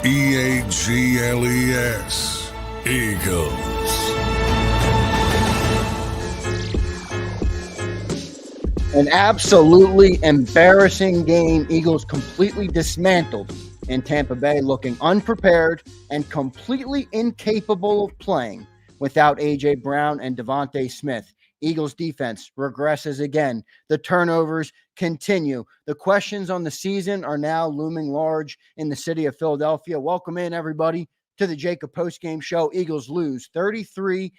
Eagles. Eagles. An absolutely embarrassing game. Eagles completely dismantled in Tampa Bay, looking unprepared and completely incapable of playing without A.J. Brown and Devontae Smith. Eagles defense regresses again. The turnovers continue. The questions on the season are now looming large in the city of Philadelphia. Welcome in, everybody, to the JAKIB Postgame Show. Eagles lose 33-16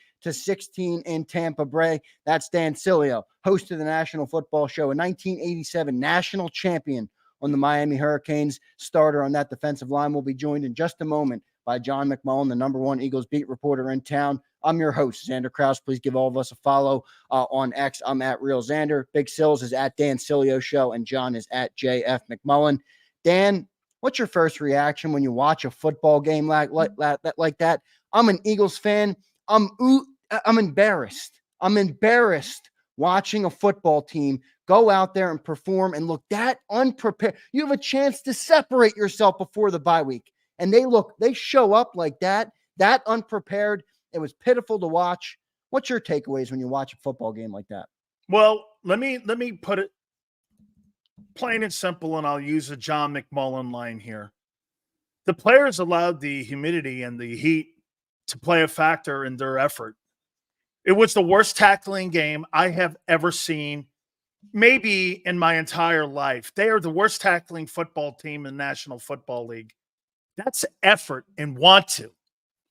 in Tampa Bay. That's Dan Sileo, host of the National Football Show, a 1987 national champion on the Miami Hurricanes. Starter on that defensive line will be joined in just a moment by John McMullen, the #1 Eagles beat reporter in town. I'm your host, Zander Krause. Please give all of us a follow on X. I'm at Real Zander. Big Sills is at Dan Sileo Show, and John is at JF McMullen. Dan, what's your first reaction when you watch a football game like that? I'm an Eagles fan. I'm embarrassed. I'm embarrassed watching a football team go out there and perform and look that unprepared. You have a chance to separate yourself before the bye week, and they show up like that unprepared. It was pitiful to watch. What's your takeaways when you watch a football game like that? Well, let me put it plain and simple, and I'll use a John McMullen line here. The players allowed the humidity and the heat to play a factor in their effort. It was the worst tackling game I have ever seen, maybe in my entire life. They are the worst tackling football team in the National Football League. That's effort and want to.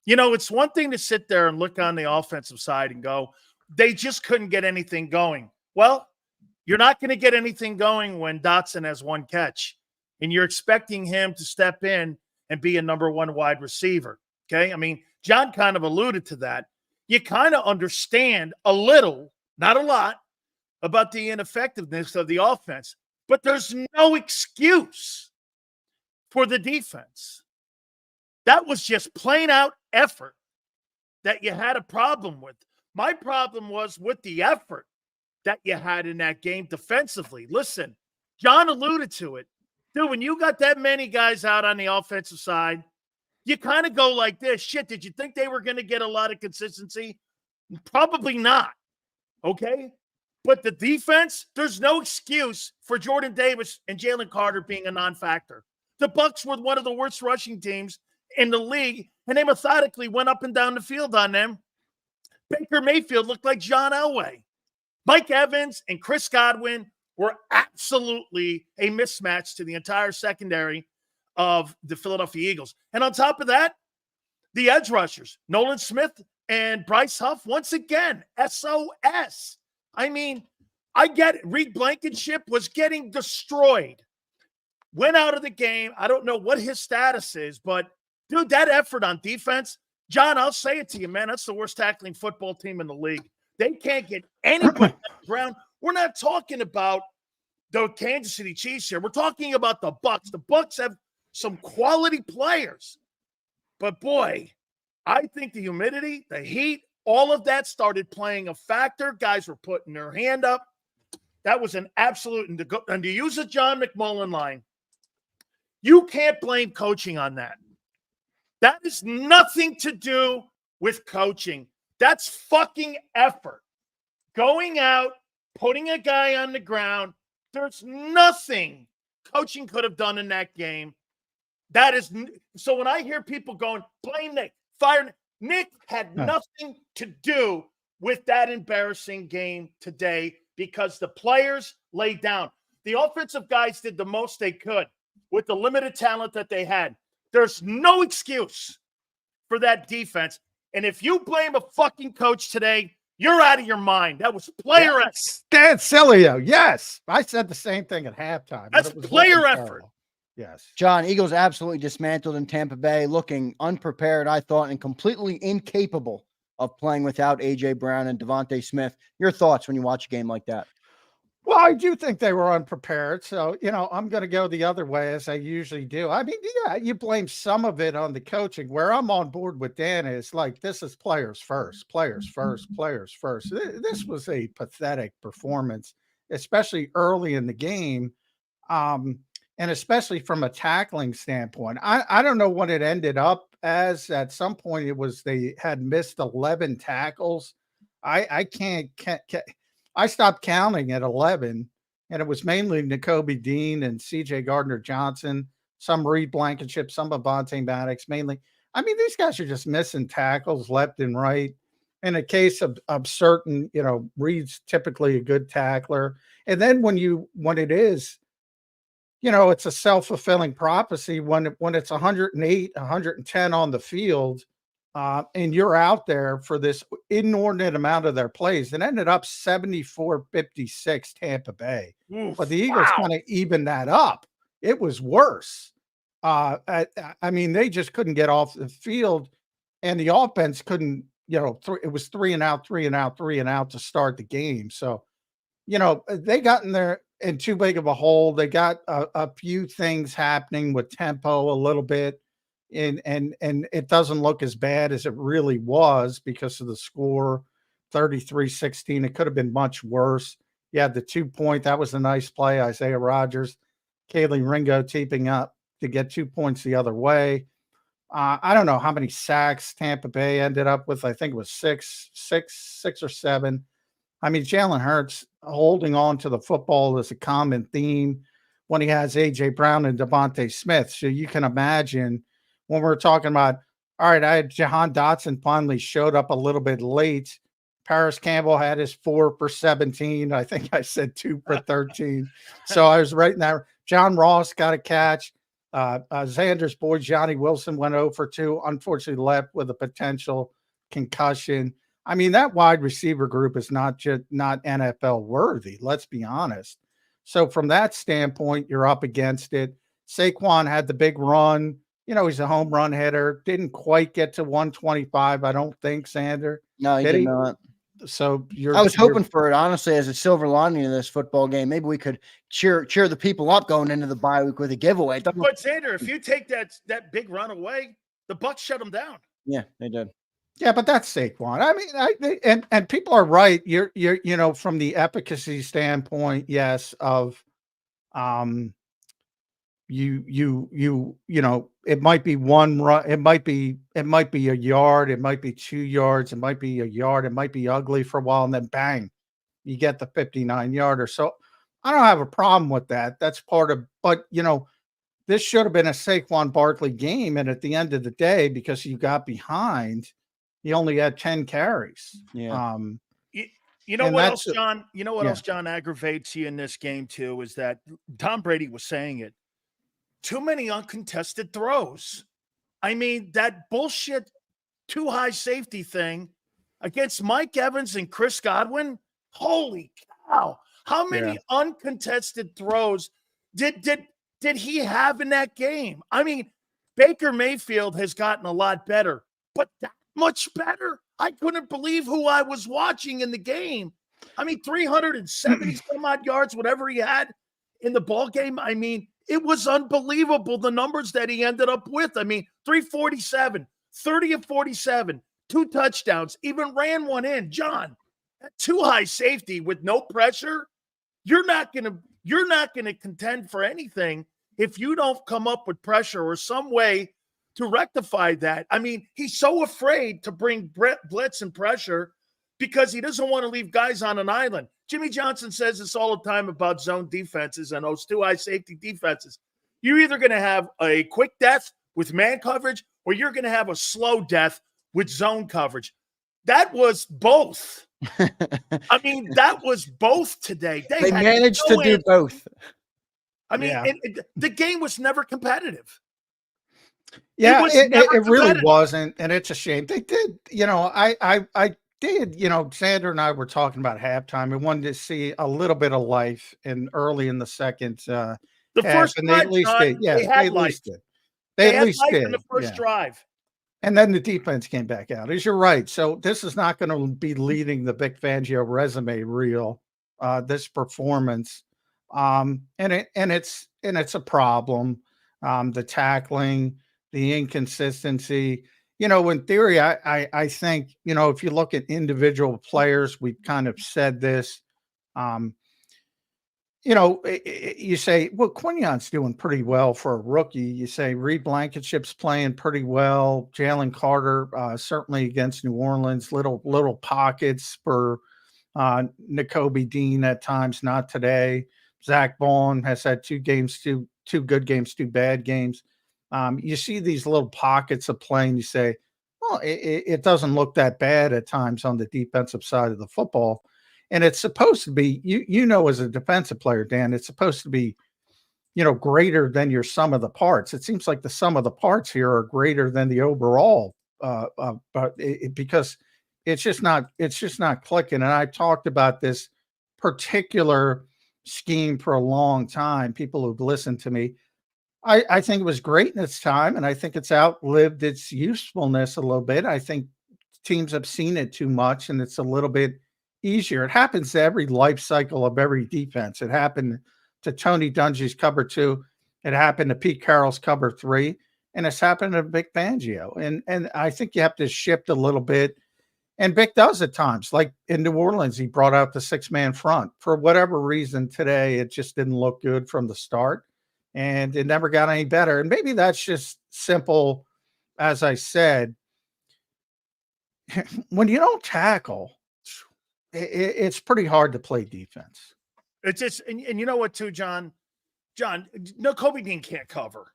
You know, it's one thing to sit there and look on the offensive side and go, they just couldn't get anything going. Well, you're not going to get anything going when Dotson has one catch, and you're expecting him to step in and be a #1 wide receiver. Okay. I mean, John kind of alluded to that. You kind of understand a little, not a lot, about the ineffectiveness of the offense, but there's no excuse for the defense. That was just plain out effort that you had a problem with. My problem was with the effort that you had in that game defensively. Listen, John alluded to it. Dude, when you got that many guys out on the offensive side, you kind of go like this. Shit, did you think they were going to get a lot of consistency? Probably not. Okay? But the defense, there's no excuse for Jordan Davis and Jalen Carter being a non-factor. The Bucs were one of the worst rushing teams in the league, and they methodically went up and down the field on them. Baker Mayfield looked like John Elway. Mike Evans and Chris Godwin were absolutely a mismatch to the entire secondary of the Philadelphia Eagles. And on top of that, the edge rushers, Nolan Smith and Bryce Huff, once again, SOS. I mean, I get it. Reed Blankenship was getting destroyed. Went out of the game. I don't know what his status is, but dude, that effort on defense, John, I'll say it to you, man. That's the worst tackling football team in the league. They can't get anybody on the ground. We're not talking about the Kansas City Chiefs here. We're talking about the Bucs. The Bucs have some quality players. But boy, I think the humidity, the heat, all of that started playing a factor. Guys were putting their hand up. That was an absolute, and to use a John McMullen line, you can't blame coaching on that. That is nothing to do with coaching. That's fucking effort. Going out, putting a guy on the ground. There's nothing coaching could have done in that game. That is so when I hear people going, blame Nick, fire Nick had nothing to do with that embarrassing game today because the players laid down. The offensive guys did the most they could with the limited talent that they had. There's no excuse for that defense. And if you blame a fucking coach today, you're out of your mind. That was player effort. Dan Sileo, yes. I said the same thing at halftime. That's player effort. Yes. John, Eagles absolutely dismantled in Tampa Bay, looking unprepared, I thought, and completely incapable of playing without A.J. Brown and Devontae Smith. Your thoughts when you watch a game like that? Well, I do think they were unprepared. So, I'm going to go the other way as I usually do. I mean, yeah, you blame some of it on the coaching. Where I'm on board with Dan is like, this is players first, players first, players first. This was a pathetic performance, especially early in the game. and especially from a tackling standpoint. I don't know what it ended up as. At some point, it was they had missed 11 tackles. I can't I stopped counting at 11, and it was mainly Nakobe Dean and C.J. Gardner-Johnson, some Reed Blankenship, some Avonte Maddox, mainly. I mean, these guys are just missing tackles left and right. In a case of certain, Reed's typically a good tackler. And then when it is, it's a self-fulfilling prophecy when it's 108, 110 on the field, and you're out there for this inordinate amount of their plays. It ended up 74-56 Tampa Bay. Oof, but the Eagles kind of evened that up. It was worse. I mean, they just couldn't get off the field, and the offense couldn't, it was 3 and out to start the game. So, they got in there in too big of a hole. They got a few things happening with tempo a little bit, and it doesn't look as bad as it really was because of the score, 33-16. It could have been much worse. You had the 2-point. That was a nice play. Isaiah Rodgers, Kaylee Ringo teeping up to get 2 points the other way. I don't know how many sacks Tampa Bay ended up with. I think it was six or seven. I mean, Jalen Hurts holding on to the football is a common theme when he has A.J. Brown and Devontae Smith. So you can imagine when we're talking about, all right, I had Jahan Dotson finally showed up a little bit late. Paris Campbell had his 4 for 17. I think I said 2 for 13. So I was right in that. John Ross got a catch. Xander's boy, Johnny Wilson, went 0 for 2, unfortunately left with a potential concussion. I mean, that wide receiver group is not NFL worthy. Let's be honest. So from that standpoint, you're up against it. Saquon had the big run. He's a home run hitter. Didn't quite get to 125, I don't think, Zander. No, he did not. So I was hoping for it, honestly, as a silver lining in this football game. Maybe we could cheer the people up going into the bye week with a giveaway. But Zander, if you take that big run away, the Bucs shut them down. Yeah, they did. Yeah, but that's Saquon. I mean, and people are right. You're from the efficacy standpoint, yes, of it might be one run, it might be a yard, it might be 2 yards, it might be a yard, it might be ugly for a while, and then bang, you get the 59-yarder. So I don't have a problem with that. That's part of, but this should have been a Saquon Barkley game, and at the end of the day, because you got behind, he only had 10 carries. Yeah. You know what else, John? You know what else, John, aggravates you in this game too is that Tom Brady was saying it. Too many uncontested throws. I mean, that bullshit too high safety thing against Mike Evans and Chris Godwin. Holy cow. How many uncontested throws did he have in that game? I mean, Baker Mayfield has gotten a lot better, but that much better? I couldn't believe who I was watching in the game. I mean, 370 some odd yards, whatever he had in the ball game. I mean, it was unbelievable, the numbers that he ended up with. I mean, 347, 30 of 47, 2 touchdowns, even ran one in. John, too high safety with no pressure. You're not gonna contend for anything if you don't come up with pressure or some way to rectify that. I mean, he's so afraid to bring blitz and pressure because he doesn't want to leave guys on an island. Jimmy Johnson says this all the time about zone defenses and those too high safety defenses. You're either going to have a quick death with man coverage or you're going to have a slow death with zone coverage. That was both. I mean, that was both today. They managed to do both. I mean, the game was never competitive. Yeah, it really wasn't, and it's a shame. They did, I did, Zander and I were talking about halftime. We wanted to see a little bit of life early in the second the half, first and drive, they at least did. Yeah, they at least did. They at least did in the first drive. And then the defense came back out. As you're right. So this is not going to be leading the Vic Fangio resume reel, this performance. And it's a problem. The tackling, the inconsistency. In theory, I think, if you look at individual players, we've kind of said this, you say, well, Quignon's doing pretty well for a rookie. You say Reed Blankenship's playing pretty well. Jalen Carter, certainly against New Orleans, little pockets for Nakobe Dean at times, not today. Zach Vaughn has had two good games, two bad games. You see these little pockets of playing. You say, well, it doesn't look that bad at times on the defensive side of the football. And it's supposed to be, as a defensive player, Dan, it's supposed to be, greater than your sum of the parts. It seems like the sum of the parts here are greater than the overall, because it's just not clicking. And I talked about this particular scheme for a long time. People who've listened to me, I think it was great in its time, and I think it's outlived its usefulness a little bit. I think teams have seen it too much, and it's a little bit easier. It happens to every life cycle of every defense. It happened to Tony Dungy's cover 2. It happened to Pete Carroll's cover 3, and it's happened to Vic Fangio. And I think you have to shift a little bit. And Vic does at times. Like in New Orleans, he brought out the 6-man front. For whatever reason today, it just didn't look good from the start, and it never got any better. And maybe that's just simple, as I said. When you don't tackle, it's pretty hard to play defense. It's just, and you know what, too, John, Nakobe Dean can't cover.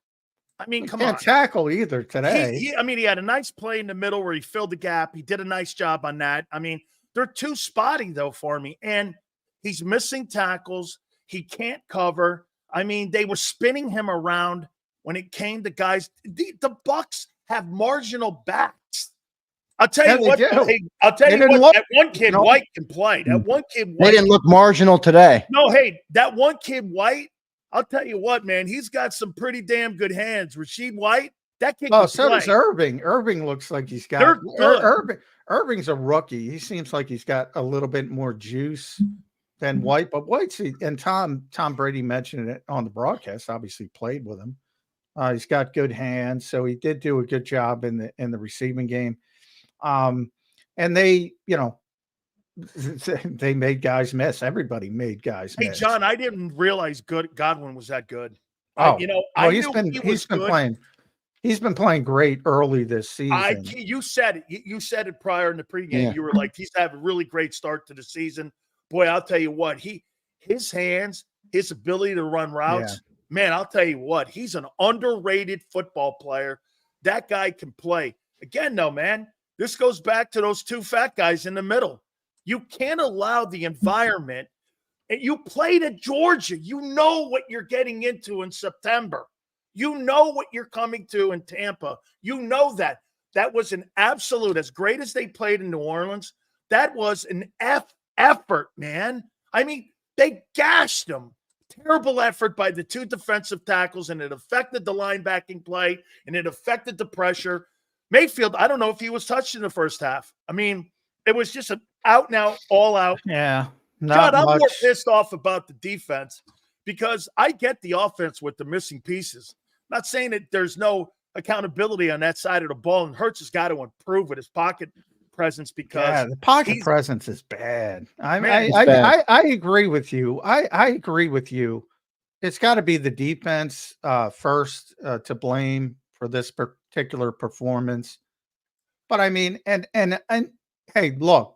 I mean, come on. Can't tackle either today. He had a nice play in the middle where he filled the gap. He did a nice job on that. I mean, they're too spotty, though, for me. And he's missing tackles. He can't cover. I mean, they were spinning him around when it came to guys. The Bucs have marginal backs. I'll tell you what. That one kid White can play. That one kid White. They didn't look marginal today. No, hey, that one kid White. I'll tell you what, man. He's got some pretty damn good hands. Rasheed White. That kid. Oh, so does Irving. Irving looks like he's got. Irving's a rookie. He seems like he's got a little bit more juice than White. But White's, and Tom Brady mentioned it on the broadcast. Obviously, played with him. He's got good hands, so he did do a good job in the receiving game. And they, they made guys miss. Everybody made guys miss. Hey, John, I didn't realize Godwin was that good. He's been playing great early this season. You said it prior in the pregame. Yeah. You were like, he's having a really great start to the season. Boy, I'll tell you what, his hands, his ability to run routes, man, I'll tell you what, he's an underrated football player. That guy can play. Again, though, man, this goes back to those two fat guys in the middle. You can't allow the environment. And you played at Georgia. You know what you're getting into in September. You know what you're coming to in Tampa. You know that. That was an absolute, as great as they played in New Orleans, that was an effort, man. I mean, they gashed them. Terrible effort by the two defensive tackles, and it affected the linebacking play, and it affected the pressure. Mayfield, I don't know if he was touched in the first half. I mean, it was just an out now, all out. Yeah. John, I'm more pissed off about the defense because I get the offense with the missing pieces. I'm not saying that there's no accountability on that side of the ball, and Hurts has got to improve with his pocket presence because the pocket presence is bad. I agree with you. I agree with you. It's got to be the defense first to blame for this particular performance. But I mean, and hey, look,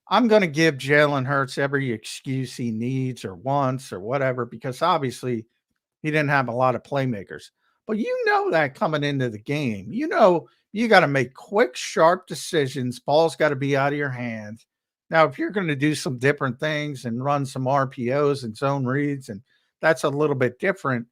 I'm going to give Jalen Hurts every excuse he needs or wants or whatever, because obviously he didn't have a lot of playmakers. But that coming into the game, you got to make quick, sharp decisions. Ball's got to be out of your hands. Now, if you're going to do some different things and run some RPOs and zone reads, and that's a little bit different.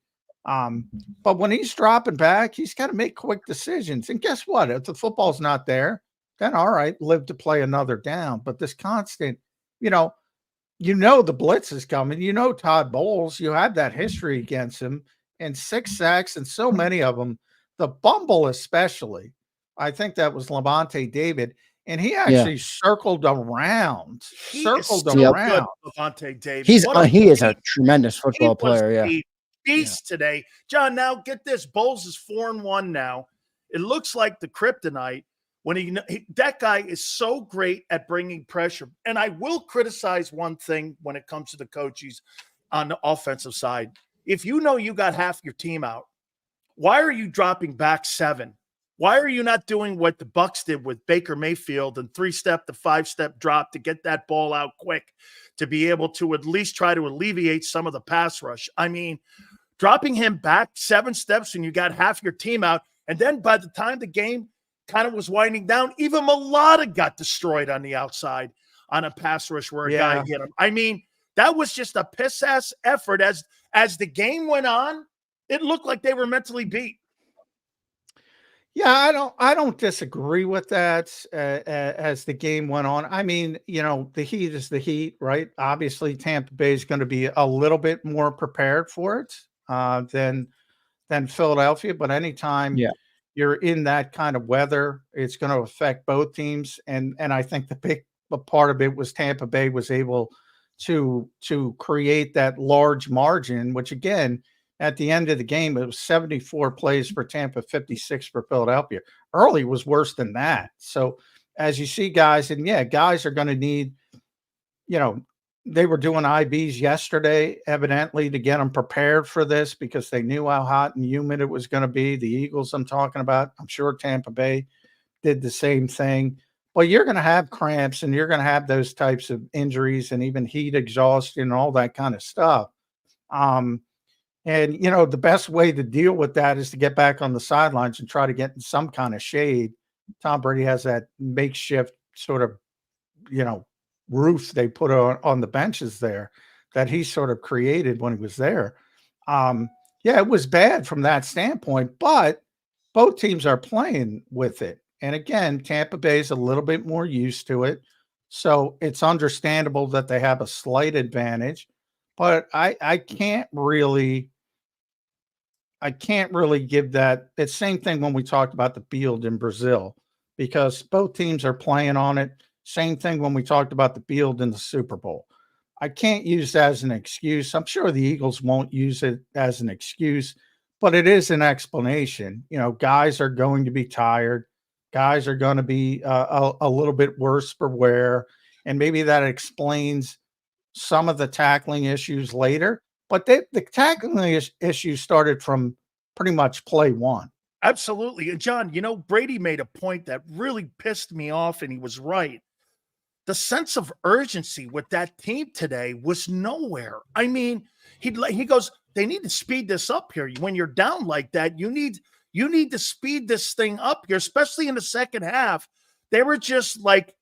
But when he's dropping back, he's got to make quick decisions. And guess what? If the football's not there, then all right, live to play another down. But this constant, the blitz is coming. Todd Bowles, you have that history against him, and 6 sacks, and so many of them. The bumble especially, I think that was Levante David, and he actually circled around. Levante David. He is a tremendous football player. A beast today. John, now get this. Bowles is 4-1 now. It looks like the kryptonite. When that guy is so great at bringing pressure. And I will criticize one thing when it comes to the coaches. on the offensive side. If you know you got half your team out, why are you dropping back 7? Why are you not doing what the Bucs did with Baker Mayfield and 3-step to 5-step drop to get that ball out quick to be able to at least try to alleviate some of the pass rush? I mean, dropping him back 7 steps when you got half your team out, and then by the time the game kind of was winding down, even Mulata got destroyed on the outside on a pass rush where a guy hit him. I mean, that was just a piss-ass effort. As the game went on, it looked like they were mentally beat. Yeah, I don't disagree with that as the game went on. I mean, the Heat is the Heat, right? Obviously, Tampa Bay is going to be a little bit more prepared for it than Philadelphia. But anytime you're in that kind of weather, it's going to affect both teams. And I think the big part of it was Tampa Bay was able to create that large margin, which again, at the end of the game, it was 74 plays for Tampa, 56 for Philadelphia. Early was worse than that. So as you see guys, and guys are going to need, they were doing IBs yesterday, evidently, to get them prepared for this because they knew how hot and humid it was going to be. The Eagles I'm talking about, I'm sure Tampa Bay did the same thing. Well, you're going to have cramps and you're going to have those types of injuries and even heat exhaustion and all that kind of stuff. And, the best way to deal with that is to get back on the sidelines and try to get in some kind of shade. Tom Brady has that makeshift sort of, roof they put on the benches there that he sort of created when he was there. It was bad from that standpoint, but both teams are playing with it. And again, Tampa Bay is a little bit more used to it. So it's understandable that they have a slight advantage, but I can't really give that. It's same thing when we talked about the field in Brazil, because both teams are playing on it. Same thing when we talked about the field in the Super Bowl. I can't use that as an excuse. I'm sure the Eagles won't use it as an excuse, but it is an explanation. Guys are going to be tired. Guys are going to be a little bit worse for wear. And maybe that explains some of the tackling issues later. But the tackling issue started from pretty much play one. Absolutely. And John, Brady made a point that really pissed me off, and he was right. The sense of urgency with that team today was nowhere. I mean, he goes, they need to speed this up here. When you're down like that, you need to speed this thing up here, especially in the second half. They were just like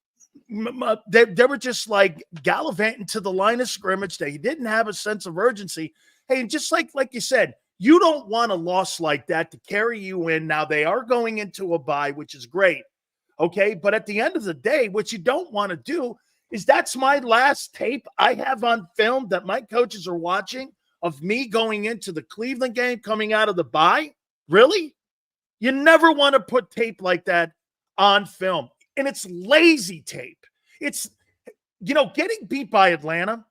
gallivanting to the line of scrimmage. They didn't have a sense of urgency. Hey, and just like you said, you don't want a loss like that to carry you in. Now they are going into a bye, which is great. Okay. But at the end of the day, what you don't want to do is that's my last tape I have on film that my coaches are watching of me going into the Cleveland game, coming out of the bye. Really? You never want to put tape like that on film. And it's lazy tape. It's, getting beat by Atlanta.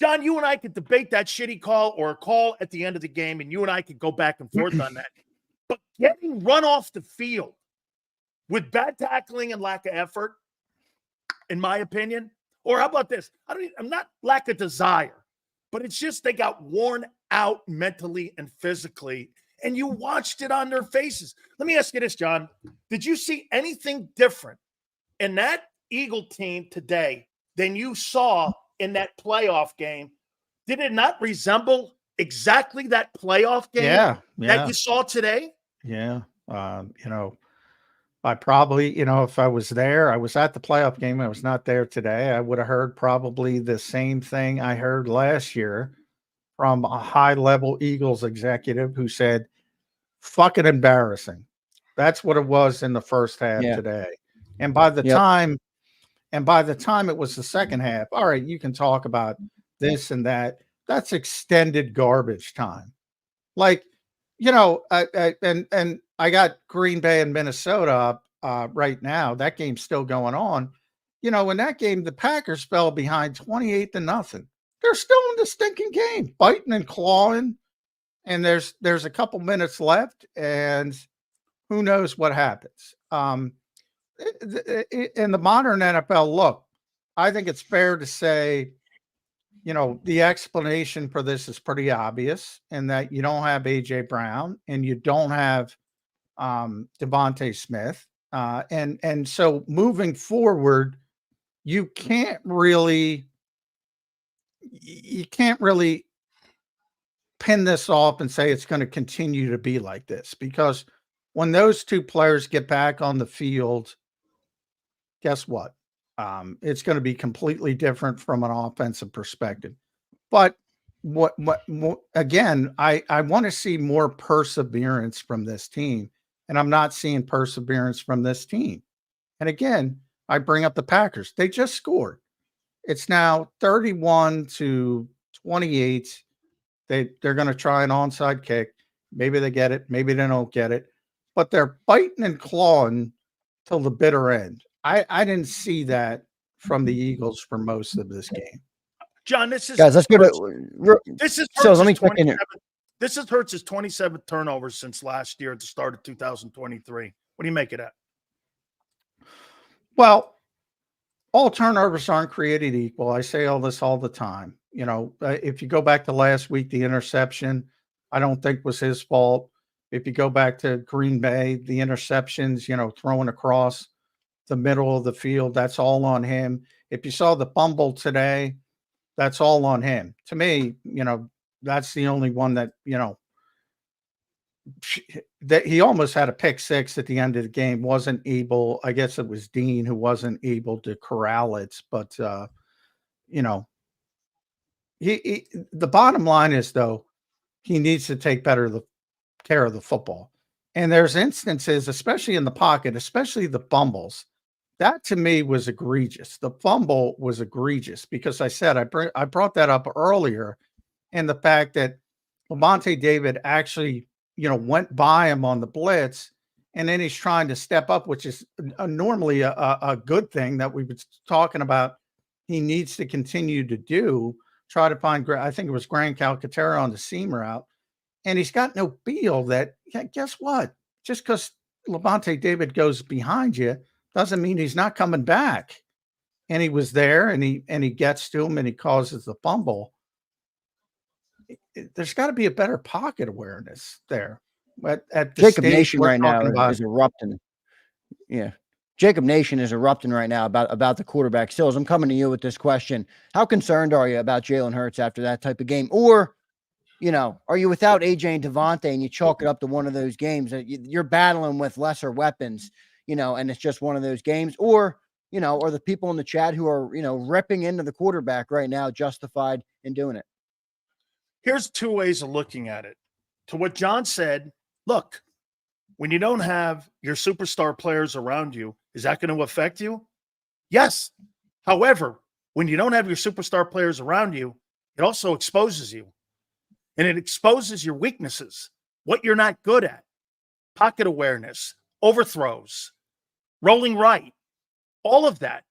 John, you and I could debate that shitty call or a call at the end of the game, and you and I could go back and forth on that. But getting run off the field with bad tackling and lack of effort, in my opinion, or how about this? I'm not lack of desire, but it's just they got worn out mentally and physically, and you watched it on their faces. Let me ask you this, John. Did you see anything different in that Eagle team today than you saw in that playoff game? Did it not resemble exactly that playoff game that you saw today? Yeah. I probably, if I was there, I was at the playoff game. I was not there today. I would have heard probably the same thing I heard last year from a high-level Eagles executive who said, fucking embarrassing. That's what it was in the first half today. And by the time it was the second half, all right, you can talk about this and that. That's extended garbage time. Like, and I got Green Bay and Minnesota up right now. That game's still going on. In that game, the Packers fell behind 28-0. They're still in the stinking game, biting and clawing. And there's a couple minutes left, and who knows what happens. In the modern NFL, look, I think it's fair to say the explanation for this is pretty obvious, in that you don't have AJ Brown and you don't have Devontae Smith. And so moving forward, you can't really pin this off and say it's going to continue to be like this, because when those two players get back on the field, guess what? It's going to be completely different from an offensive perspective. But what again, I want to see more perseverance from this team, and I'm not seeing perseverance from this team. And again, I bring up the Packers. They just scored. It's now 31-28. They're going to try an onside kick. Maybe they get it. Maybe they don't get it. But they're fighting and clawing till the bitter end. I didn't see that from the Eagles for most of this game. John, this is guys. Let's go to this is so let me check in here. This is Hurts' 27th turnovers since last year at the start of 2023. What do you make of that? Well, all turnovers aren't created equal. I say all this all the time. If you go back to last week, the interception, I don't think was his fault. If you go back to Green Bay, the interceptions, throwing across the middle of the field, that's all on him. If you saw the fumble today, that's all on him. To me, that's the only one that, that he almost had a pick six at the end of the game, wasn't able, I guess it was Dean who wasn't able to corral it. But, the bottom line is, though, he needs to take better care of the football. And there's instances, especially in the pocket, especially the fumbles, that to me was egregious. The fumble was egregious because I said, I brought that up earlier, and the fact that Lavonte David actually, went by him on the blitz, and then he's trying to step up, which is normally a good thing that we've been talking about. He needs to continue to do, try to find, I think it was Grand Calcaterra on the seam route, and he's got no feel that, guess what? Just because Lavonte David goes behind you doesn't mean he's not coming back. And he was there, and he gets to him, and he causes the fumble. There's got to be a better pocket awareness there. At the JAKIB Nation right now is erupting. Yeah. JAKIB Nation is erupting right now about the quarterback. Sills, I'm coming to you with this question. How concerned are you about Jalen Hurts after that type of game? Or, are you without AJ and Devontae and you chalk it up to one of those games that you're battling with lesser weapons, and it's just one of those games? Or, are the people in the chat who are, ripping into the quarterback right now justified in doing it? Here's two ways of looking at it. To what John said, look, when you don't have your superstar players around you, is that going to affect you? Yes. However, when you don't have your superstar players around you, it also exposes you. And it exposes your weaknesses, what you're not good at. Pocket awareness, overthrows, rolling right, all of that.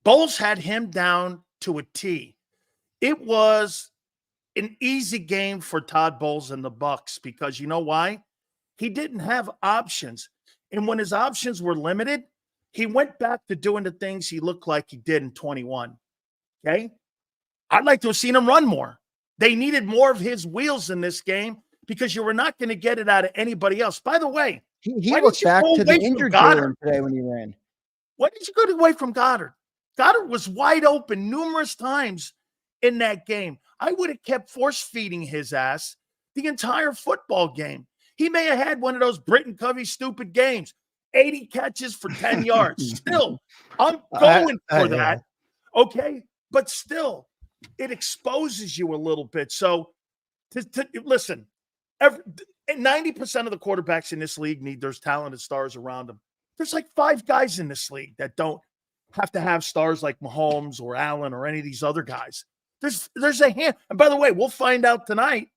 Bowles had him down to a T. It was an easy game for Todd Bowles and the Bucs because you know why? He didn't have options. And when his options were limited, he went back to doing the things he looked like he did in 21. Okay? I'd like to have seen him run more. They needed more of his wheels in this game because you were not going to get it out of anybody else. By the way, he looked back to the injured Jalen today when he ran. Why did you go away from Goddard? Goddard was wide open numerous times in that game. I would have kept force-feeding his ass the entire football game. He may have had one of those Britton Covey stupid games, 80 catches for 10 yards. Still, I'm going for that, okay? But still, it exposes you a little bit. So, listen, 90% of the quarterbacks in this league need there's talented stars around them. There's like 5 guys in this league that don't have to have stars like Mahomes or Allen or any of these other guys. There's a hand. And by the way, we'll find out tonight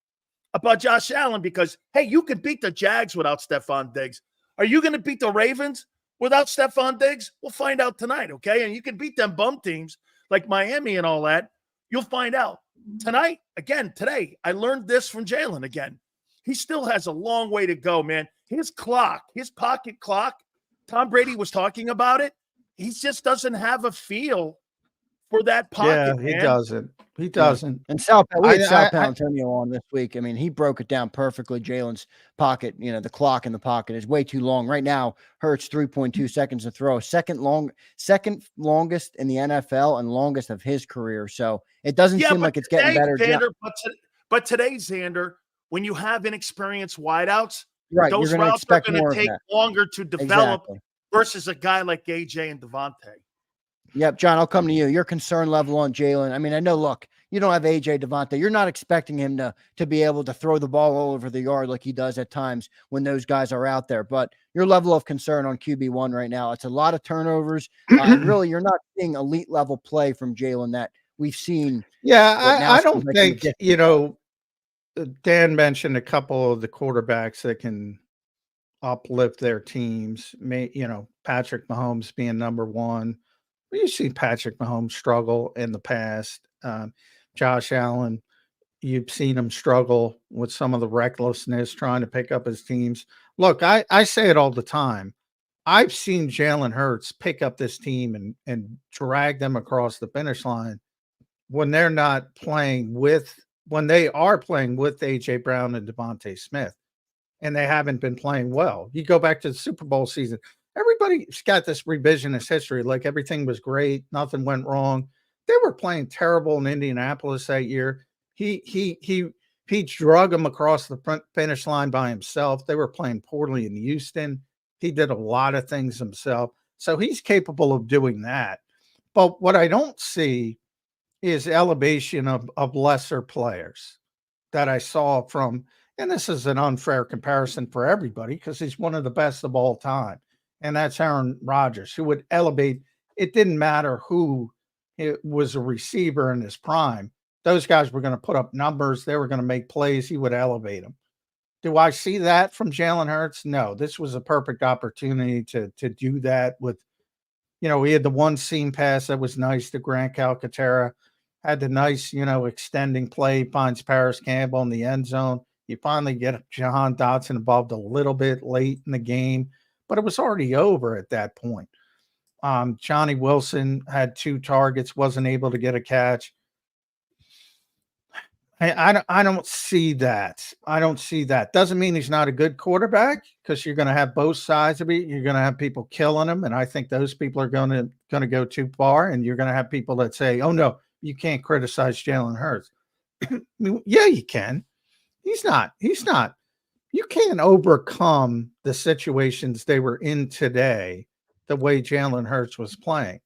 about Josh Allen because, hey, you could beat the Jags without Stephon Diggs. Are you going to beat the Ravens without Stephon Diggs? We'll find out tonight, okay? And you can beat them bum teams like Miami and all that. You'll find out. Tonight, again, today, I learned this from Jalen again. He still has a long way to go, man. His clock, his pocket clock, Tom Brady was talking about it. He just doesn't have a feel for that Yeah, pocket, he man. doesn't. He doesn't. And we had Sal I Palantonio on this week. I mean, he broke it down perfectly. Jalen's pocket, the clock in the pocket is way too long. Right now, Hurts 3.2 seconds to throw, second longest in the NFL and longest of his career. So it doesn't seem like it's getting better. Xander, but today, Xander, when you have inexperienced wideouts, right, those routes are going to take longer to develop versus a guy like AJ and Devontae. Yep, John, I'll come to you. Your concern level on Jalen. I mean, I know, look, you don't have AJ Devontae. You're not expecting him to be able to throw the ball all over the yard like he does at times when those guys are out there. But your level of concern on QB1 right now, it's a lot of turnovers. And really, you're not seeing elite level play from Jalen that we've seen. Yeah, I don't think, Dan mentioned a couple of the quarterbacks that can uplift their teams. Patrick Mahomes being number one. You've seen Patrick Mahomes struggle in the past. Josh Allen, you've seen him struggle with some of the recklessness trying to pick up his teams. Look, I say it all the time. I've seen Jalen Hurts pick up this team and drag them across the finish line when they're not playing when they are playing with A.J. Brown and Devontae Smith, and they haven't been playing well. You go back to the Super Bowl season. Everybody's got this revisionist history, like everything was great, nothing went wrong. They were playing terrible in Indianapolis that year. He drug them across the finish line by himself. They were playing poorly in Houston. He did a lot of things himself. So he's capable of doing that. But what I don't see is elevation of lesser players that I saw from, and this is an unfair comparison for everybody because he's one of the best of all time. And that's Aaron Rodgers, who would elevate. It didn't matter who it was a receiver in his prime. Those guys were going to put up numbers. They were going to make plays. He would elevate them. Do I see that from Jalen Hurts? No, this was a perfect opportunity to do that with, he had the one seam pass that was nice to Grant Calcaterra, had the nice, extending play, finds Paris Campbell in the end zone. You finally get Jahan Dotson involved a little bit late in the game, but it was already over at that point. Johnny Wilson had 2 targets, wasn't able to get a catch. I don't see that. I don't see that. Doesn't mean he's not a good quarterback because you're going to have both sides of it. You're going to have people killing him, and I think those people are going to go too far. And you're going to have people that say, "Oh no, you can't criticize Jalen Hurts." Yeah, you can. He's not. You can't overcome the situations they were in today the way Jalen Hurts was playing.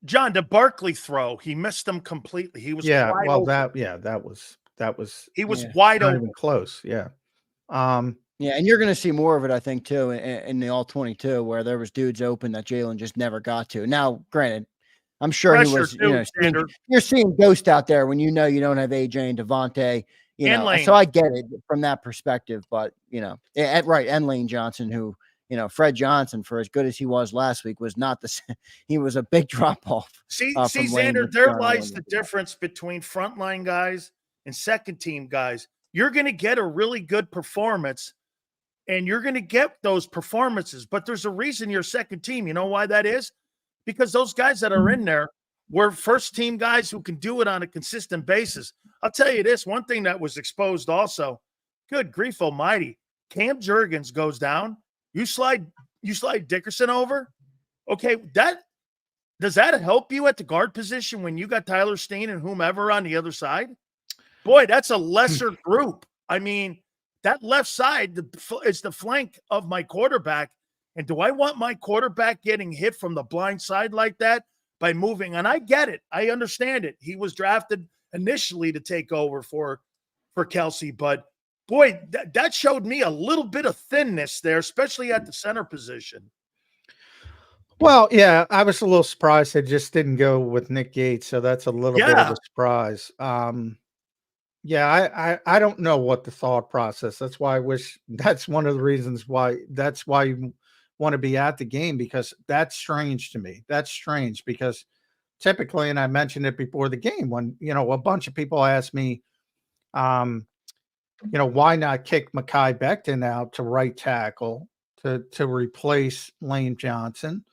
John, the Barkley throw, he missed them completely. He was wide open. that was he was wide open. Even close. Yeah. And you're going to see more of it, I think, too, in the all 22, where there was dudes open that Jalen just never got to. Now, granted, I'm sure he was, you're seeing ghost out there when you don't have AJ and Devontae, so I get it from that perspective, but, and Lane Johnson, who, Fred Johnson, for as good as he was last week, was not the same. He was a big drop off. See, Zander, there lies the difference between frontline guys and second team guys. You're going to get a really good performance and you're going to get those performances, but there's a reason you're second team. You know why that is? Because those guys that are in there were first team guys who can do it on a consistent basis. I'll tell you this, one thing that was exposed also, good grief almighty, Cam Jurgens goes down. You slide Dickerson over. Okay, does that help you at the guard position when you got Tyler Steen and whomever on the other side? Boy, that's a lesser group. I mean, that left side is the flank of my quarterback. And do I want my quarterback getting hit from the blind side like that by moving? And I get it. I understand it. He was drafted initially to take over for Kelsey, but boy, that showed me a little bit of thinness there, especially at the center position. Well, yeah, I was a little surprised it just didn't go with Nick Gates, so that's a little bit of a surprise. I don't know what the thought process. That's why that's one of the reasons why you want to be at the game, because that's strange to me. That's strange because typically, and I mentioned it before the game, when a bunch of people ask me, why not kick Mekhi Becton out to right tackle to replace Lane Johnson?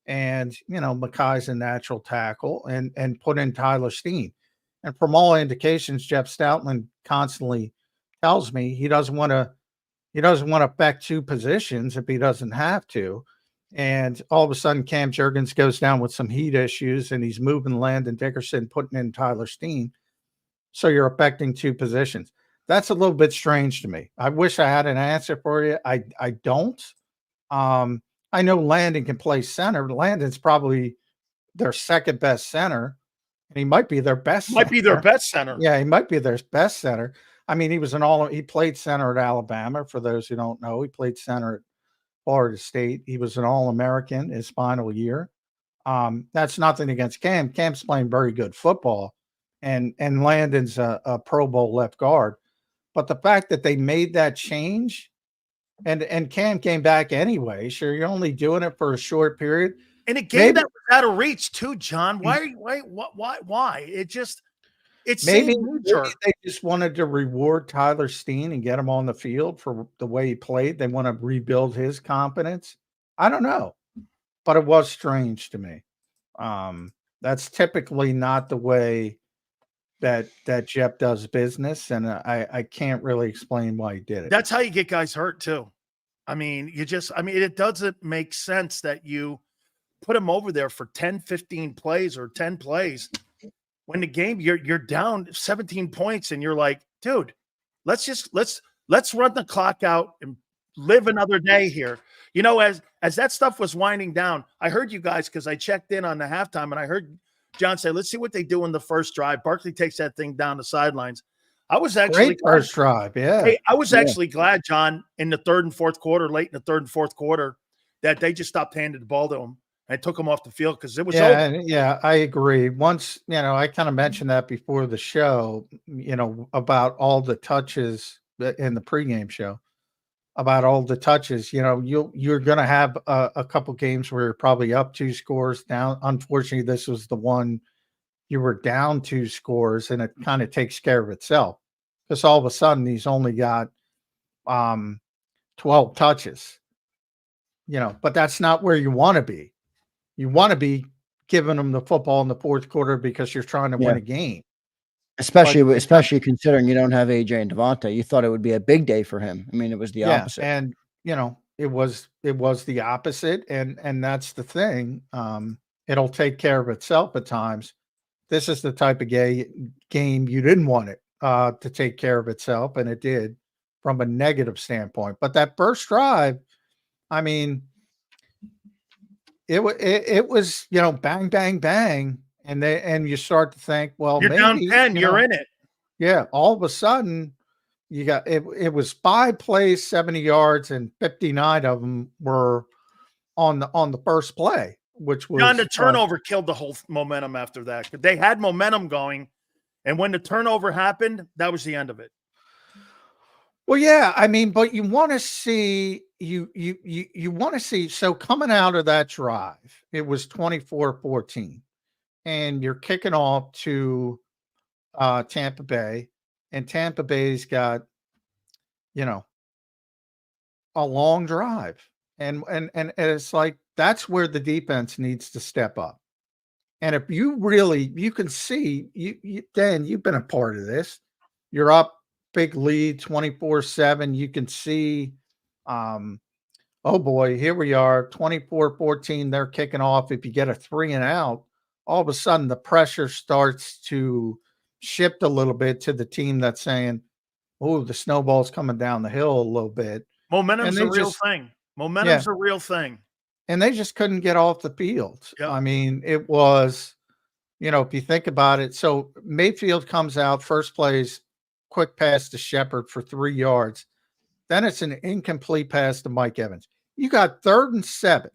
And, Makai's a natural tackle and put in Tyler Steen. And from all indications, Jeff Stoutland constantly tells me he doesn't want to back two positions if he doesn't have to. And all of a sudden, Cam Jurgens goes down with some heat issues, and he's moving Landon Dickerson, putting in Tyler Steen. So you're affecting two positions. That's a little bit strange to me. I wish I had an answer for you. I don't. I know Landon can play center. Landon's probably their second best center, and he might be their best. Might be their best center. Yeah, he might be their best center. I mean, he played center at Alabama. For those who don't know, he played center at Florida State. He was an All-American his final year. That's nothing against Cam. Cam's playing very good football, and Landon's a Pro Bowl left guard. But the fact that they made that change, and Cam came back anyway. Sure, you're only doing it for a short period. In a game that was out of reach too, John. Why? Maybe they just wanted to reward Tyler Steen and get him on the field for the way he played. They want to rebuild his confidence. I don't know, but it was strange to me. That's typically not the way that Jeff does business, and I can't really explain why he did it. That's how you get guys hurt too. I mean, it doesn't make sense that you put him over there for 10, 15 plays or 10 plays when the game you're down 17 points and you're like, dude, let's run the clock out and live another day here. As that stuff was winding down, I heard you guys, because I checked in on the halftime, and I heard John say, let's see what they do in the first drive. Barkley takes that thing down the sidelines. I was actually great first drive. Yeah. Hey, I was actually glad, John, in the third and fourth quarter, late in the third and fourth quarter, that they just stopped handing the ball to him and took him off the field, because it was over. Yeah, I agree. Once, I kind of mentioned that before the show, about all the touches in the pregame show, about all the touches. You're going to have a couple games where you're probably up 2 scores down. Unfortunately, this was the one you were down 2 scores, and it kind of takes care of itself, because all of a sudden he's only got 12 touches. But that's not where you want to be. You want to be giving them the football in the fourth quarter because you're trying to win a game. Especially considering you don't have AJ and Devontae. You thought it would be a big day for him. I mean, it was the opposite. And it was the opposite, and that's the thing. It'll take care of itself at times. This is the type of game you didn't want it to take care of itself, and it did from a negative standpoint. But that first drive, I mean, it was bang, bang, bang. And you start to think, well, you're maybe down 10, you're in it. Yeah. All of a sudden you got, it was 5 plays, 70 yards, and 59 of them were on the first play, which was John, the turnover killed the whole momentum after that. They had momentum going, and when the turnover happened, that was the end of it. Well, yeah, I mean, but you want to see you want to see. So coming out of that drive, it was 24-14, and you're kicking off to Tampa Bay, and Tampa Bay's got a long drive, and it's like that's where the defense needs to step up. And if you can see, Dan, you've been a part of this. You're up. Big lead 24-7. You can see, oh boy, here we are, 24-14. They're kicking off. If you get a 3 and out, all of a sudden the pressure starts to shift a little bit to the team that's saying, oh, the snowball's coming down the hill a little bit. Momentum's a real thing. Momentum's a real thing. And they just couldn't get off the field. Yep. I mean, it was, if you think about it, so Mayfield comes out, first plays, quick pass to Shepard for 3 yards. Then it's an incomplete pass to Mike Evans. You got 3rd and 7.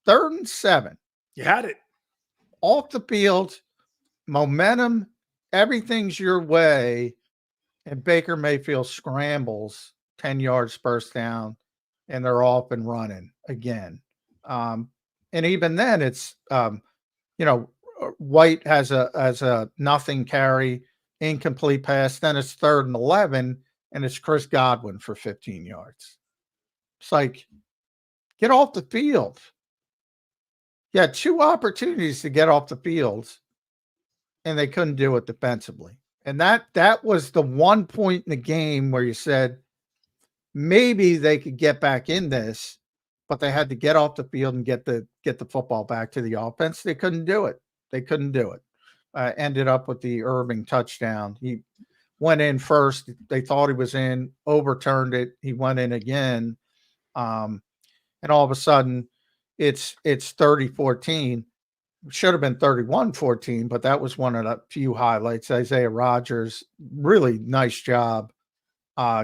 3rd and 7. You had it. Off the field, momentum, everything's your way, and Baker Mayfield scrambles 10 yards first down, and they're off and running again. And even then, it's White has a nothing carry, incomplete pass. Then it's 3rd and 11, and it's Chris Godwin for 15 yards. It's like, get off the field. You had 2 opportunities to get off the field, and they couldn't do it defensively. And that was the one point in the game where you said maybe they could get back in this, but they had to get off the field and get the football back to the offense. They couldn't do it. Ended up with the Irving touchdown. He went in first. They thought he was in, overturned it. He went in again. And all of a sudden it's 30-14. Should have been 31-14, but that was one of the few highlights. Isaiah Rodgers, really nice job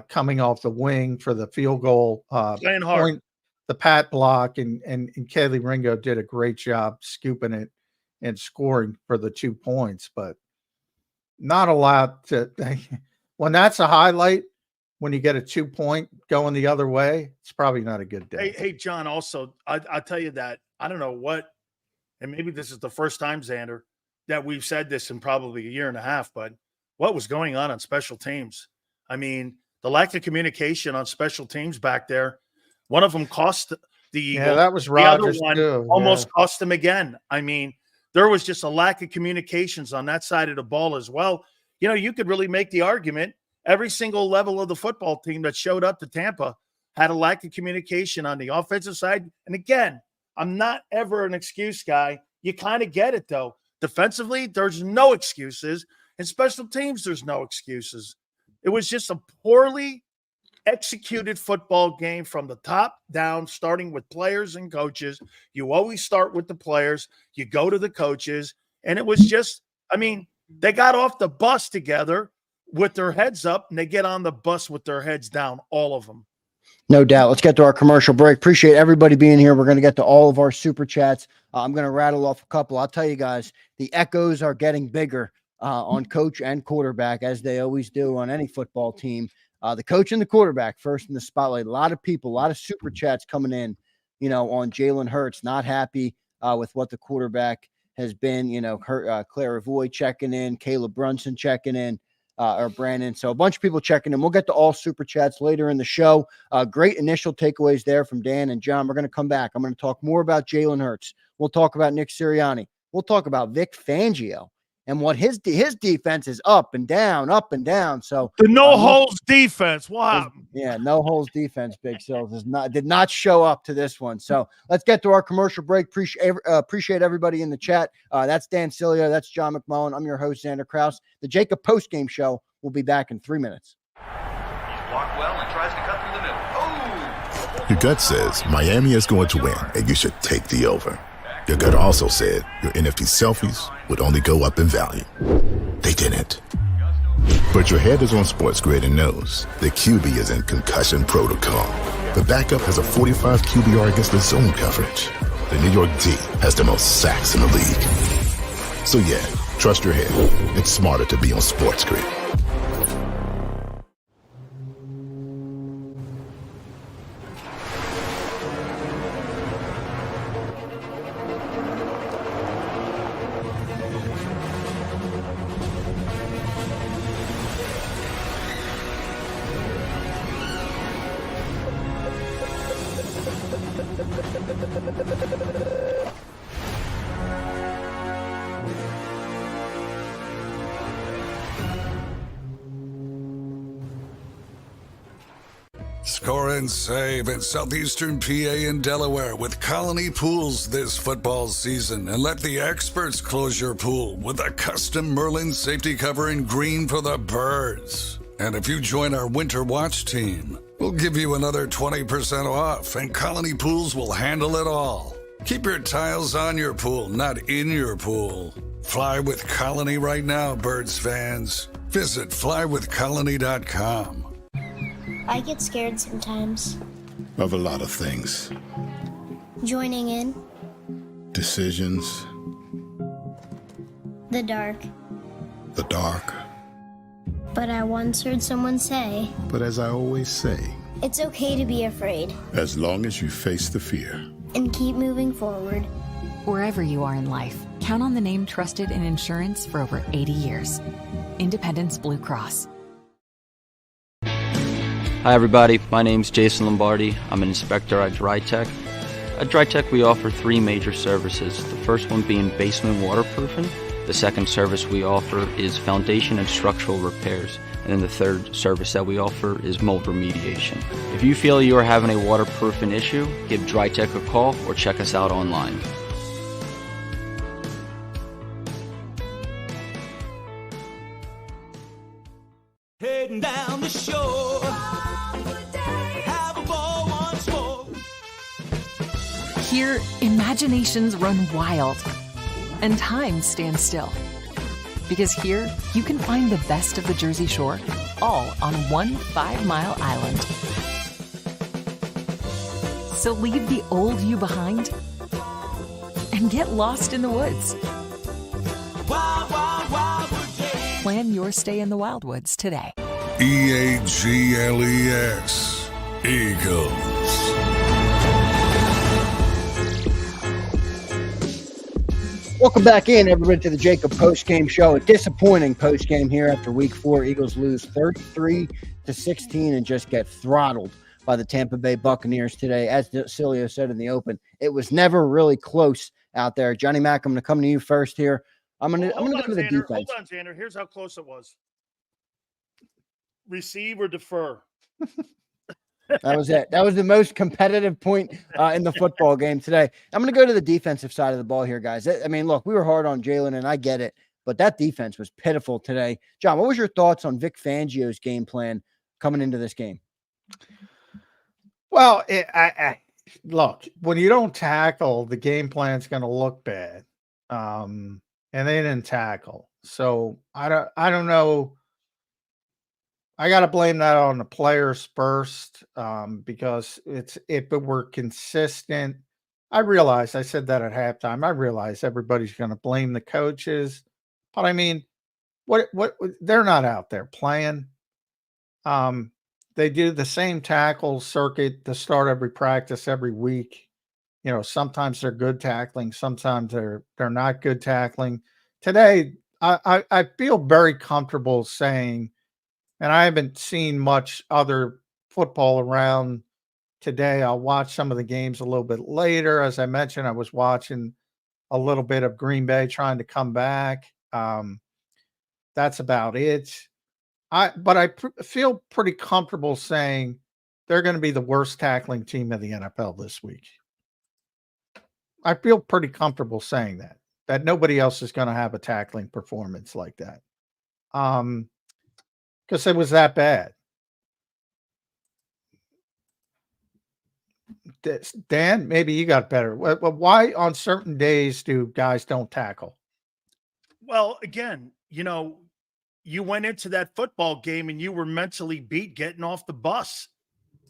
coming off the wing for the field goal. Playing hard. The pat block, and Kaylee Ringo did a great job scooping it and scoring for the 2 points, but not a lot to when that's a highlight. When you get a 2-point going the other way, it's probably not a good day. Hey, John, also, I tell you that I don't know what, and maybe this is the first time, Zander, that we've said this in probably a year and a half, but what was going on special teams? I mean, the lack of communication on special teams back there, one of them cost the Eagles. Yeah, that was The Rodgers other one too. Almost cost them again. I mean, there was just a lack of communications on that side of the ball as well. You know, you could really make the argument every single level of the football team that showed up to Tampa had a lack of communication on the offensive side. And again, I'm not ever an excuse guy. You kind of get it, though. Defensively, there's no excuses. In special teams, there's no excuses. It was just a poorly executed football game from the top down, starting with players and coaches. You always start with the players. You go to the coaches. And it was just, I mean, they got off the bus together with their heads up, and they get on the bus with their heads down, all of them. No doubt. Let's get to our commercial break. Appreciate everybody being here. We're going to get to all of our super chats. I'm going to rattle off a couple. I'll tell you guys, the echoes are getting bigger on coach and quarterback, as they always do on any football team. The coach and the quarterback first in the spotlight. A lot of people, a lot of super chats coming in, you know, on Jalen Hurts, not happy with what the quarterback has been. You know, Claire Avoy checking in, Caleb Brunson checking in. Or Brandon. So a bunch of people checking in. We'll get to all super chats later in the show. Great initial takeaways there from Dan and John. We're going to come back. I'm going to talk more about Jalen Hurts. We'll talk about Nick Sirianni. We'll talk about Vic Fangio and what his defense is up and down. So the no holes defense. What happened? Yeah, no holes defense. Big Sills did not show up to this one. So let's get to our commercial break. Appreciate everybody in the chat. That's Dan Sileo. That's John McMullen. I'm your host, Zander Krause. The JAKIB Postgame Show will be back in 3 minutes. He's blocked well and tries to cut through the middle. Oh! Your gut says Miami is going to win, and you should take the over. Your gut also said your NFT selfies would only go up in value. They didn't. But your head is on Sports Grid and knows the QB is in concussion protocol. The backup has a 45 QBR against the zone coverage. The New York D has the most sacks in the league. So yeah, trust your head. It's smarter to be on Sports Grid. Score and save in Southeastern PA and Delaware with Colony Pools this football season, and let the experts close your pool with a custom Merlin safety cover in green for the birds. And if you join our Winter Watch team, we'll give you another 20% off, and Colony Pools will handle it all. Keep your tiles on your pool, not in your pool. Fly with Colony right now, birds fans. Visit flywithcolony.com. I get scared sometimes. Of a lot of things. Joining in. Decisions. The dark. The dark. But I once heard someone say, But as I always say, it's okay to be afraid. as long as you face the fear. And keep moving forward. Wherever you are in life, count on the name trusted in insurance for over 80 years. Independence Blue Cross. Hi everybody, my name's Jason Lombardi. I'm an inspector at DryTech. At DryTech, we offer 3 major services, the first one being basement waterproofing. The second service we offer is foundation and structural repairs. And then the third service that we offer is mold remediation. If you feel you are having a waterproofing issue, give DryTech a call or check us out online. Heading down the shore, have a ball once more. Here, imaginations run wild and time stands still. Because here, you can find the best of the Jersey Shore, all on one 5-mile island. So leave the old you behind and get lost in the woods. Wild, wild, wildwood days. Plan your stay in the Wildwoods today. EAGLES, Eagles. Welcome back in, everybody, to the JAKIB Postgame Show. A disappointing postgame here after Week 4. Eagles lose 33-16 and just get throttled by the Tampa Bay Buccaneers today. As Sileo said in the open, it was never really close out there. Johnny Mack, I'm going to come to you first here. I'm going to go to the defense. Hold on, Zander. Here's how close it was. Receive or defer. That was it. That was the most competitive point in the football game today. I'm going to go to the defensive side of the ball here, guys. I mean, look, we were hard on Jalen, and I get it, but that defense was pitiful today. John, what was your thoughts on Vic Fangio's game plan coming into this game? Well, look, when you don't tackle, the game plan's going to look bad. And they didn't tackle. So I don't know. I got to blame that on the players first, because if it were consistent, I said that at halftime. I realize everybody's going to blame the coaches, but I mean, what they're not out there playing. They do the same tackle circuit to start every practice every week. You know, sometimes they're good tackling, sometimes they're not good tackling. Today, I feel very comfortable saying, and I haven't seen much other football around today. I'll watch some of the games a little bit later. As I mentioned, I was watching a little bit of Green Bay trying to come back. That's about it. But I feel pretty comfortable saying they're going to be the worst tackling team in the NFL this week. I feel pretty comfortable saying that nobody else is going to have a tackling performance like that. Because it was that bad. Dan, maybe you got better. Why on certain days do guys don't tackle? Well, again, you know, you went into that football game and you were mentally beat getting off the bus.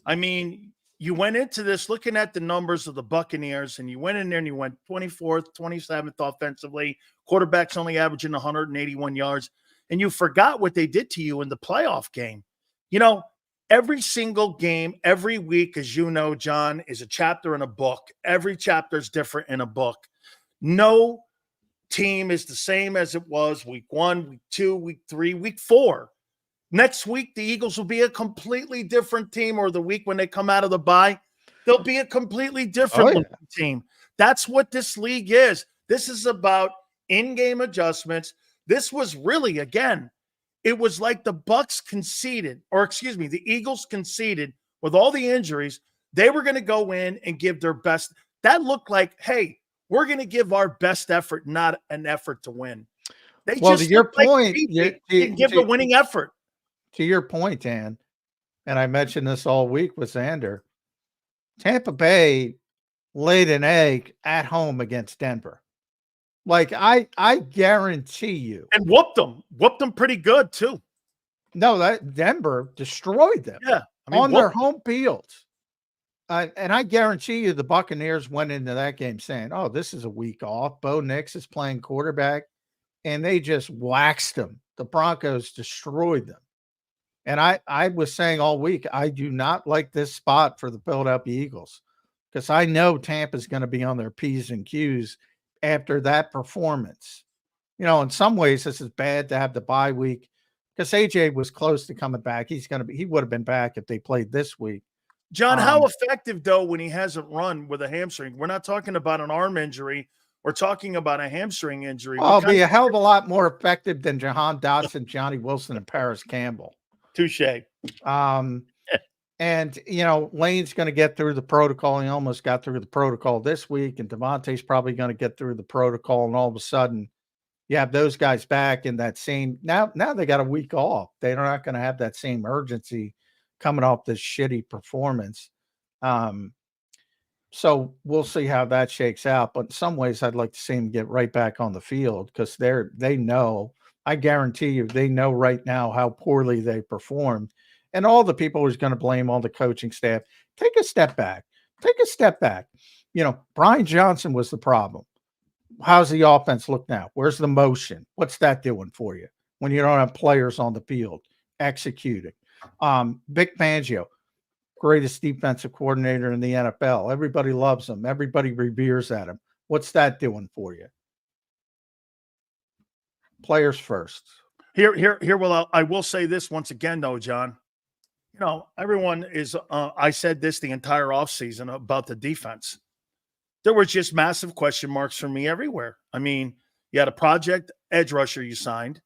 I mean, you went into this looking at the numbers of the Buccaneers, and you went in there and you went 24th, 27th offensively. Quarterback's only averaging 181 yards. And you forgot what they did to you in the playoff game. You know, every single game, every week, as you know, John, is a chapter in a book. Every chapter is different in a book. No team is the same as it was week 1, week 2, week 3, week 4. Next week, the Eagles will be a completely different team, or the week when they come out of the bye, they'll be a completely different team. That's what this league is. This is about in-game adjustments. This was really, again, it was like the the Eagles conceded with all the injuries. They were going to go in and give their best. That looked like, hey, we're going to give our best effort, not an effort to win. They to your point, give the winning effort. To your point, Dan, and I mentioned this all week with Zander, Tampa Bay laid an egg at home against Denver. Like, I guarantee you. And whooped them pretty good too. No, that Denver destroyed them. Yeah. On their home field. And I guarantee you the Buccaneers went into that game saying, oh, this is a week off. Bo Nix is playing quarterback. And they just waxed them. The Broncos destroyed them. And I was saying all week, I do not like this spot for the Philadelphia Eagles, because I know Tampa's going to be on their P's and Q's after that performance. You know, in some ways, this is bad to have the bye week, because AJ was close to coming back. He would have been back if they played this week. John, how effective, though, when he hasn't run with a hamstring? We're not talking about an arm injury. We're talking about a hamstring injury. I'll be a hell of a lot more effective than Jahan Dotson, Johnny Wilson, and Paris Campbell. Touche. And, Lane's going to get through the protocol. He almost got through the protocol this week, and Devontae's probably going to get through the protocol, and all of a sudden you have those guys back in that same – now they got a week off. They're not going to have that same urgency coming off this shitty performance. So we'll see how that shakes out. But in some ways, I'd like to see them get right back on the field because they know, I guarantee you, they know right now how poorly they performed. And all the people who's going to blame all the coaching staff, take a step back. Take a step back. Brian Johnson was the problem. How's the offense look now? Where's the motion? What's that doing for you when you don't have players on the field executing? Vic Fangio, greatest defensive coordinator in the NFL. Everybody loves him. Everybody reveres at him. What's that doing for you? Players first. Here. Well, I will say this once again, though, John. Everyone is. I said this the entire offseason about the defense. There were just massive question marks for me everywhere. I mean, you had a project edge rusher you signed.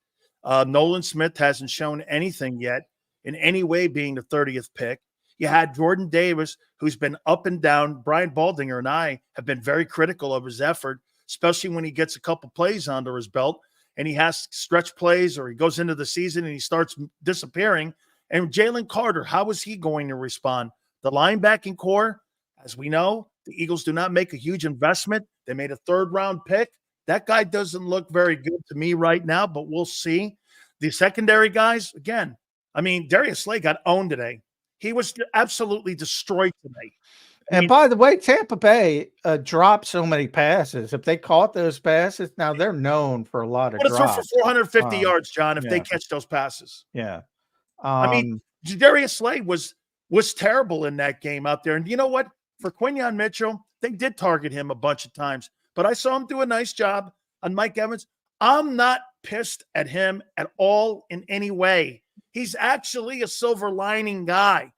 Nolan Smith hasn't shown anything yet in any way being the 30th pick. You had Jordan Davis, who's been up and down. Brian Baldinger and I have been very critical of his effort, especially when he gets a couple plays under his belt and he has stretch plays or he goes into the season and he starts disappearing. And Jalen Carter, how is he going to respond? The linebacking core, as we know, the Eagles do not make a huge investment. They made a 3rd-round pick. That guy doesn't look very good to me right now, but we'll see. The secondary guys, again, I mean, Darius Slay got owned today. He was absolutely destroyed today. And by the way, Tampa Bay dropped so many passes. If they caught those passes, now they're known for a lot of drops. Throw for 450 yards, John, if they catch those passes. Yeah. I mean, Darius Slay was terrible in that game out there. And you know what? For Quinyon Mitchell, they did target him a bunch of times. But I saw him do a nice job on Mike Evans. I'm not pissed at him at all in any way. He's actually a silver lining guy.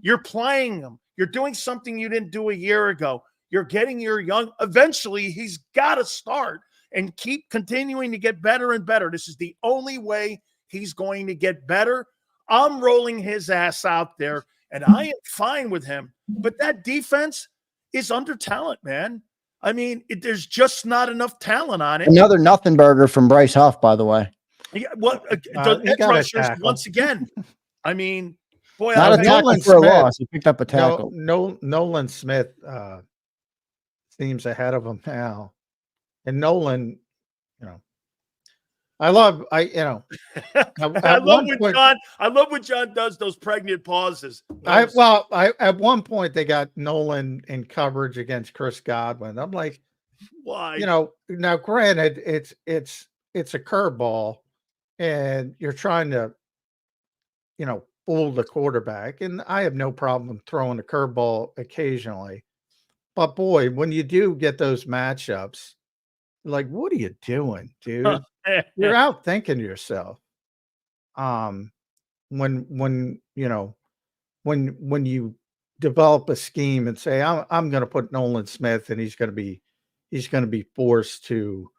You're playing him. You're doing something you didn't do a year ago. You're getting your young. Eventually, he's got to start and keep continuing to get better and better. This is the only way he's going to get better. I'm rolling his ass out there, and I am fine with him. But that defense is under talent, man. I mean, there's just not enough talent on it. Another nothing burger from Bryce Huff, by the way. Yeah, the edge rushers, once again. I mean, boy, not a tackle for a loss. He picked up a tackle. Nolan Smith seems ahead of him now, and Nolan, I love when John does those pregnant pauses. At one point they got Nolan in coverage against Chris Godwin. I'm like, why? Now granted, it's a curveball, and you're trying to, fool the quarterback, and I have no problem throwing a curveball occasionally. But boy, when you do get those matchups, like, what are you doing, dude? You're out thinking yourself. When you develop a scheme and say, I'm going to put Nolan Smith, and he's going to be forced to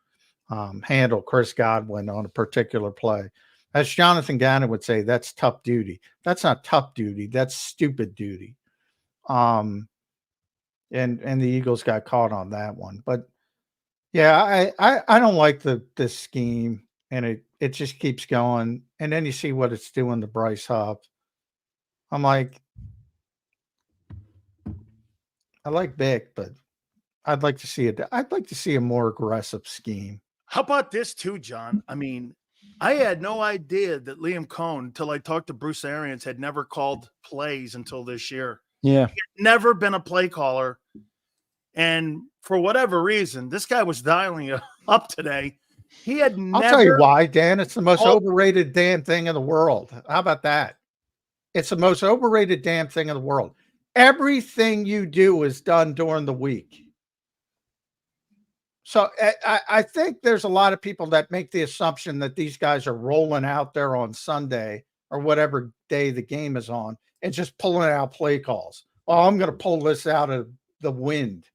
handle Chris Godwin on a particular play. As Jonathan Gannon would say, that's tough duty. That's not tough duty. That's stupid duty. And the Eagles got caught on that one. But yeah, I don't like this scheme, and it just keeps going. And then you see what it's doing to Bryce Huff. I'm like, I like Vic, but I'd like to see a more aggressive scheme. How about this too, John? I mean, I had no idea that Liam Cohn, until I talked to Bruce Arians, had never called plays until this year. Yeah. He had never been a play caller. And for whatever reason, this guy was dialing it up today. He had I'll tell you why, Dan. It's the most overrated damn thing in the world. How about that? It's the most overrated damn thing in the world. Everything you do is done during the week. So I think there's a lot of people that make the assumption that these guys are rolling out there on Sunday or whatever day the game is on and just pulling out play calls. oh, I'm going to pull this out of the wind.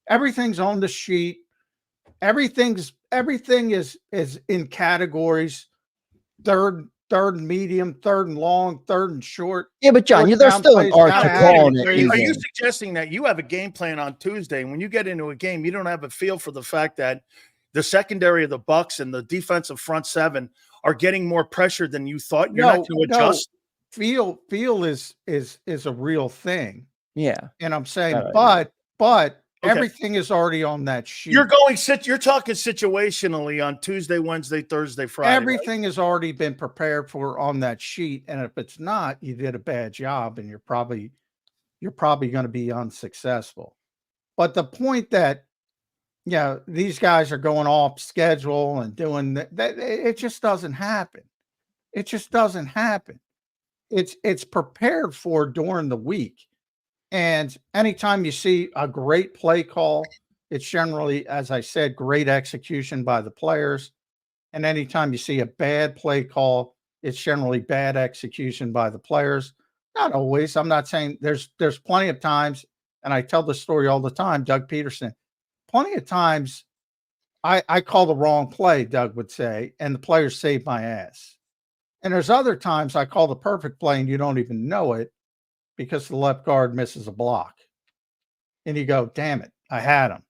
Everything's on the sheet. Everything is in categories. Third and medium, third and long, third and short. Yeah, but John, Fourth there's down still an plays art gotta to happen. calling it. Are you pregame. suggesting that you have a game plan on Tuesday? When you get into a game, you don't have a feel for the fact that the secondary of the Bucs and the defensive front seven are getting more pressure than you thought? You're not going to adjust? Feel is a real thing. Yeah. And I'm saying, Right. but Okay. everything is already on that sheet. You're talking situationally on Tuesday, Wednesday, Thursday, Friday. Everything has already been prepared for on that sheet. And if it's not, you did a bad job and you're probably going to be unsuccessful. But the point that, these guys are going off schedule and doing that, it just doesn't happen. It just doesn't happen. It's prepared for during the week. And anytime you see a great play call, it's generally, as I said, great execution by the players. And anytime you see a bad play call, it's generally bad execution by the players. Not always. I'm not saying there's plenty of times, and I tell the story all the time, Doug Peterson, plenty of times I call the wrong play, Doug would say, and the players save my ass. And there's other times I call the perfect play and you don't even know it because the left guard misses a block. And you go, damn it, I had him.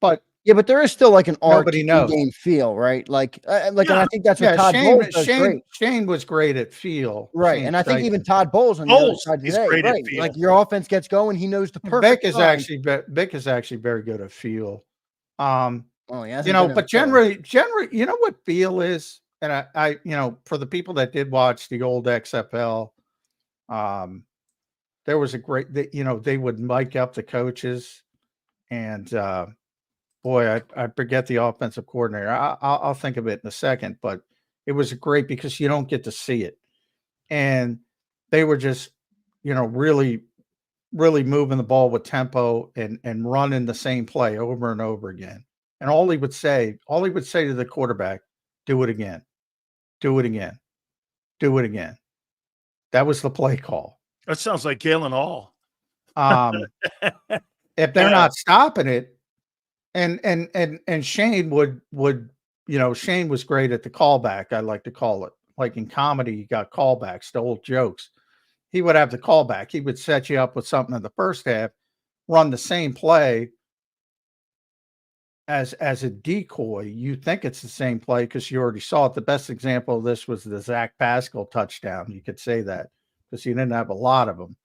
But but there is still like an art Nobody knows. game feel, right? And I think that's what Todd Bowles does great. Shane was great at feel. Right. Shane And I think Steichen. even Todd Bowles on the other side is today, great at right? feel. Like your offense gets going, he knows the perfect Vic is actually very good at feel. But generally, you know what feel is? And I for the people that did watch the old XFL, there was a great, they would mic up the coaches, and boy, I forget the offensive coordinator. I'll think of it in a second, but it was great because you don't get to see it, and they were just, really, really moving the ball with tempo and running the same play over and over again. And all he would say to the quarterback, do it again, do it again, do it again. That was the play call. That sounds like Galen Hall. If they're not stopping it, and Shane would, Shane was great at the callback. I like to call it, like in comedy, you got callbacks, the old jokes. He would have the callback. He would set you up with something in the first half, run the same play as a decoy. You think it's the same play because you already saw it. The best example of this was the Zach Pascal touchdown. You could say that because you didn't have a lot of them,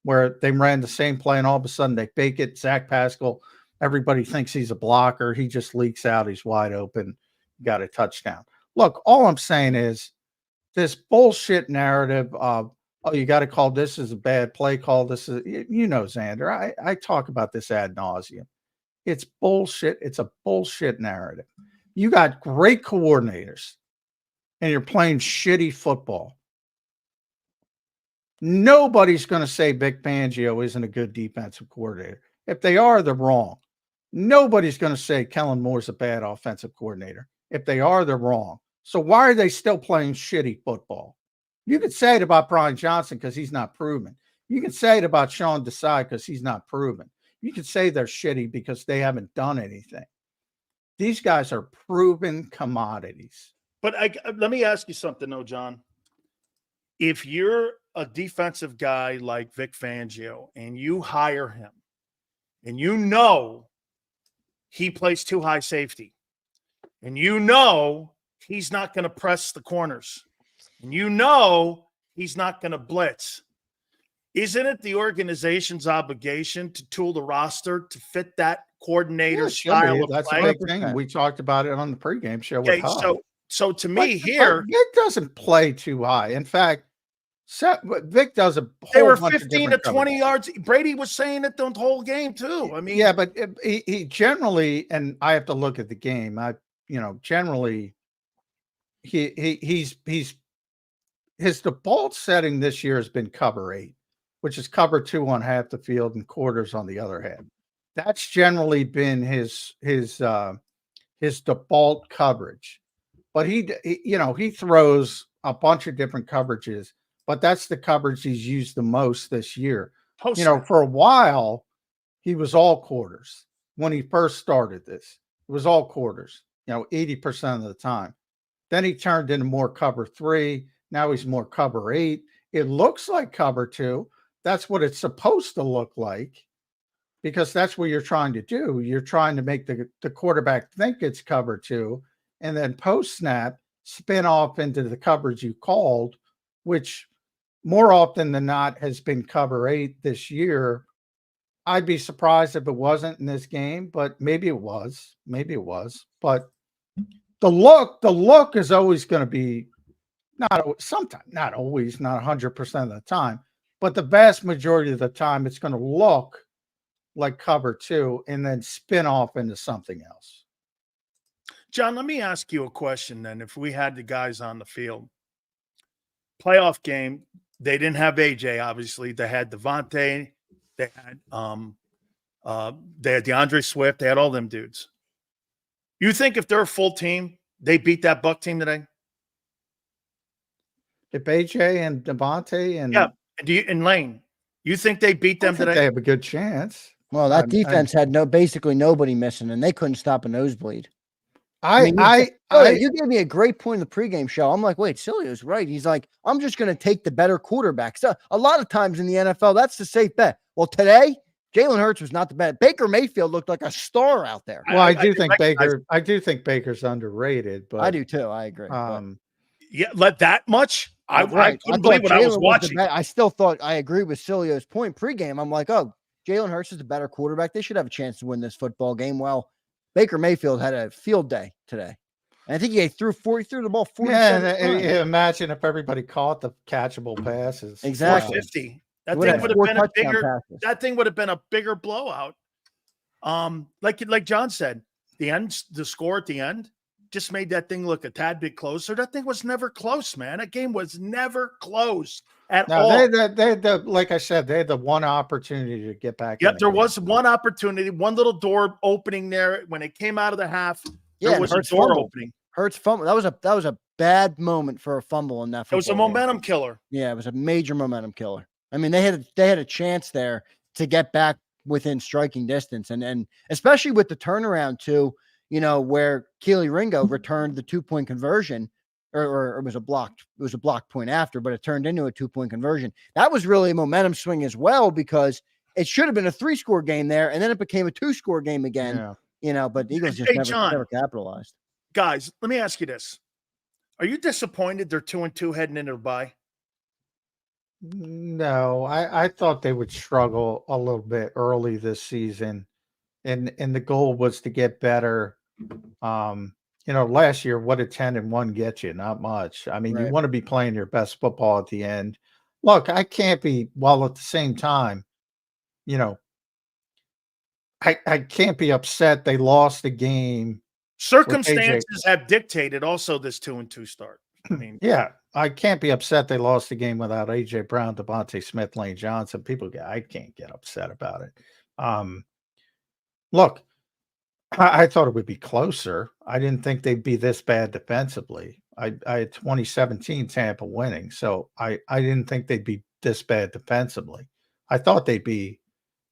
where they ran the same play and all of a sudden they fake it. Zach Pascal, everybody thinks he's a blocker. He just leaks out. He's wide open. Got a touchdown. Look, all I'm saying is this bullshit narrative of, oh, you got to call this as a bad play call. This is, Zander, I talk about this ad nauseum. It's bullshit. It's a bullshit narrative. You got great coordinators and you're playing shitty football. Nobody's going to say Vic Fangio isn't a good defensive coordinator. If they are, they're wrong. Nobody's going to say Kellen Moore's a bad offensive coordinator. If they are, they're wrong. So why are they still playing shitty football? You could say it about Brian Johnson because he's not proven. You can say it about Sean Desai because he's not proven. You could say they're shitty because they haven't done anything. These guys are proven commodities. But let me ask you something, though, John. If you're a defensive guy like Vic Fangio and you hire him and he plays too high safety and he's not going to press the corners and he's not going to blitz, isn't it the organization's obligation to tool the roster to fit that coordinator's style of That's play? a big thing. We talked about it on the pregame show. Okay, so to me here, Vic doesn't play too high. In fact, Vic does a whole they were bunch of 15 to different 20 yards. Brady was saying it the whole game too. I mean, yeah, but he generally, and I have to look at the game. Generally, he's his default setting this year has been cover 8, which is cover 2 on half the field and quarters on the other half. That's generally been his default coverage. But he throws a bunch of different coverages, but that's the coverage he's used the most this year. Post You know, for a while, he was all quarters. When he first started this, it was all quarters, 80% of the time. Then he turned into more cover 3. Now he's more cover 8. It looks like cover 2. That's what it's supposed to look like, because that's what you're trying to do. You're trying to make the quarterback think it's cover 2, and then post snap spin off into the coverage you called, which more often than not has been cover 8 this year. I'd be surprised if it wasn't in this game, but maybe it was. Maybe it was. But the look is always going to be sometimes, not always, not 100% of the time, but the vast majority of the time, it's going to look like cover 2 and then spin off into something else. John, let me ask you a question then. If we had the guys on the field, playoff game, they didn't have AJ, obviously. They had Devontae, they had DeAndre Swift, they had all them dudes. You think if they're a full team, they beat that Buck team today? If AJ and Devontae and and Lane, you think they beat them today? They have a good chance. Well, that defense had basically nobody missing, and they couldn't stop a nosebleed. You gave me a great point in the pregame show. I'm like, wait, Sileo's right. He's like, I'm just going to take the better quarterback. So a lot of times in the NFL, that's the safe bet. Well, today, Jalen Hurts was not the best. Baker Mayfield looked like a star out there. Well, I do think Baker's underrated, but I do too. I agree. Let that much. I couldn't believe what I was watching. I still thought I agree with Sileo's point pregame. I'm like, oh, Jalen Hurts is the better quarterback. They should have a chance to win this football game. Well, Baker Mayfield had a field day today. And I think he threw the ball 47 times. Imagine if everybody caught the catchable passes. Exactly. 450. That thing would have been a bigger. That thing would have been a bigger blowout. Like John said, the score at the end just made that thing look a tad bit closer. That thing was never close, man. That game was never close at all. They like I said, they had the one opportunity to get back. Yep, there was one opportunity, one little door opening there when it came out of the half. There was a door opening. Hurts fumble. That was a bad moment for a fumble in that. It was a momentum killer. Yeah, it was a major momentum killer. I mean, they had a chance there to get back within striking distance, and especially with the turnaround too. Where Keely Ringo returned the 2-point conversion, or it was a blocked point after, but it turned into a 2-point conversion. That was really a momentum swing as well, because it should have been a 3-score game there, and then it became a 2-score game again. Yeah. But the Eagles just never capitalized. Guys, let me ask you this: are you disappointed they're 2-2 heading into the bye? No, I thought they would struggle a little bit early this season, and the goal was to get better. Last year, what did 10-1 get you? Not much. I mean, Right. You want to be playing your best football at the end. Look, I can't be, while at the same time, I can't be upset they lost the game. Circumstances have dictated also this 2-2 start. I mean, yeah, I can't be upset they lost the game without AJ Brown, Devontae Smith, Lane Johnson. I can't get upset about it. Look, I thought it would be closer. I didn't think they'd be this bad defensively. I had 2017 Tampa winning, so I didn't think they'd be this bad defensively. I thought they'd be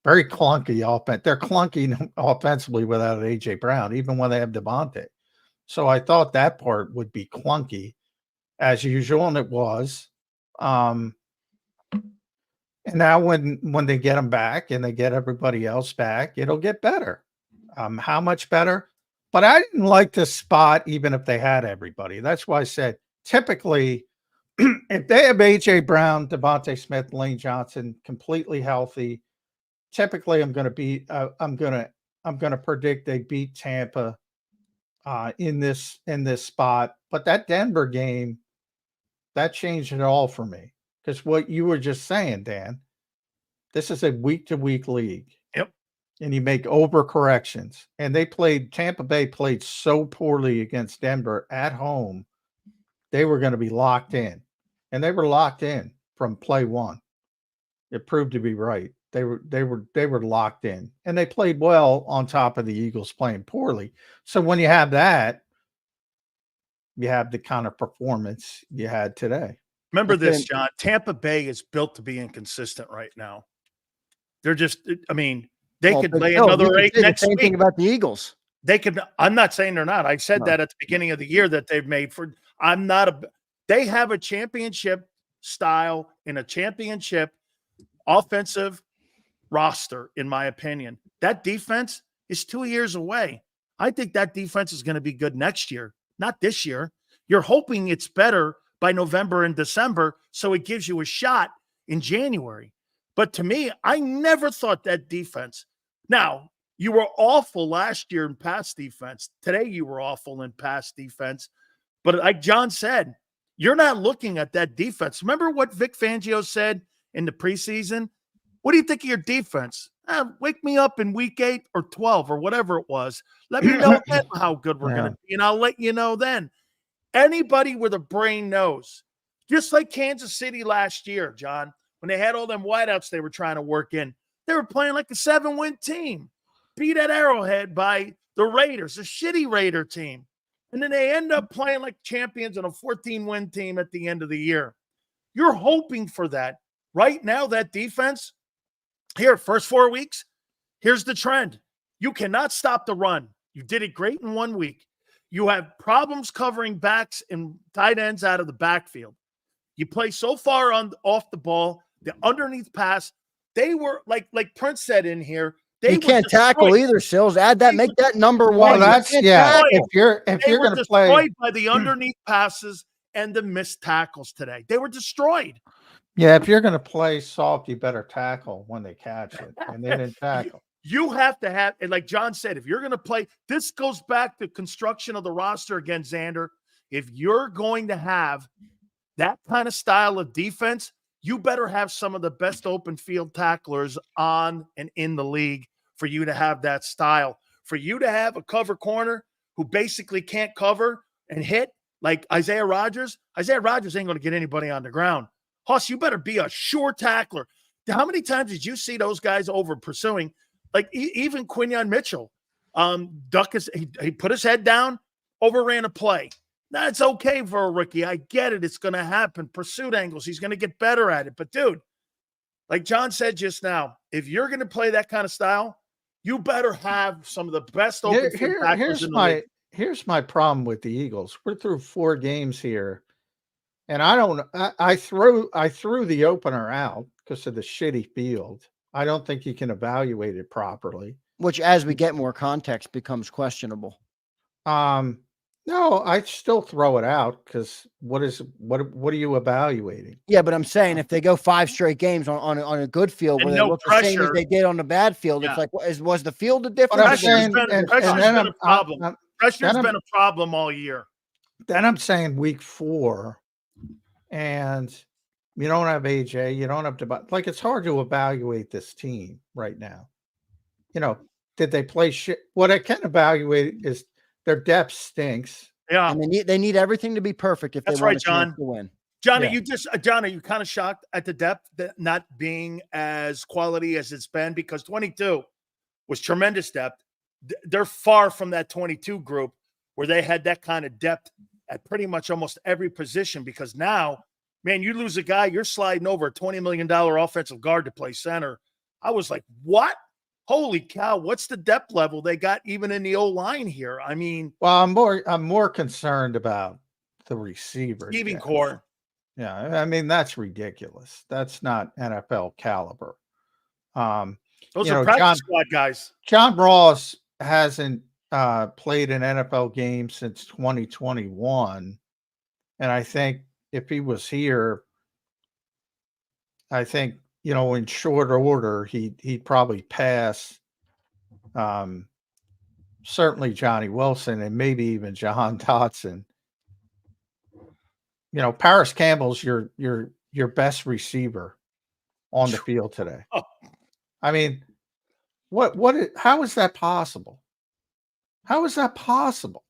very clunky offense. They're clunky offensively without AJ Brown, even when they have Devontae. So I thought that part would be clunky as usual, and it was. And now when they get them back and they get everybody else back, it'll get better. How much better? But I didn't like this spot, even if they had everybody. That's why I said typically, if they have AJ Brown, Devontae Smith, Lane Johnson completely healthy, typically I'm going to predict they beat Tampa in this spot. But that Denver game, that changed it all for me, because what you were just saying, Dan, this is a week-to-week league. Yep. And you make overcorrections. And Tampa Bay played so poorly against Denver at home, they were going to be locked in. And they were locked in from play one. It proved to be right. They were locked in. And they played well on top of the Eagles playing poorly. So when you have that, you have the kind of performance you had today. Remember this, John. Tampa Bay is built to be inconsistent right now. They're just, I mean, they Well, could but lay still, another we could 8 say next the same week. thing about the Eagles. They could. I'm not saying they're not. I said No. that at the beginning of the year that they've made for. I'm not a. They have a championship style in a championship offensive roster, in my opinion. That defense is 2 years away. I think that defense is going to be good next year, not this year. You're hoping it's better by November and December, so it gives you a shot in January. But to me, I never thought that defense. Now, you were awful last year in pass defense. Today, you were awful in pass defense. But like John said, you're not looking at that defense. Remember what Vic Fangio said in the preseason? What do you think of your defense? Wake me up in week 8 or 12 or whatever it was. Let me know then how good we're going to be, and I'll let you know then. Anybody with a brain knows. Just like Kansas City last year, John, when they had all them wideouts they were trying to work in. They were playing like a 7-win team. Beat at Arrowhead by the Raiders, a shitty Raider team. And then they end up playing like champions on a 14-win team at the end of the year. You're hoping for that. Right now, that defense, here, first 4 weeks, here's the trend. You cannot stop the run. You did it great in 1 week. You have problems covering backs and tight ends out of the backfield. You play so far off the ball, the underneath pass. They were, like Prince said in here, You can't tackle either, Sills. Add that, make that number one. Well, that's If you're going to play, destroyed by the underneath passes and the missed tackles today. They were destroyed. yeah, if you're going to play soft, you better tackle when they catch it, and they didn't tackle. You have to have, and like John said, if you're going to play, this goes back to construction of the roster again, Zander. If you're going to have that kind of style of defense, you better have some of the best open field tacklers on and in the league for you to have that style. For you to have a cover corner who basically can't cover and hit like Isaiah Rodgers ain't going to get anybody on the ground. Hoss, you better be a sure tackler. How many times did you see those guys over pursuing? Like even Quinyon Mitchell, he put his head down, overran a play. Now, it's okay for a rookie. I get it. It's going to happen. Pursuit angles. He's going to get better at it. But, dude, like John said just now, if you're going to play that kind of style, you better have some of the best open field tacklers in the league. Here's my problem with the Eagles. We're through 4 games here, and I threw the opener out because of the shitty field. I don't think you can evaluate it properly. Which, as we get more context, becomes questionable. No, I still throw it out because what are you evaluating? Yeah, but I'm saying if they go 5 straight games on a good field And where no they look the same as pressure. they did on the bad field, Yeah. it's like, was the field the difference? I'm Pressure's saying- been, and pressure's then been a problem. Pressure's then been a problem all year. Then I'm saying week 4, and you don't have AJ, you don't have to, like, it's hard to evaluate this team right now. You know, did they play shit? What I can evaluate is their depth stinks. Yeah. And they need everything to be perfect if That's they want right, a chance John. to win. John, Yeah. are you kind of shocked at the depth that not being as quality as it's been? Because 22 was tremendous depth. They're far from that 22 group where they had that kind of depth at pretty much almost every position. Because now, man, you lose a guy, you're sliding over a $20 million offensive guard to play center. I was like, what? Holy cow, what's the depth level they got even in the O-line here? I mean, Well, I'm more concerned about the receiver receiving depth. core. Yeah, I mean, that's ridiculous. That's not NFL caliber. Those You are know, practice squad guys. John Ross hasn't played an NFL game since 2021, and I think if he was here, I think, you know, in short order, he'd probably pass certainly Johnny Wilson and maybe even Jahan Dotson. You know, Paris Campbell's your best receiver on the field today. Oh. I mean, how is that possible? How is that possible?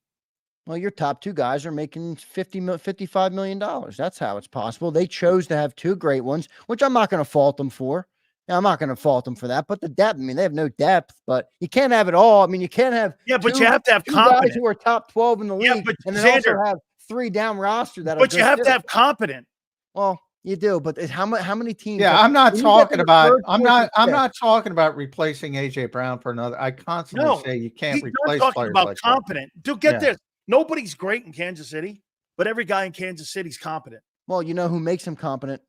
Well, your top 2 guys are making $55 million. That's how it's possible. They chose to have 2 great ones, which I'm not going to fault them for. Now, I'm not going to fault them for that. But the depth, I mean, they have no depth, but you can't have it all. I mean, you can't have But you have to have 2 guys confidence. who are top 12 in the league, but and then also Xander, have 3 down roster that are But you just have to good. have competent. Well, You do, but how many teams? Yeah, have- I'm not when you get to talking the about. third, I'm fourth, not. and I'm fifth- not talking about replacing AJ Brown for another. I constantly No, say you can't They're replace talking players about like that. competent. Dude, get Yeah. this. Nobody's great in Kansas City, but every guy in Kansas City's competent. Well, you know who makes him competent?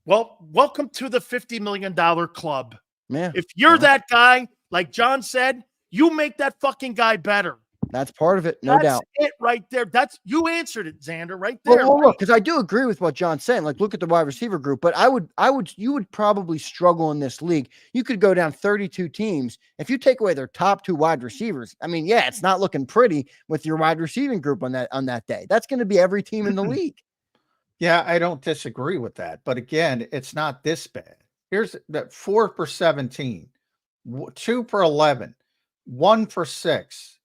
Well, welcome to the $50 million club. Yeah, If you're that guy, like John said, you make that fucking guy better. that's part of it, no That's doubt. it right there. You answered it, Xander, right Well, there. look, because I do agree with what John's saying. Like, look at the wide receiver group, but you would probably struggle in this league. You could go down 32 teams if you take away their top 2 wide receivers. I mean, yeah, it's not looking pretty with your wide receiving group on that day. That's going to be every team in the league. Yeah, I don't disagree with that, but again, it's not this bad. Here's that 4 for 17, 2 for 11, 1 for 6.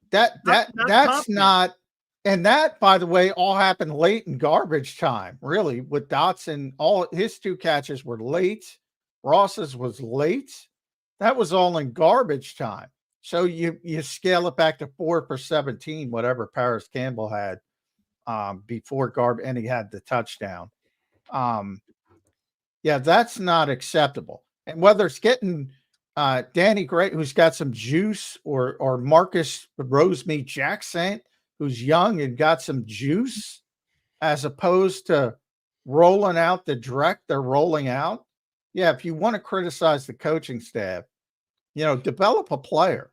That's confident. not, and that, by the way, all happened late in garbage time, really, with Dotson. All his 2 catches were late. Ross's was late. That was all in garbage time. So you scale it back to 4 for 17, whatever Paris Campbell had before garbage, and he had the touchdown. Yeah, that's not acceptable. And whether it's getting Danny Gray, who's got some juice, or Marcus Rosemead Jackson, who's young and got some juice, as opposed to rolling out the direct they're rolling out. Yeah, if you want to criticize the coaching staff, develop a player.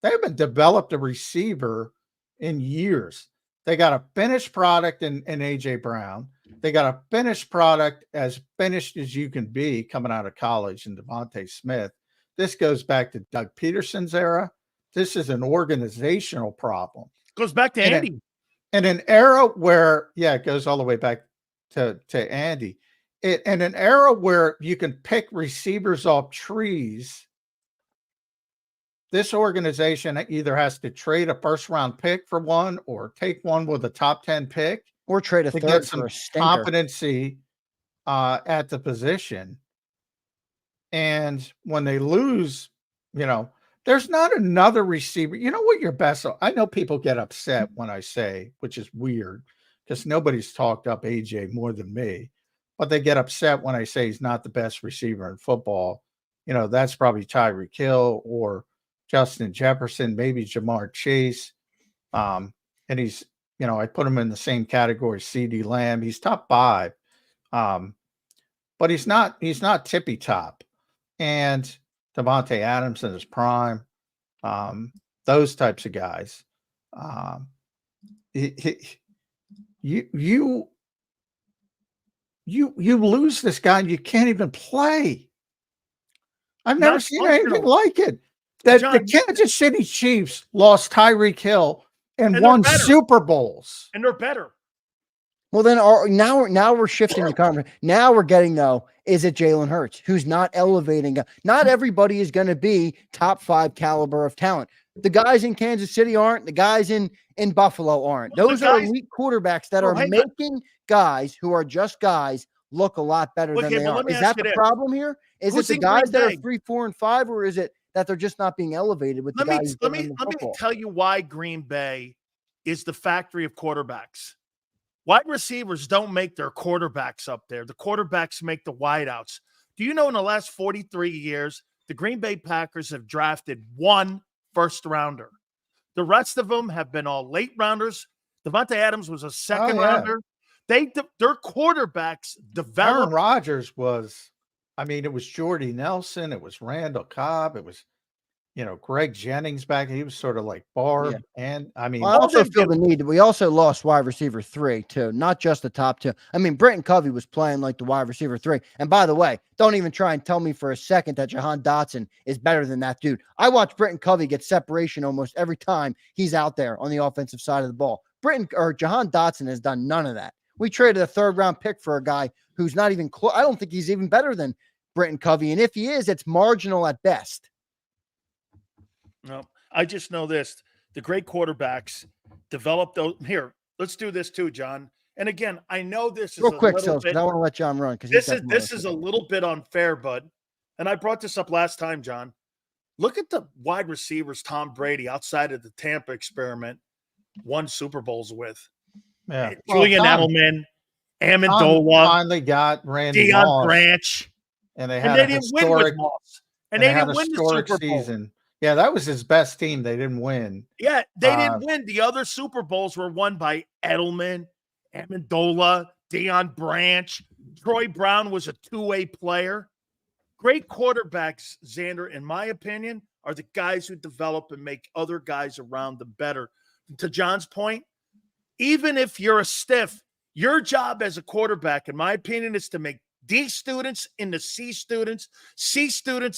They haven't developed a receiver in years. They got a finished product in AJ Brown. They got a finished product, as finished as you can be, coming out of college, in Devontae Smith. This goes back to Doug Peterson's era. This is an organizational problem. Goes back to Andy. In an era where, it goes all the way back to Andy. In an era where you can pick receivers off trees, this organization either has to trade a first-round pick for one, or take one with a top 10 pick, Or trade a to third get for some a stinker. competency at the position. And when they lose, there's not another receiver. You know what your best? I know people get upset when I say, which is weird, because nobody's talked up AJ more than me, but they get upset when I say he's not the best receiver in football. That's probably Tyreek Hill or Justin Jefferson, maybe Jamar Chase. And he's, I put him in the same category, CD Lamb. He's top 5. But he's not tippy top. And Devontae Adams in his prime, those types of guys. You lose this guy and you can't even play. I've never seen anything like it. The Kansas City Chiefs lost Tyreek Hill and won Super Bowls. And they're better. Well, then now we're shifting the conversation. Now we're getting, though, is it Jalen Hurts, who's not elevating? Not everybody is going to be top 5 caliber of talent. The guys in Kansas City aren't. The guys in Buffalo aren't. Those are elite quarterbacks that are making guys who are just guys look a lot better than they are. Is that the problem here? Is it the guys that are 3, 4, and 5, or is it that they're just not being elevated with the guys? Let me tell you why Green Bay is the factory of quarterbacks. Wide receivers don't make their quarterbacks up there. The quarterbacks make the wideouts. Do you know in the last 43 years, the Green Bay Packers have drafted 1 first-rounder? The rest of them have been all late rounders. Devontae Adams was a second rounder. Their quarterbacks developed. Aaron Rodgers was, it was Jordy Nelson. It was Randall Cobb. It was, Greg Jennings back. He was sort of like Barb. Yeah. And I also feel the need. We also lost wide receiver 3 too, not just the top 2. Brenton Covey was playing like the wide receiver 3. And by the way, don't even try and tell me for a second that Jahan Dotson is better than that dude. I watch Brenton Covey get separation almost every time he's out there on the offensive side of the ball. Jahan Dotson has done none of that. We traded a 3rd-round pick for a guy who's not even close. I don't think he's even better than Brenton Covey. And if he is, it's marginal at best. No, I just know this. The great quarterbacks develop those. Here, let's do this too, John. And again, I know this is real quick, Sills, I want to let John run because this is a little bit unfair, bud. And I brought this up last time, John. Look at the wide receivers Tom Brady outside of the Tampa experiment won Super Bowls with. Yeah, Julian Edelman, Amendola, finally got Randy Deion Moss, Branch, and they and had they a didn't win with historic Moss. And they had didn't a win the historic Super Bowl. season. Yeah, that was his best team. They didn't win. Yeah, they didn't win. The other Super Bowls were won by Edelman, Amendola, Deion Branch. Troy Brown was a two-way player. Great quarterbacks, Zander, in my opinion, are the guys who develop and make other guys around them better. To John's point, even if you're a stiff, your job as a quarterback, in my opinion, is to make D students into C students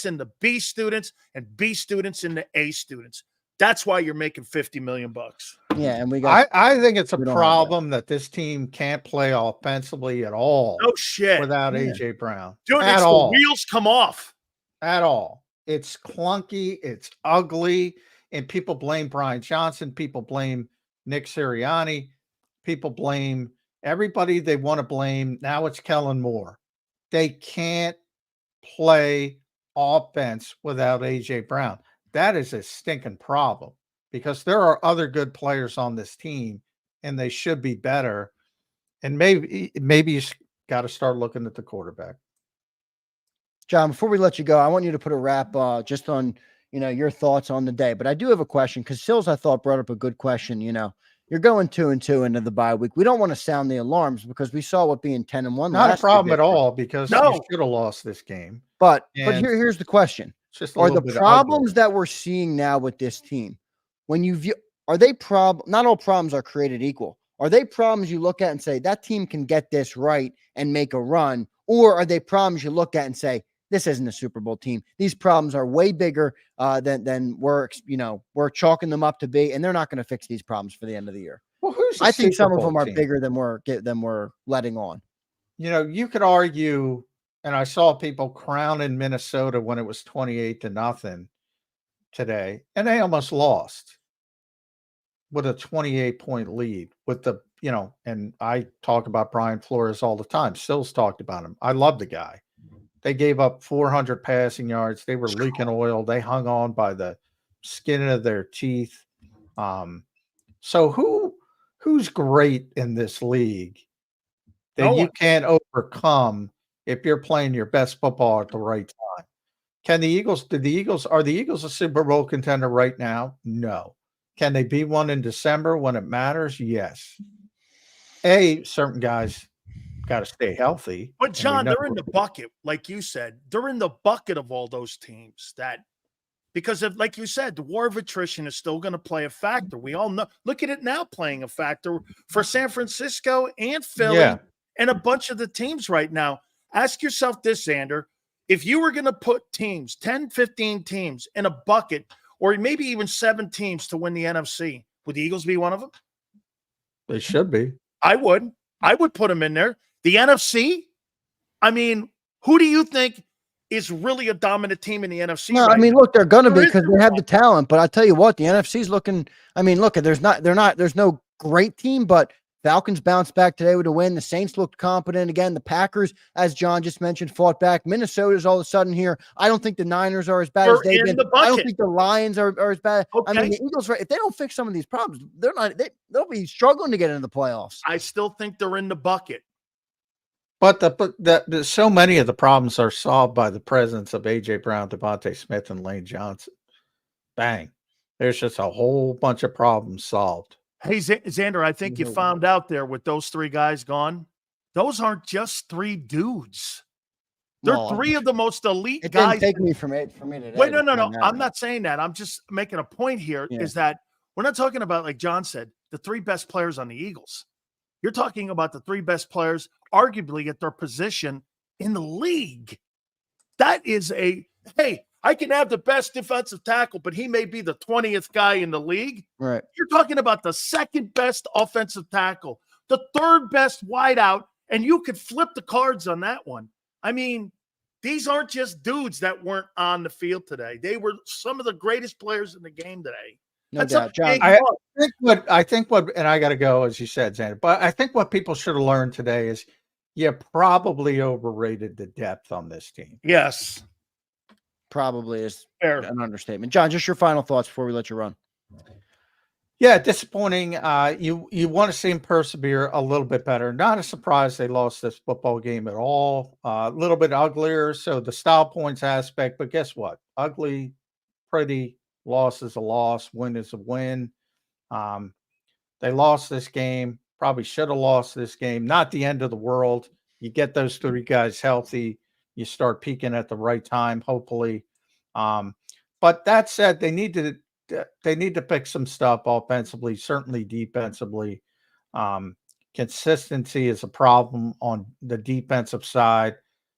into B students, and B students into A students. That's why you're making $50 million. Yeah, and we got. I think it's a we don't have problem that this team can't play offensively at all. No shit. Without Yeah. AJ Brown. Dude, at it's all. the wheels come off. At all. It's clunky, it's ugly, and people blame Brian Johnson, people blame Nick Sirianni, people blame everybody they want to blame. Now it's Kellen Moore. They can't play offense without AJ Brown. That is a stinking problem because there are other good players on this team and they should be better. And maybe you got to start looking at the quarterback. John, before we let you go, I want you to put a wrap just on, your thoughts on the day. But I do have a question because Sills, I thought, brought up a good question. You're going 2-2 into the bye week. We don't want to sound the alarms because we saw what being 10-1. Not a problem at all because you should have lost this game. But here's the question. Just are the problems that we're seeing now with this team, when you view, are they not all problems are created equal. Are they problems you look at and say that team can get this right and make a run? Or are they problems you look at and say, this isn't a Super Bowl team. These problems are way bigger than we're chalking them up to be, and they're not going to fix these problems for the end of the year. Well, I think some of them are bigger than we're letting on. You could argue, and I saw people crowning Minnesota when it was 28-0 today, and they almost lost with a 28-point lead with the, and I talk about Brian Flores all the time. Sills talked about him. I love the guy. They gave up 400 passing yards. They were leaking oil. They hung on by the skin of their teeth. So who's great in this league that you can't overcome if you're playing your best football at the right time? Are the Eagles a Super Bowl contender right now? No. Can they be one in December when it matters? Yes. Certain guys got to stay healthy. But John, they're in the bucket, like you said. They're in the bucket of all those teams because of, like you said, the war of attrition is still going to play a factor. We all know. Look at it now playing a factor for San Francisco and Philly and a bunch of the teams right now. Ask yourself this, Zander. If you were going to put teams, 10, 15 teams in a bucket, or maybe even 7 teams to win the NFC, would the Eagles be one of them? They should be. I would put them in there. The NFC, I mean, who do you think is really a dominant team in the NFC? No, look, they're going to be because they have the talent. But I tell you what, the NFC's looking. Look, there's no great team, but Falcons bounced back today with a win. The Saints looked competent again. The Packers, as John just mentioned, fought back. Minnesota's all of a sudden here. I don't think the Niners are as bad as they've been. I don't think the Lions are as bad. Okay. The Eagles, if they don't fix some of these problems, they'll be struggling to get into the playoffs. I still think they're in the bucket. But so many of the problems are solved by the presence of A.J. Brown, Devontae Smith, and Lane Johnson. Bang. There's just a whole bunch of problems solved. Hey, Zander, I think you found out there with those 3 guys gone. Those aren't just 3 dudes. They're 3 of the most elite guys. It didn't take me for me today. Wait, no. I'm not saying that. I'm just making a point here is that we're not talking about, like John said, the 3 best players on the Eagles. You're talking about the 3 best players, arguably at their position in the league. That is I can have the best defensive tackle, but he may be the 20th guy in the league. Right. You're talking about the 2nd best offensive tackle, the 3rd best wideout, and you could flip the cards on that one. These aren't just dudes that weren't on the field today. They were some of the greatest players in the game today. No doubt, John. I think what, and I got to go, as you said, Xander, but I think what people should have learned today is you probably overrated the depth on this team. Yes. Probably is an understatement. John, just your final thoughts before we let you run. Yeah, disappointing. You want to see him persevere a little bit better. Not a surprise they lost this football game at all. A little bit uglier, so the style points aspect. But guess what? Ugly, pretty, loss is a loss, win is a win. Um, they lost this game. Probably should have lost this game. Not the end of the world. You get those three guys healthy. You start peaking at the right time, hopefully. But that said, they need to fix some stuff offensively, certainly defensively. Consistency is a problem on the defensive side.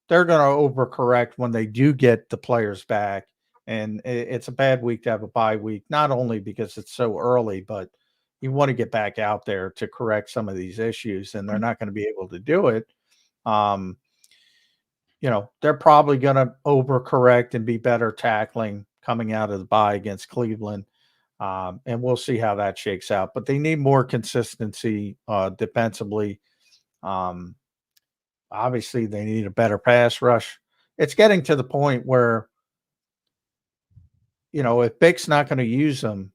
They're going to overcorrect when they do get the players back. And it's a bad week to have a bye week, not only because it's so early, but you want to get back out there to correct some of these issues, and they're not going to be able to do it. They're probably going to overcorrect and be better tackling coming out of the bye against Cleveland. And we'll see how that shakes out. But they need more consistency defensively. Obviously, they need a better pass rush. It's getting to the point where, if Bick's not going to use them,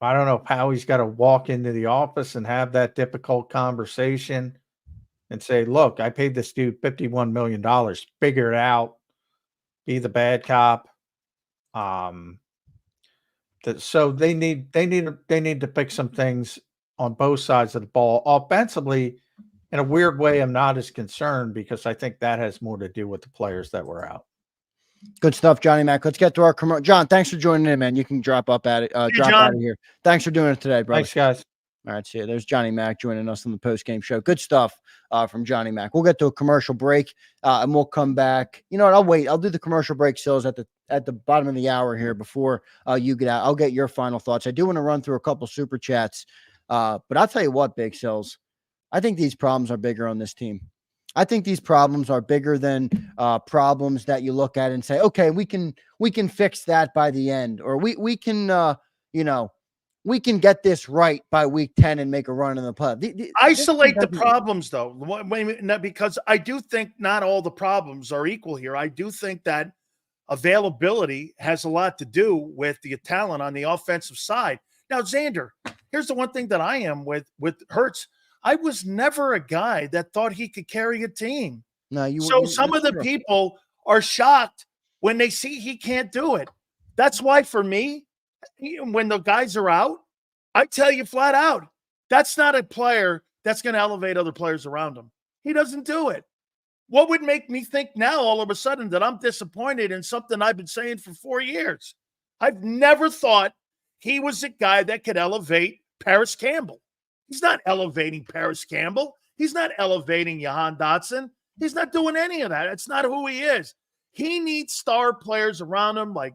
I don't know if Howie's got to walk into the office and have that difficult conversation and say, look, I paid this dude $51 million. Figure it out. Be the bad cop. So they need to fix some things on both sides of the ball. Offensively, in a weird way, I'm not as concerned because I think that has more to do with the players that were out. Good stuff, Johnny Mac. Let's get to our commercial. John, thanks for joining in, man. You can drop up at it. Drop out of here. Thanks for doing it today, brother. Thanks, guys. All right, see you. There's Johnny Mac joining us on the post-game show. Good stuff from Johnny Mac. We'll get to a commercial break, and we'll come back. You know what? I'll wait. I'll do the commercial break sales at the bottom of the hour here before you get out. I'll get your final thoughts. I do want to run through a couple super chats, but I'll tell you what, Big Sills, I think these problems are bigger on this team. I think these problems are bigger than problems that you look at and say, okay, we can fix that by the end, or we can we can get this right by week 10 and make a run in the playoff. Isolate the problems, though, because I do think not all the problems are equal here. I do think that availability has a lot to do with the talent on the offensive side. Now, Zander, here's the one thing that I am with Hurts. I was never a guy that thought he could carry a team. No, some of the people are shocked when they see he can't do it. That's why, for me, when the guys are out, I tell you flat out, that's not a player that's going to elevate other players around him. He doesn't do it. What would make me think now all of a sudden that I'm disappointed in something I've been saying for 4 years? I've never thought he was a guy that could elevate Paris Campbell. He's not elevating Paris Campbell. He's not elevating Jahan Dotson. He's not doing any of that. It's not who he is. He needs star players around him like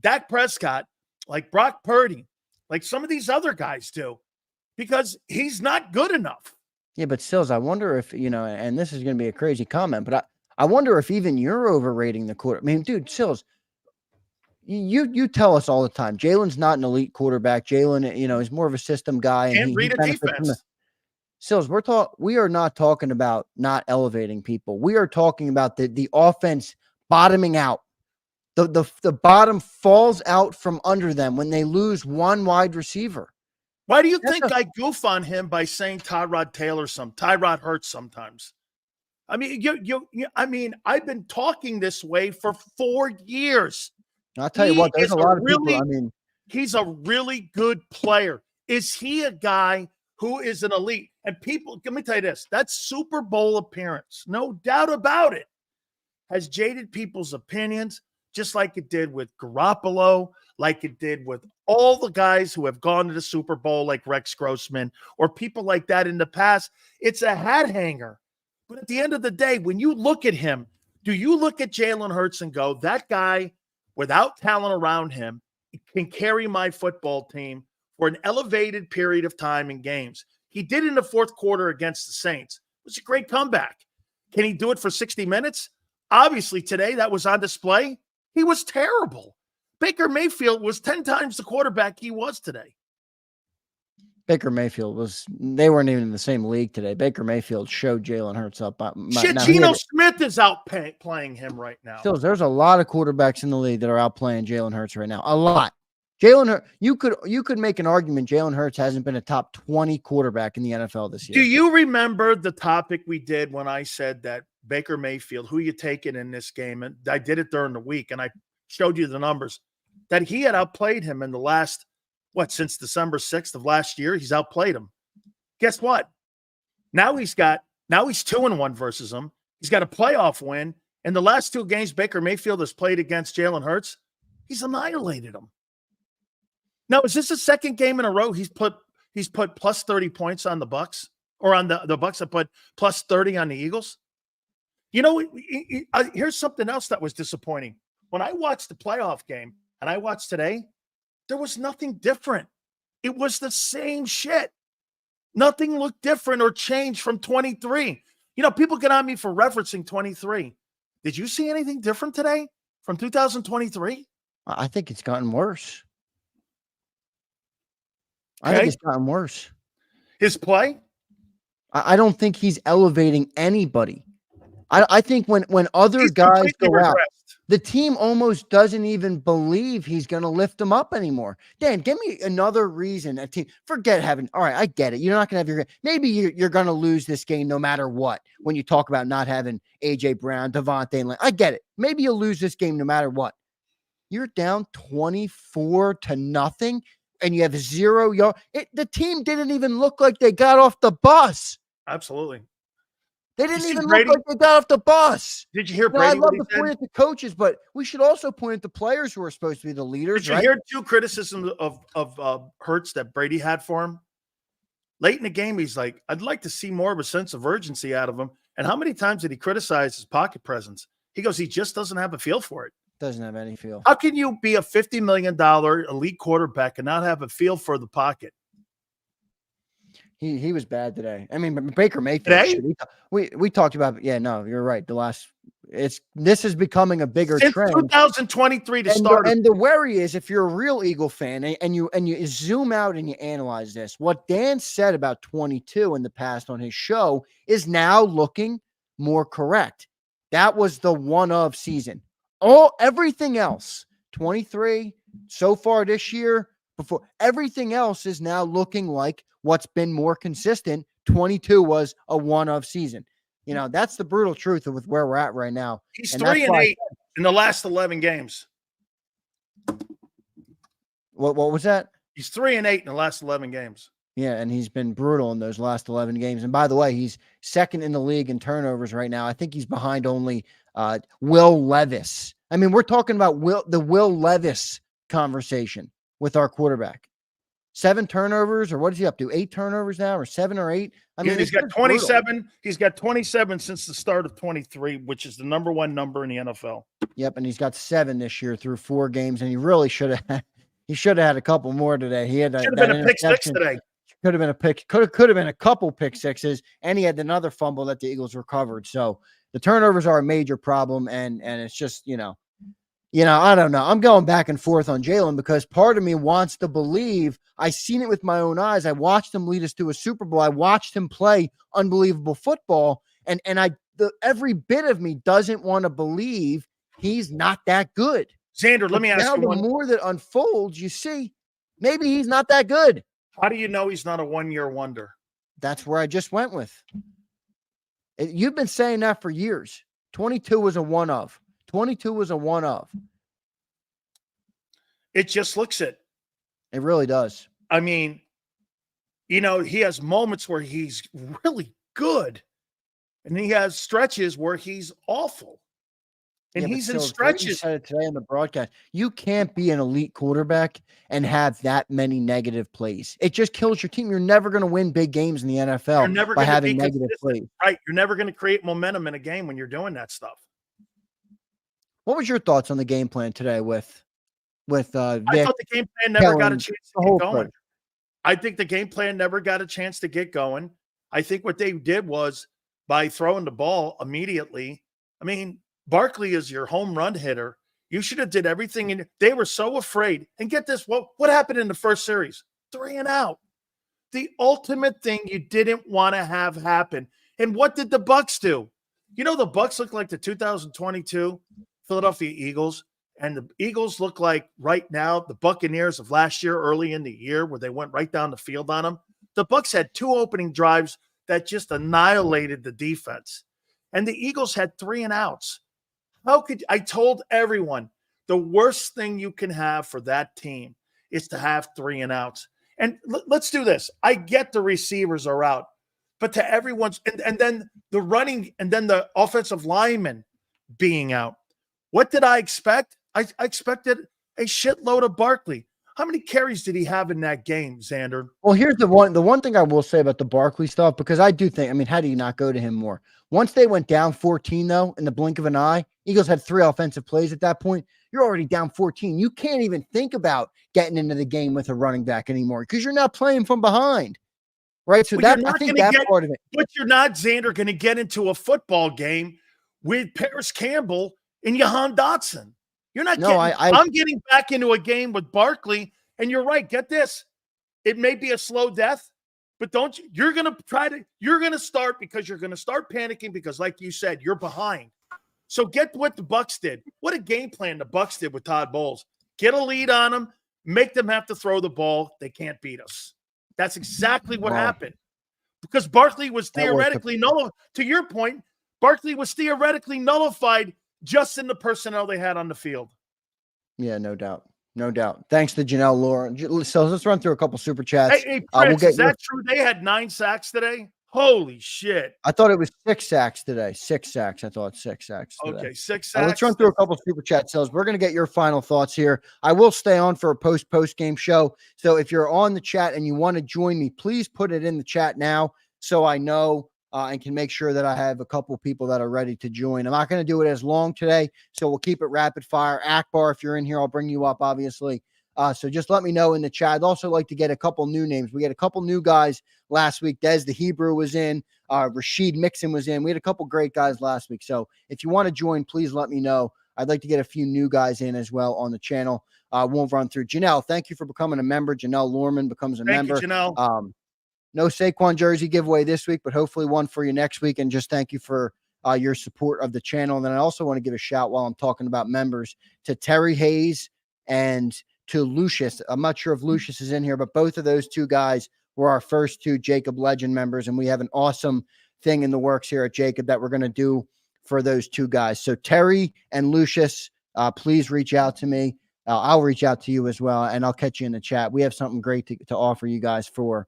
Dak Prescott, like Brock Purdy, like some of these other guys do, because he's not good enough. Yeah, but Sills, I wonder if, and this is going to be a crazy comment, but I wonder if even you're overrating the quarter. I mean, dude, Sills, you tell us all the time, Jalen's not an elite quarterback. Jalen, is more of a system guy. And Can't read a defense. Sills, we are not talking about not elevating people. We are talking about the offense bottoming out. The bottom falls out from under them when they lose one wide receiver. Why do you think I goof on him by saying Tyrod Hurts sometimes? I mean, I've been talking this way for 4 years. I'll tell you what, there's a lot of people. He's a really good player. Is he a guy who is an elite? And people, let me tell you this, that Super Bowl appearance, no doubt about it, has jaded people's opinions, just like it did with Garoppolo, like it did with all the guys who have gone to the Super Bowl, like Rex Grossman, or people like that in the past. It's a hat hanger. But at the end of the day, when you look at him, do you look at Jalen Hurts and go, that guy, without talent around him, can carry my football team for an elevated period of time in games? He did in the fourth quarter against the Saints. It was a great comeback. Can he do it for 60 minutes? Obviously, today that was on display. He was terrible. Baker Mayfield was 10 times the quarterback he was today. Baker Mayfield they weren't even in the same league today. Baker Mayfield showed Jalen Hurts up. Geno Smith is out playing him right now. Still, there's a lot of quarterbacks in the league that are outplaying Jalen Hurts right now. A lot. Jalen Hurts, you could make an argument Jalen Hurts hasn't been a top 20 quarterback in the NFL this year. Do you remember the topic we did when I said that Baker Mayfield, who you taking in this game, and I did it during the week, and I showed you the numbers, that he had outplayed him in the last, since December 6th of last year, he's outplayed him. Guess what? Now he's 2-1 versus him. He's got a playoff win. In the last 2 games Baker Mayfield has played against Jalen Hurts, he's annihilated him. Now, is this the second game in a row he's put plus 30 points on the Bucs, or on the Bucs that put plus 30 on the Eagles? You know, here's something else that was disappointing. When I watched the playoff game and I watched today, there was nothing different. It was the same shit. Nothing looked different or changed from 23. You know, people get on me for referencing 23. Did you see anything different today from 2023? I think it's gotten worse. Okay. I think it's gotten worse. His play? I don't think he's elevating anybody. I think when other guys go out, the team almost doesn't even believe he's going to lift them up anymore. Dan, give me another reason a team, forget having, all right, I get it. You're not going to have maybe you're going to lose this game no matter what. When you talk about not having A.J. Brown, Devontae, I get it. Maybe you'll lose this game no matter what. You're down 24-0 and you have 0 yards. The team didn't even look like they got off the bus. Absolutely. They didn't even look like they got off the bus. Did you hear Now, Brady? I love to point at the coaches, but we should also point at the players who are supposed to be the leaders. Did you hear 2 criticisms of Hurts that Brady had for him? Late in the game, he's like, I'd like to see more of a sense of urgency out of him. And how many times did he criticize his pocket presence? He goes, he just doesn't have a feel for it. Doesn't have any feel. How can you be a $50 million elite quarterback and not have a feel for the pocket? He was bad today. I mean, Baker Mayfield. We talked about. Yeah, no, you're right. This is becoming a bigger Since trend. 2023 to start. And the worry is, if you're a real Eagle fan and you zoom out and you analyze this, what Dan said about 22 in the past on his show is now looking more correct. That was the one-of season. Everything else, 23 so far this year, before everything else is now looking like what's been more consistent. 22 was a one-of season. You know, that's the brutal truth with where we're at right now. He's 3-8 in the last 11 games. What was that? He's 3-8 in the last 11 games. Yeah, and he's been brutal in those last 11 games. And by the way, he's second in the league in turnovers right now. I think he's behind only Will Levis. I mean, we're talking about the Will Levis conversation with our quarterback. 7 turnovers, or what is he up to? 8 turnovers now, or 7 or 8? I mean, he's got 27. Brutal. He's got 27 since the start of 23, which is the number 1 number in the NFL. Yep, and he's got 7 this year through 4 games, and he really should have. He should have had a couple more today. He had should have been a pick 6 today. Could have been a pick. Could have been a couple pick sixes, and he had another fumble that the Eagles recovered. So the turnovers are a major problem, and it's just I don't know. I'm going back and forth on Jalen because part of me wants to believe. I've seen it with my own eyes. I watched him lead us to a Super Bowl. I watched him play unbelievable football, and every bit of me doesn't want to believe he's not that good. Zander, let me ask you one. The more that unfolds, you see, maybe he's not that good. How do you know he's not a one-year wonder? That's where I just went with. You've been saying that for years. 22 was a one-of. 22 was a one-of. It just looks it. It really does. I mean, he has moments where he's really good, and he has stretches where he's awful. And he's in stretches. You said it today on the broadcast. You can't be an elite quarterback and have that many negative plays. It just kills your team. You're never going to win big games in the NFL by having negative plays. Right. You're never going to create momentum in a game when you're doing that stuff. What was your thoughts on the game plan today with Vic? I thought the game plan never got a chance to get going. I think the game plan never got a chance to get going. I think what they did was by throwing the ball immediately. I mean, Barkley is your home run hitter. You should have did everything. And they were so afraid. And get this, what happened in the first series? 3 and out. The ultimate thing you didn't want to have happen. And what did the Bucs do? The Bucs look like the 2022 Philadelphia Eagles. And the Eagles look like right now the Buccaneers of last year, early in the year, where they went right down the field on them. The Bucs had 2 opening drives that just annihilated the defense. And the Eagles had 3 and outs. I told everyone the worst thing you can have for that team is to have 3 and outs. And let's do this. I get the receivers are out, but to everyone's and then the running and then the offensive linemen being out. What did I expect? I expected a shitload of Barkley. How many carries did he have in that game, Zander? Well, here's the one thing I will say about the Barkley stuff, because I do think, I mean, how do you not go to him more? Once they went down 14, though, in the blink of an eye, Eagles had 3 offensive plays at that point. You're already down 14. You can't even think about getting into the game with a running back anymore because you're not playing from behind, right? So But that I think that part of it. But you're not, Zander, going to get into a football game with Paris Campbell and Jahan Dotson. You're not getting. I'm getting back into a game with Barkley, and you're right. Get this. It may be a slow death, but you're going to start because you're going to start panicking because, like you said, you're behind. So get what the Bucs did. What a game plan the Bucs did with Todd Bowles. Get a lead on them, make them have to throw the ball. They can't beat us. That's exactly what happened. Because Barkley was theoretically nullified. To your point, Barkley was theoretically nullified just in the personnel they had on the field. Yeah, no doubt. No doubt. Thanks to Janelle Laura. So let's run through a couple super chats. Hey, Prince, is that true? They had 9 sacks today? Holy shit. I thought it was 6 sacks today. 6 sacks. I thought 6 sacks today. Okay, 6 sacks. Let's run through a couple super chat cells. We're going to get your final thoughts here. I will stay on for a post-game show. So if you're on the chat and you want to join me, please put it in the chat now so I know and can make sure that I have a couple people that are ready to join. I'm not going to do it as long today, so we'll keep it rapid fire. Akbar, if you're in here, I'll bring you up, obviously. So just let me know in the chat. I'd also like to get a couple new names. We had a couple new guys last week. Des the Hebrew was in. Rashid Mixon was in. We had a couple great guys last week. So if you want to join, please let me know. I'd like to get a few new guys in as well on the channel. We'll run through. Janelle, thank you for becoming a member. Janelle Lorman becomes a member. Thank you, Janelle. No Saquon jersey giveaway this week, but hopefully one for you next week. And just thank you for your support of the channel. And then I also want to give a shout while I'm talking about members to Terry Hayes and to Lucius. I'm not sure if Lucius is in here, but both of those 2 guys were our first 2 JAKIB Legend members. And we have an awesome thing in the works here at JAKIB that we're going to do for those 2 guys. So Terry and Lucius, please reach out to me. I'll reach out to you as well, and I'll catch you in the chat. We have something great to offer you guys for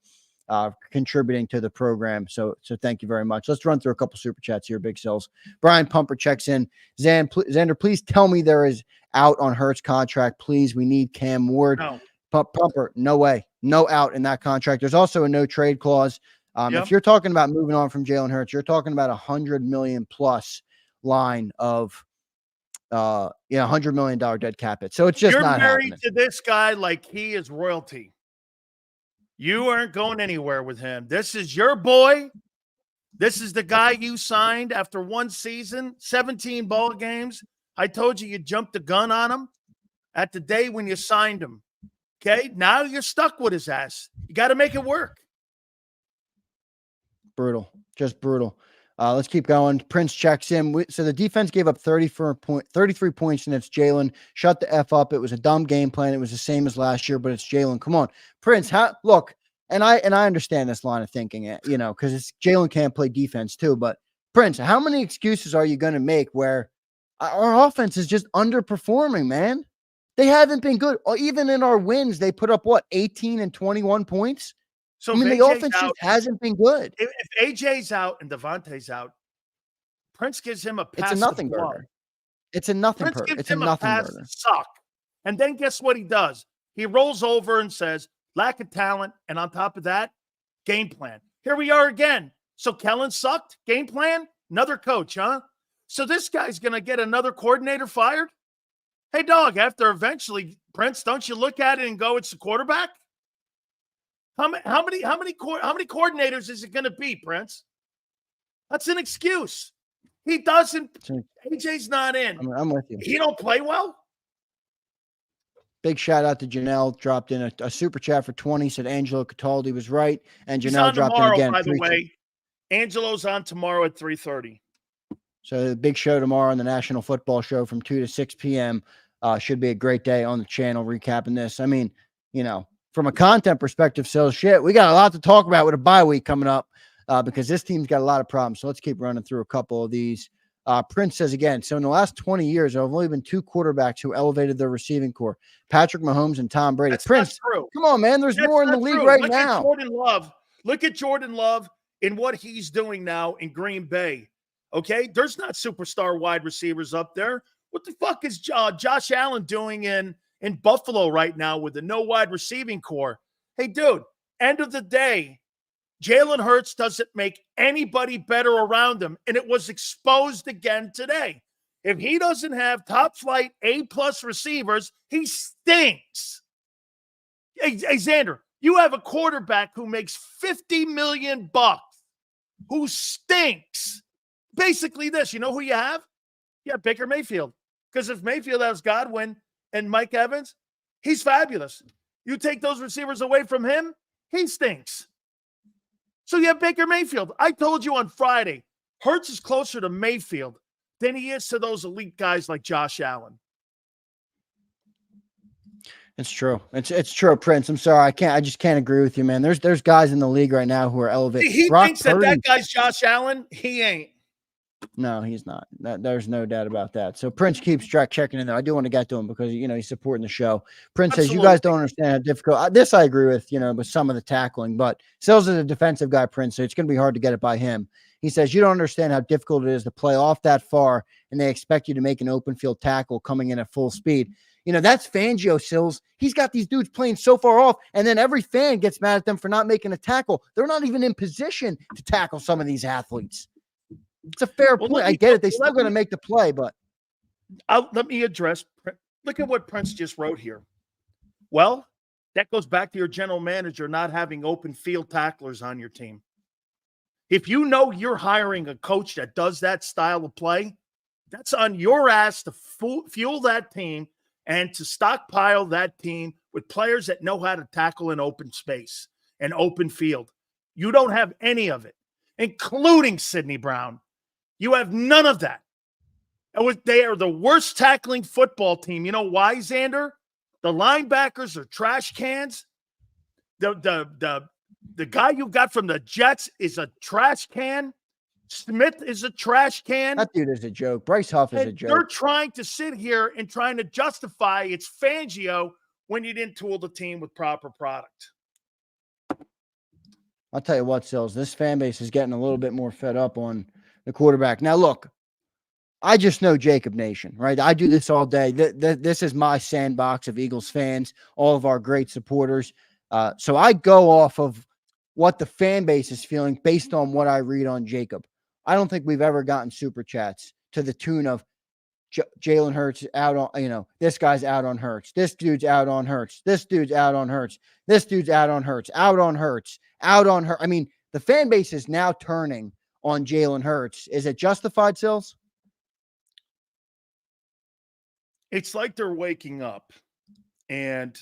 contributing to the program. So thank you very much. Let's run through a couple super chats here. Big Cells. Brian Pumper checks in. Zander, please tell me there is out on Hurts contract. Please. We need Cam Ward. No. Pumper, no way. No out in that contract. There's also a no trade clause. If you're talking about moving on from Jalen Hurts, you're talking about $100 million plus line of $100 million dead cap it. So it's just not married happening. to this guy like he is royalty. You aren't going anywhere with him. This is your boy. This is the guy you signed after 1 season, 17 ball games. I told you jumped the gun on him at the day when you signed him. Okay? Now you're stuck with his ass. You got to make it work. Brutal. Just brutal. Let's keep going. Prince checks in. So the defense gave up 33 points, and it's Jalen. Shut the F up. It was a dumb game plan. It was the same as last year, but it's Jalen. Come on. Prince, look, and I understand this line of thinking, because it's Jalen can't play defense too. But Prince, how many excuses are you going to make where our offense is just underperforming, man? They haven't been good. Even in our wins, they put up 18 and 21 points. So the offense just hasn't been good. If AJ's out and Devontae's out, Prince gives him a pass. It's a nothing burger. It's a nothing burger. It's a nothing burger. Suck. And then guess what he does? He rolls over and says, lack of talent. And on top of that, game plan. Here we are again. So Kellen sucked. Game plan. Another coach, huh? So this guy's going to get another coordinator fired? Hey, dog, after eventually, Prince, don't you look at it and go, it's the quarterback? How many coordinators is it going to be, Prince? That's an excuse. He doesn't. AJ's not in. I'm with you. He don't play well. Big shout out to Janelle. Dropped in a super chat for 20. Said Angelo Cataldi was right, and Janelle dropped in again. By the way, Angelo's on tomorrow at 3:30. So the big show tomorrow on the National Football Show from 2 to 6 p.m. Should be a great day on the channel recapping this. I mean, from a content perspective, so we got a lot to talk about with a bye week coming up because this team's got a lot of problems. So let's keep running through a couple of these. Prince says again, so in the last 20 years, there have only been 2 quarterbacks who elevated their receiving core, Patrick Mahomes and Tom Brady. That's Prince, true. Come on, man. There's more in the league right now. Look at Jordan Love in what he's doing now in Green Bay. Okay? There's not superstar wide receivers up there. What the fuck is Josh Allen doing in Buffalo right now with the no wide receiving core? Hey, dude, end of the day, Jalen Hurts doesn't make anybody better around him, and it was exposed again today. If he doesn't have top-flight A-plus receivers, he stinks. Hey, Zander, you have a quarterback who makes $50 million, who stinks. Basically this, you know who you have? Yeah, Baker Mayfield. Because if Mayfield has Godwin and Mike Evans, he's fabulous. You take those receivers away from him, he stinks. So you have Baker Mayfield. I told you on Friday, Hurts is closer to Mayfield than he is to those elite guys like Josh Allen. It's true. It's true, Prince. I'm sorry. I just can't agree with you, man. There's guys in the league right now who are elevated. He thinks that guy's Josh Allen. He ain't. No, he's not. There's no doubt about that. So Prince keeps checking in there. I do want to get to him because, he's supporting the show. Prince says, you guys don't understand how difficult this I agree with, with some of the tackling, but Sills is a defensive guy, Prince, so it's going to be hard to get it by him. He says, you don't understand how difficult it is to play off that far, and they expect you to make an open field tackle coming in at full speed. That's Fangio, Sills. He's got these dudes playing so far off, and then every fan gets mad at them for not making a tackle. They're not even in position to tackle some of these athletes. It's a fair point. I get it. They're still going to make the play, but let me address. Look at what Prince just wrote here. Well, that goes back to your general manager not having open field tacklers on your team. If you know you're hiring a coach that does that style of play, that's on your ass to fuel that team and to stockpile that team with players that know how to tackle in open space and open field. You don't have any of it, including Sidney Brown. You have none of that. They are the worst tackling football team. You know why, Zander? The linebackers are trash cans. The guy you got from the Jets is a trash can. Smith is a trash can. That dude is a joke. Bryce Huff is a joke. They're trying to sit here and trying to justify it's Fangio when you didn't tool the team with proper product. I'll tell you what, Sills, this fan base is getting a little bit more fed up on the quarterback. Now, look, I just know JAKIB Nation, right? I do this all day. This is my sandbox of Eagles fans, all of our great supporters. So I go off of what the fan base is feeling based on what I read on JAKIB. I don't think we've ever gotten super chats to the tune of Jalen Hurts out on, this guy's out on Hurts. This dude's out on Hurts. This dude's out on Hurts. This dude's out on Hurts. Out on Hurts. Out on Hurts. I mean, the fan base is now turning on Jalen Hurts. Is it justified, Sills? It's like they're waking up. And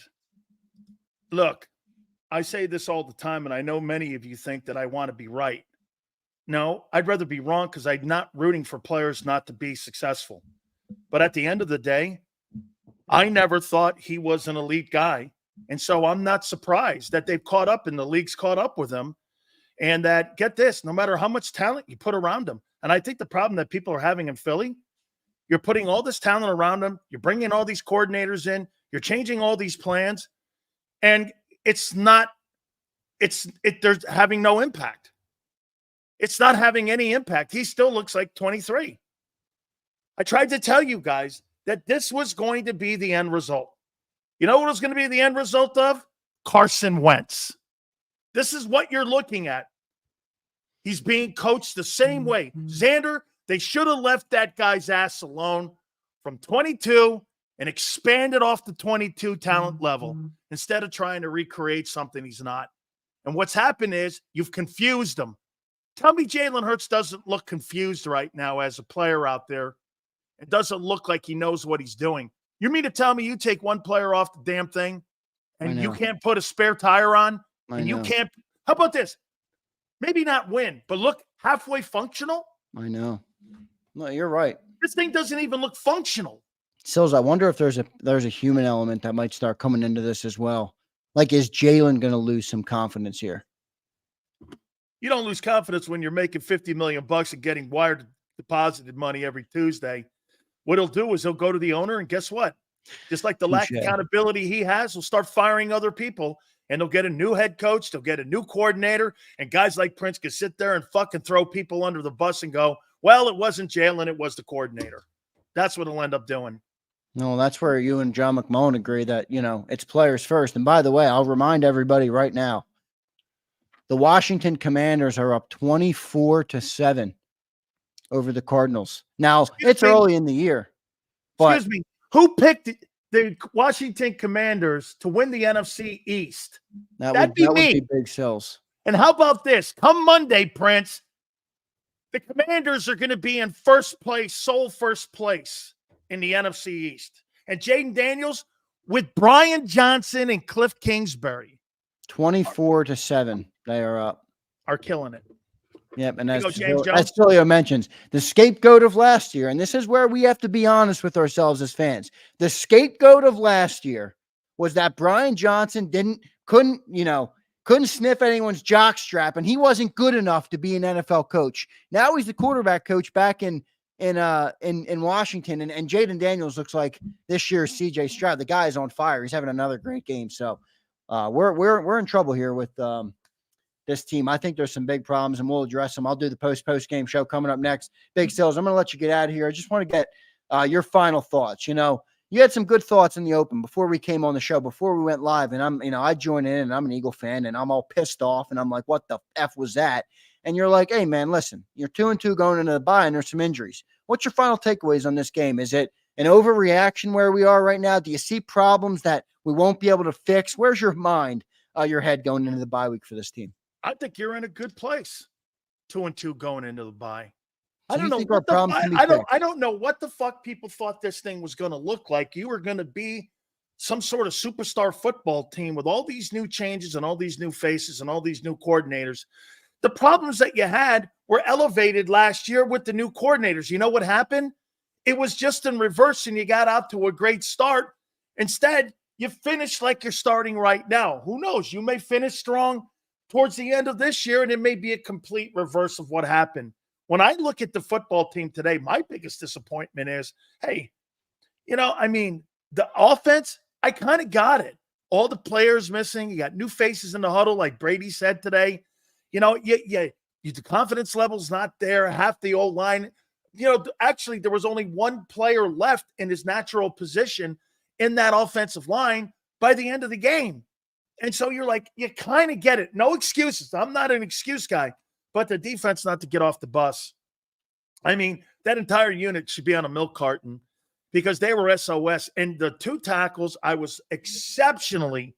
look, I say this all the time, and I know many of you think that I want to be right. No, I'd rather be wrong because I'm not rooting for players not to be successful. But at the end of the day, I never thought he was an elite guy. And so I'm not surprised that they've caught up and the league's caught up with him. And that, get this, no matter how much talent you put around him. And I think the problem that people are having in Philly, you're putting all this talent around him. You're bringing all these coordinators in. You're changing all these plans. And they're having no impact. It's not having any impact. He still looks like 23. I tried to tell you guys that this was going to be the end result. You know what was going to be the end result of? Carson Wentz. This is what you're looking at. He's being coached the same way. Zander, they should have left that guy's ass alone from 22 and expanded off the 22 talent level instead of trying to recreate something he's not. And what's happened is you've confused him. Tell me Jalen Hurts doesn't look confused right now as a player out there. It doesn't look like he knows what he's doing. You mean to tell me you take one player off the damn thing and you can't put a spare tire on? And you can't – how about this? Maybe not win, but look halfway functional? I know. No, you're right. This thing doesn't even look functional. Sills, I wonder if there's a human element that might start coming into this as well. Like, is Jalen going to lose some confidence here? You don't lose confidence when you're making $50 million and getting wired deposited money every Tuesday. What he'll do is he'll go to the owner, and guess what? Just like the lack of accountability he has, he'll start firing other people, and they'll get a new head coach, they'll get a new coordinator, and guys like Prince can sit there and fucking throw people under the bus and go, well, it wasn't Jalen, it was the coordinator. That's what he'll end up doing. No, that's where you and John McMullen agree that, it's players first. And by the way, I'll remind everybody right now, the Washington Commanders are up 24-7 over the Cardinals. Now, it's early in the year. But excuse me, who picked the Washington Commanders to win the NFC East? That'd be me. Would be big Sills. And how about this? Come Monday, Prince, the Commanders are going to be in first place, sole first place in the NFC East. And Jaden Daniels with Brian Johnson and Cliff Kingsbury. 24-7, they are up. Are killing it. Yep, and as Sileo mentions, the scapegoat of last year, and this is where we have to be honest with ourselves as fans. The scapegoat of last year was that Brian Johnson couldn't sniff anyone's jock strap, and he wasn't good enough to be an NFL coach. Now he's the quarterback coach back in Washington, and Jaden Daniels looks like this year's CJ Stroud. The guy is on fire. He's having another great game. So we're in trouble here with this team. I think there's some big problems, and we'll address them. I'll do the post-game show coming up next. Big Sills, I'm going to let you get out of here. I just want to get your final thoughts. You had some good thoughts in the open before we came on the show, before we went live, and I joined in, and I'm an Eagle fan, and I'm all pissed off, and I'm like, what the F was that? And you're like, hey, man, listen, you're 2-2 going into the bye, and there's some injuries. What's your final takeaways on this game? Is it an overreaction where we are right now? Do you see problems that we won't be able to fix? Where's your mind, your head going into the bye week for this team? I think you're in a good place. 2-2 going into the bye. So I don't know what I don't know what the fuck people thought this thing was going to look like. You were going to be some sort of superstar football team with all these new changes and all these new faces and all these new coordinators. The problems that you had were elevated last year with the new coordinators. You know what happened? It was just in reverse, and you got out to a great start. Instead, you finished like you're starting right now. Who knows? You may finish strong towards the end of this year, and it may be a complete reverse of what happened. When I look at the football team today, my biggest disappointment is, hey, the offense, I kind of got it. All the players missing. You got new faces in the huddle, like Brady said today. The confidence level's not there. Half the old line. Actually, there was only one player left in his natural position in that offensive line by the end of the game. And so you're like, you kind of get it. No excuses. I'm not an excuse guy, but the defense not to get off the bus. I mean, that entire unit should be on a milk carton because they were SOS. And the two tackles, I was exceptionally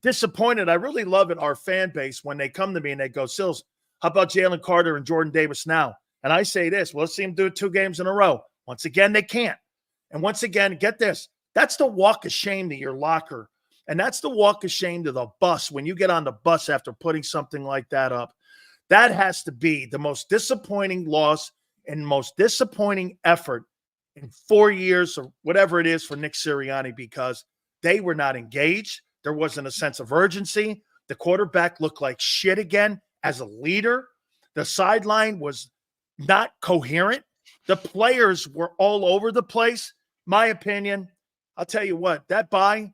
disappointed. I really love it, our fan base, when they come to me and they go, Sills, how about Jalen Carter and Jordan Davis now? And I say this, well, let's see them do it 2 games in a row. Once again, they can't. And once again, get this, that's the walk of shame to your locker. And that's the walk of shame to the bus when you get on the bus after putting something like that up. That has to be the most disappointing loss and most disappointing effort in 4 years or whatever it is for Nick Sirianni, because they were not engaged. There wasn't a sense of urgency. The quarterback looked like shit again as a leader. The sideline was not coherent. The players were all over the place. My opinion, I'll tell you what, that bye,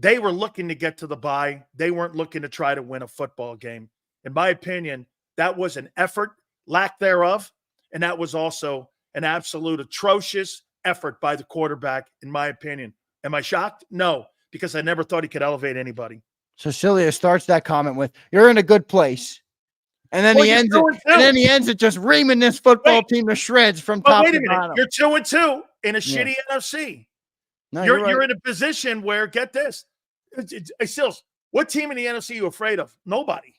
they were looking to get to the bye. They weren't looking to try to win a football game. In my opinion, that was an effort, lack thereof, and that was also an absolute atrocious effort by the quarterback, in my opinion. Am I shocked? No, because I never thought he could elevate anybody. So Sileo starts that comment with, you're in a good place. And then he ends it just reaming this football team to shreds from top to bottom. You're 2-2 in a shitty NFC. No, you're in a position where, get this, Sills, what team in the NFC are you afraid of? Nobody.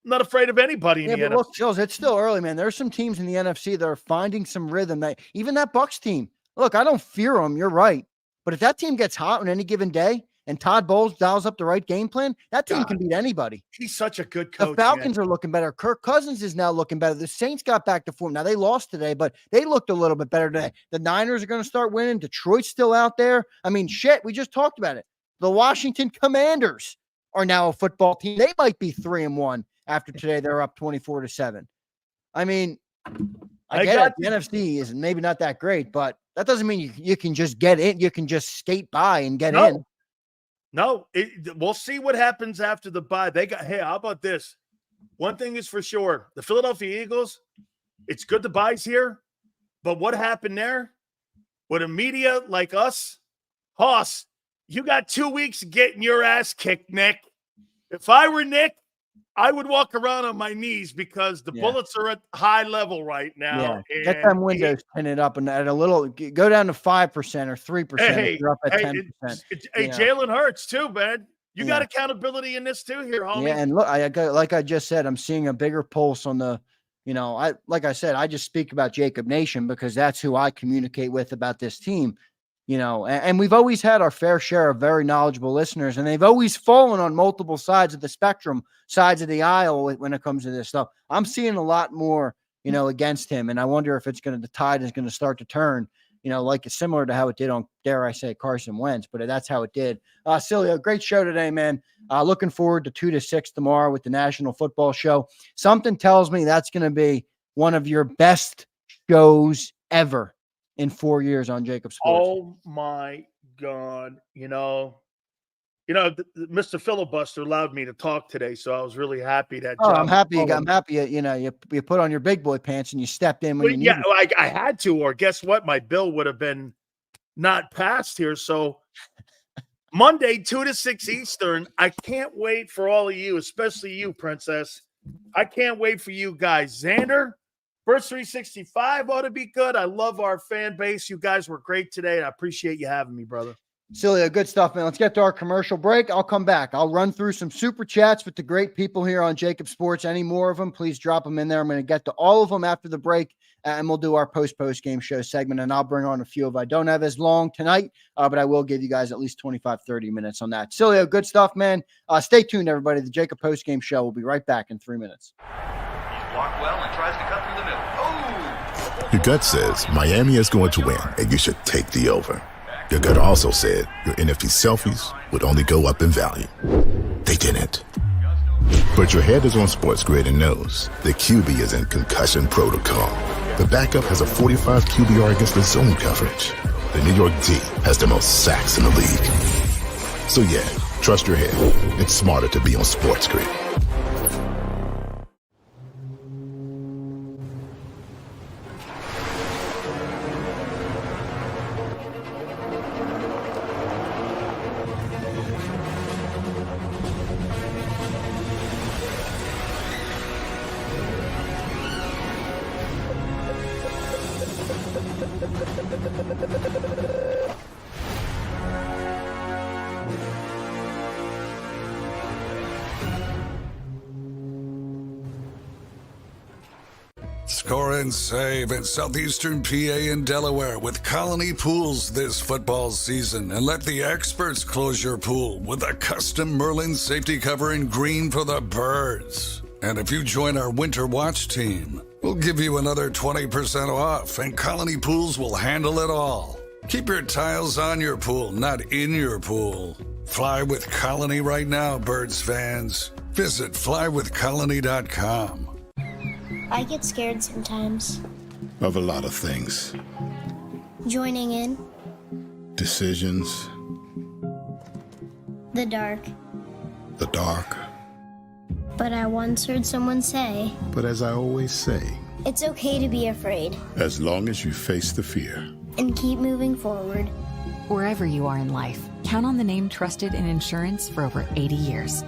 I'm not afraid of anybody in the NFC. Look, Sills, it's still early, man. There's some teams in the NFC that are finding some rhythm. Even that Bucs team. Look, I don't fear them. You're right. But if that team gets hot on any given day, and Todd Bowles dials up the right game plan, that team can beat anybody. He's such a good coach. The Falcons are looking better. Kirk Cousins is now looking better. The Saints got back to form. Now they lost today, but they looked a little bit better today. The Niners are going to start winning. Detroit's still out there. I mean, shit, we just talked about it. The Washington Commanders are now a football team. They might be 3-1 after today. They're up 24-7. I mean, I get it. The NFC is maybe not that great, but that doesn't mean you can just get in. You can just skate by and get in. No, we'll see what happens after the bye. Hey, how about this? One thing is for sure. The Philadelphia Eagles, it's good the bye's here, but what happened there? With a media like us, Hoss, you got 2 weeks getting your ass kicked, Nick. If I were Nick, I would walk around on my knees because the Bullets are at high level right now. Yeah. Get them windows tinted up and at a little go down to 5% or 3%. If you're up at 10%. Hey, Jalen Hurts too, man. You got accountability in this too here, homie. Yeah, and look, like I just said, I'm seeing a bigger pulse on the, like I said, I just speak about JAKIB Nation because that's who I communicate with about this team. And we've always had our fair share of very knowledgeable listeners, and they've always fallen on multiple sides of the spectrum, sides of the aisle when it comes to this stuff. I'm seeing a lot more, against him, and I wonder if the tide is going to start to turn, like it's similar to how it did on, dare I say, Carson Wentz, but that's how it did. Sileo, great show today, man. Looking forward to 2 to 6 tomorrow with the National Football Show. Something tells me that's going to be one of your best shows ever in 4 years on JAKIB Sports. Oh my God. Mr. Filibuster allowed me to talk today, so I was really happy that. I'm happy. You put on your big boy pants and you stepped in when you needed. Yeah, I had to, or guess what? My bill would have been not passed here. So Monday, 2 to 6 Eastern. I can't wait for all of you, especially you, Princess. I can't wait for you guys. Zander, First 365 ought to be good. I love our fan base. You guys were great today. I appreciate you having me, brother. Sileo, good stuff, man. Let's get to our commercial break. I'll come back. I'll run through some super chats with the great people here on JAKIB Sports. Any more of them, please drop them in there. I'm going to get to all of them after the break, and we'll do our post-game show segment, and I'll bring on a few of I don't have as long tonight, but I will give you guys at least 25, 30 minutes on that. Sileo, good stuff, man. Stay tuned, everybody. The JAKIB Postgame Show will be right back in 3 minutes. He's blocked well and tries to cut through the middle. Oh! Your gut says Miami is going to win, and you should take the over. Your gut also said your NFT selfies would only go up in value. They didn't. But your head is on SportsGrid and knows the QB is in concussion protocol. The backup has a 45 QBR against the zone coverage. The New York D has the most sacks in the league. So yeah, trust your head. It's smarter to be on SportsGrid. Score and save in Southeastern PA and Delaware with Colony Pools this football season, and let the experts close your pool with a custom Merlin safety cover in green for the birds. And if you join our Winter Watch team, we'll give you another 20% off, and Colony Pools will handle it all. Keep your tiles on your pool, not in your pool. Fly with Colony right now, birds fans. Visit flywithcolony.com. I get scared sometimes. Of a lot of things. Joining in. Decisions. The dark. The dark. But I once heard someone say, But as I always say, it's okay to be afraid. as long as you face the fear. And keep moving forward. Wherever you are in life, count on the name trusted in insurance for over 80 years.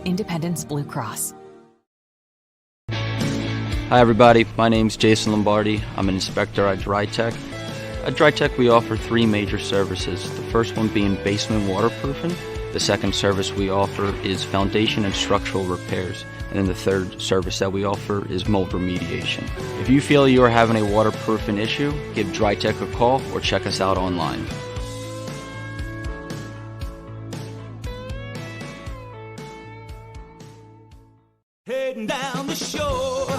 Independence Blue Cross. Hi everybody, my name's Jason Lombardi. I'm an inspector at DryTech. At DryTech we offer 3 major services, the first one being basement waterproofing. The second service we offer is foundation and structural repairs. And then the third service that we offer is mold remediation. If you feel you are having a waterproofing issue, give DryTech a call or check us out online. Heading down the shore.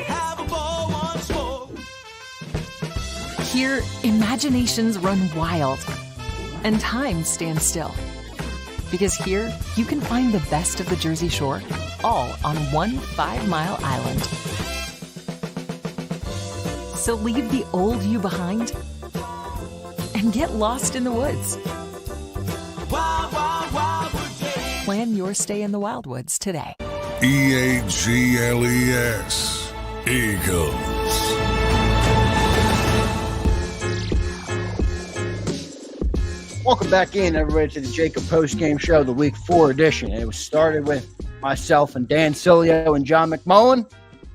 Have a ball once more. Here, imaginations run wild and time stands still. Because here, you can find the best of the Jersey Shore, all on one 5-mile island. So leave the old you behind and get lost in the woods. Wild, wild, wildwood. Plan your stay in the Wildwoods today. EAGLES, Eagles. Welcome back in, everybody, to the JAKIB Postgame Show, the Week 4 edition. It was started with myself and Dan Sileo and John McMullen.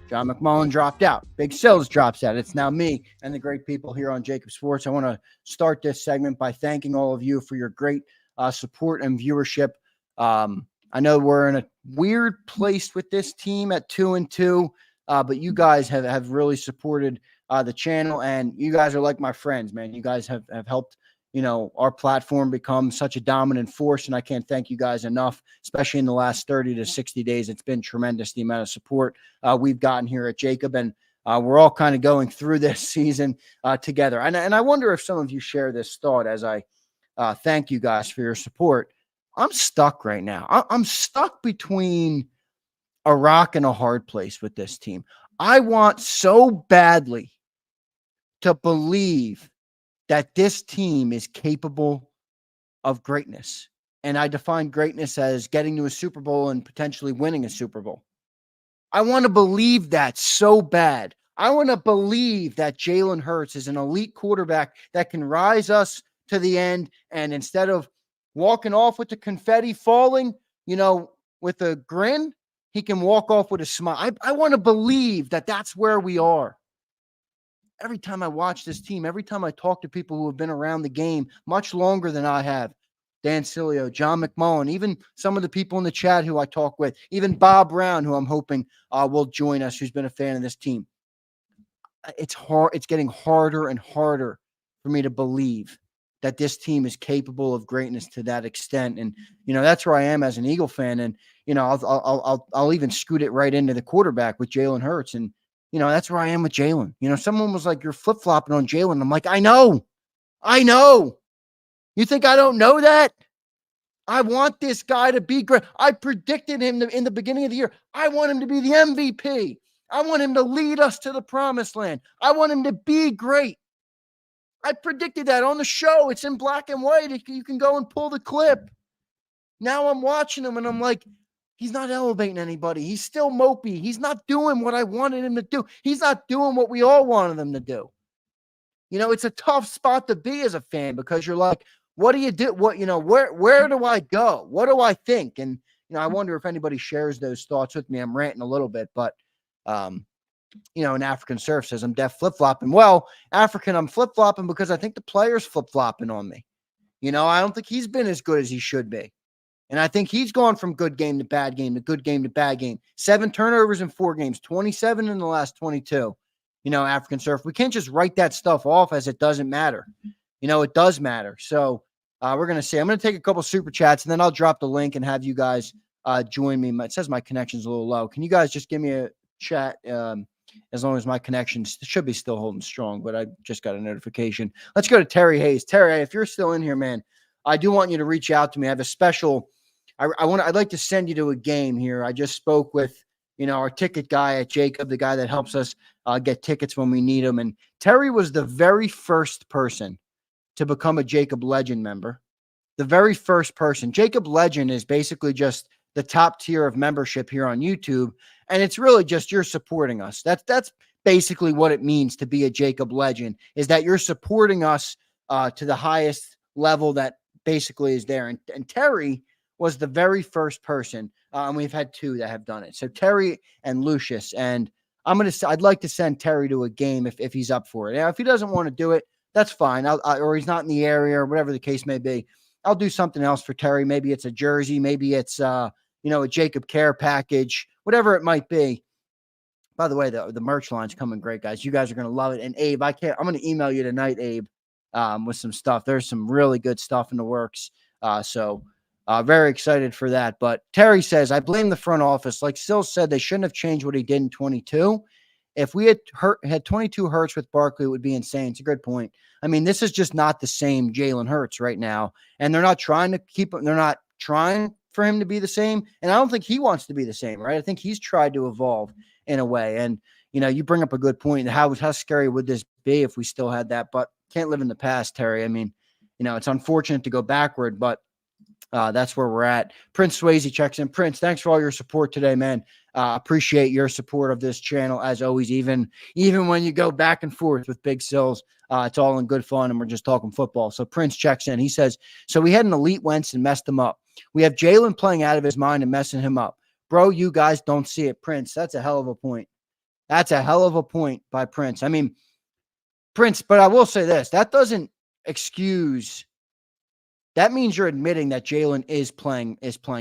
John McMullen dropped out. Big Sills drops out. It's now me and the great people here on JAKIB Sports. I want to start this segment by thanking all of you for your great support and viewership. I know we're in a weird place with this team at 2-2, but you guys have really supported the channel, and you guys are like my friends, man. You guys have helped our platform become such a dominant force, and I can't thank you guys enough, especially in the last 30 to 60 days. It's been tremendous, the amount of support we've gotten here at JAKIB, and we're all kind of going through this season together. And I wonder if some of you share this thought as I thank you guys for your support. I'm stuck right now. I'm stuck between a rock and a hard place with this team. I want so badly to believe that this team is capable of greatness. And I define greatness as getting to a Super Bowl and potentially winning a Super Bowl. I want to believe that so bad. I want to believe that Jalen Hurts is an elite quarterback that can rise us to the end, and instead of walking off with the confetti falling, with a grin, he can walk off with a smile. I want to believe that that's where we are. Every time I watch this team, every time I talk to people who have been around the game much longer than I have, Dan Sileo, John McMullen, even some of the people in the chat who I talk with, even Bob Brown, who I'm hoping will join us, who's been a fan of this team. It's hard. It's getting harder and harder for me to believe that this team is capable of greatness to that extent. And, that's where I am as an Eagle fan. And, I'll even scoot it right into the quarterback with Jalen Hurts. And, that's where I am with Jalen. Someone was like, you're flip-flopping on Jalen. I'm like, I know. You think I don't know that? I want this guy to be great. I predicted him in the beginning of the year. I want him to be the MVP. I want him to lead us to the promised land. I want him to be great. I predicted that on the show. It's in black and white. You can go and pull the clip. Now I'm watching him and I'm like, he's not elevating anybody. He's still mopey. He's not doing what I wanted him to do. He's not doing what we all wanted him to do. It's a tough spot to be as a fan because you're like, what do you do? Where do I go? What do I think? And, I wonder if anybody shares those thoughts with me. I'm ranting a little bit, but, an African Surf says I'm deaf flip-flopping. Well, African, I'm flip-flopping because I think the player's flip-flopping on me. I don't think he's been as good as he should be. And I think he's gone from good game to bad game to good game to bad game. 7 turnovers in 4 games, 27 in the last 22. African Surf. We can't just write that stuff off as it doesn't matter. It does matter. So we're going to see. I'm going to take a couple super chats, and then I'll drop the link and have you guys join me. It says my connection's a little low. Can you guys just give me a chat as long as my connection should be still holding strong, but I just got a notification. Let's go to Terry Hayes. Terry, if you're still in here, man, I do want you to reach out to me. I have a special I'd like to send you to a game here. I just spoke with, our ticket guy at JAKIB, the guy that helps us get tickets when we need them. And Terry was the very first person to become a JAKIB Legend member. The very first person. JAKIB Legend is basically just the top tier of membership here on YouTube. And it's really just you're supporting us. That's basically what it means to be a JAKIB Legend, is that you're supporting us to the highest level that basically is there. And Terry was the very first person, and we've had 2 that have done it. So Terry and Lucius, and I'd like to send Terry to a game if he's up for it. Now, if he doesn't want to do it, that's fine. Or he's not in the area, or whatever the case may be. I'll do something else for Terry. Maybe it's a jersey, maybe it's a JAKIB care package, whatever it might be. By the way, the merch line's coming great, guys. You guys are gonna love it. And Abe, I'm gonna email you tonight, Abe, with some stuff. There's some really good stuff in the works. So Very excited for that. But Terry says, I blame the front office. Like Still said, they shouldn't have changed what he did in 22. If we had 22 Hurts with Barkley, it would be insane. It's a good point. I mean, this is just not the same Jalen Hurts right now. And they're not trying to keep him. They're not trying for him to be the same. And I don't think he wants to be the same, right? I think he's tried to evolve in a way. And, you bring up a good point. How scary would this be if we still had that? But can't live in the past, Terry. I mean, it's unfortunate to go backward, but that's where we're at. Prince Swayze checks in. Prince, thanks for all your support today, man. Appreciate your support of this channel as always. Even when you go back and forth with Big Sills, it's all in good fun, and we're just talking football. So Prince checks in. He says, so we had an elite Wentz and messed him up. We have Jalen playing out of his mind and messing him up. Bro, you guys don't see it. Prince, that's a hell of a point. That's a hell of a point by Prince. I mean, Prince, but I will say this. That doesn't excuse. That means you're admitting that Jalen is playing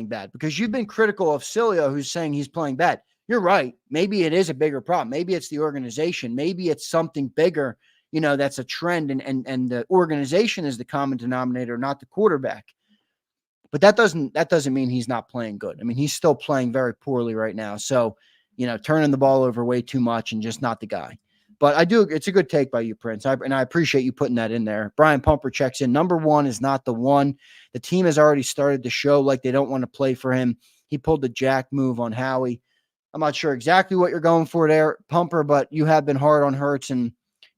bad, because you've been critical of Sileo, who's saying he's playing bad. You're right. Maybe it is a bigger problem. Maybe it's the organization. Maybe it's something bigger, that's a trend, and the organization is the common denominator, not the quarterback. But that doesn't mean he's not playing good. I mean, he's still playing very poorly right now. So, turning the ball over way too much and just not the guy. But it's a good take by you, Prince. And I appreciate you putting that in there. Brian Pumper checks in. Number one is not the one. The team has already started to show like they don't want to play for him. He pulled the jack move on Howie. I'm not sure exactly what you're going for there, Pumper, but you have been hard on Hurts. And,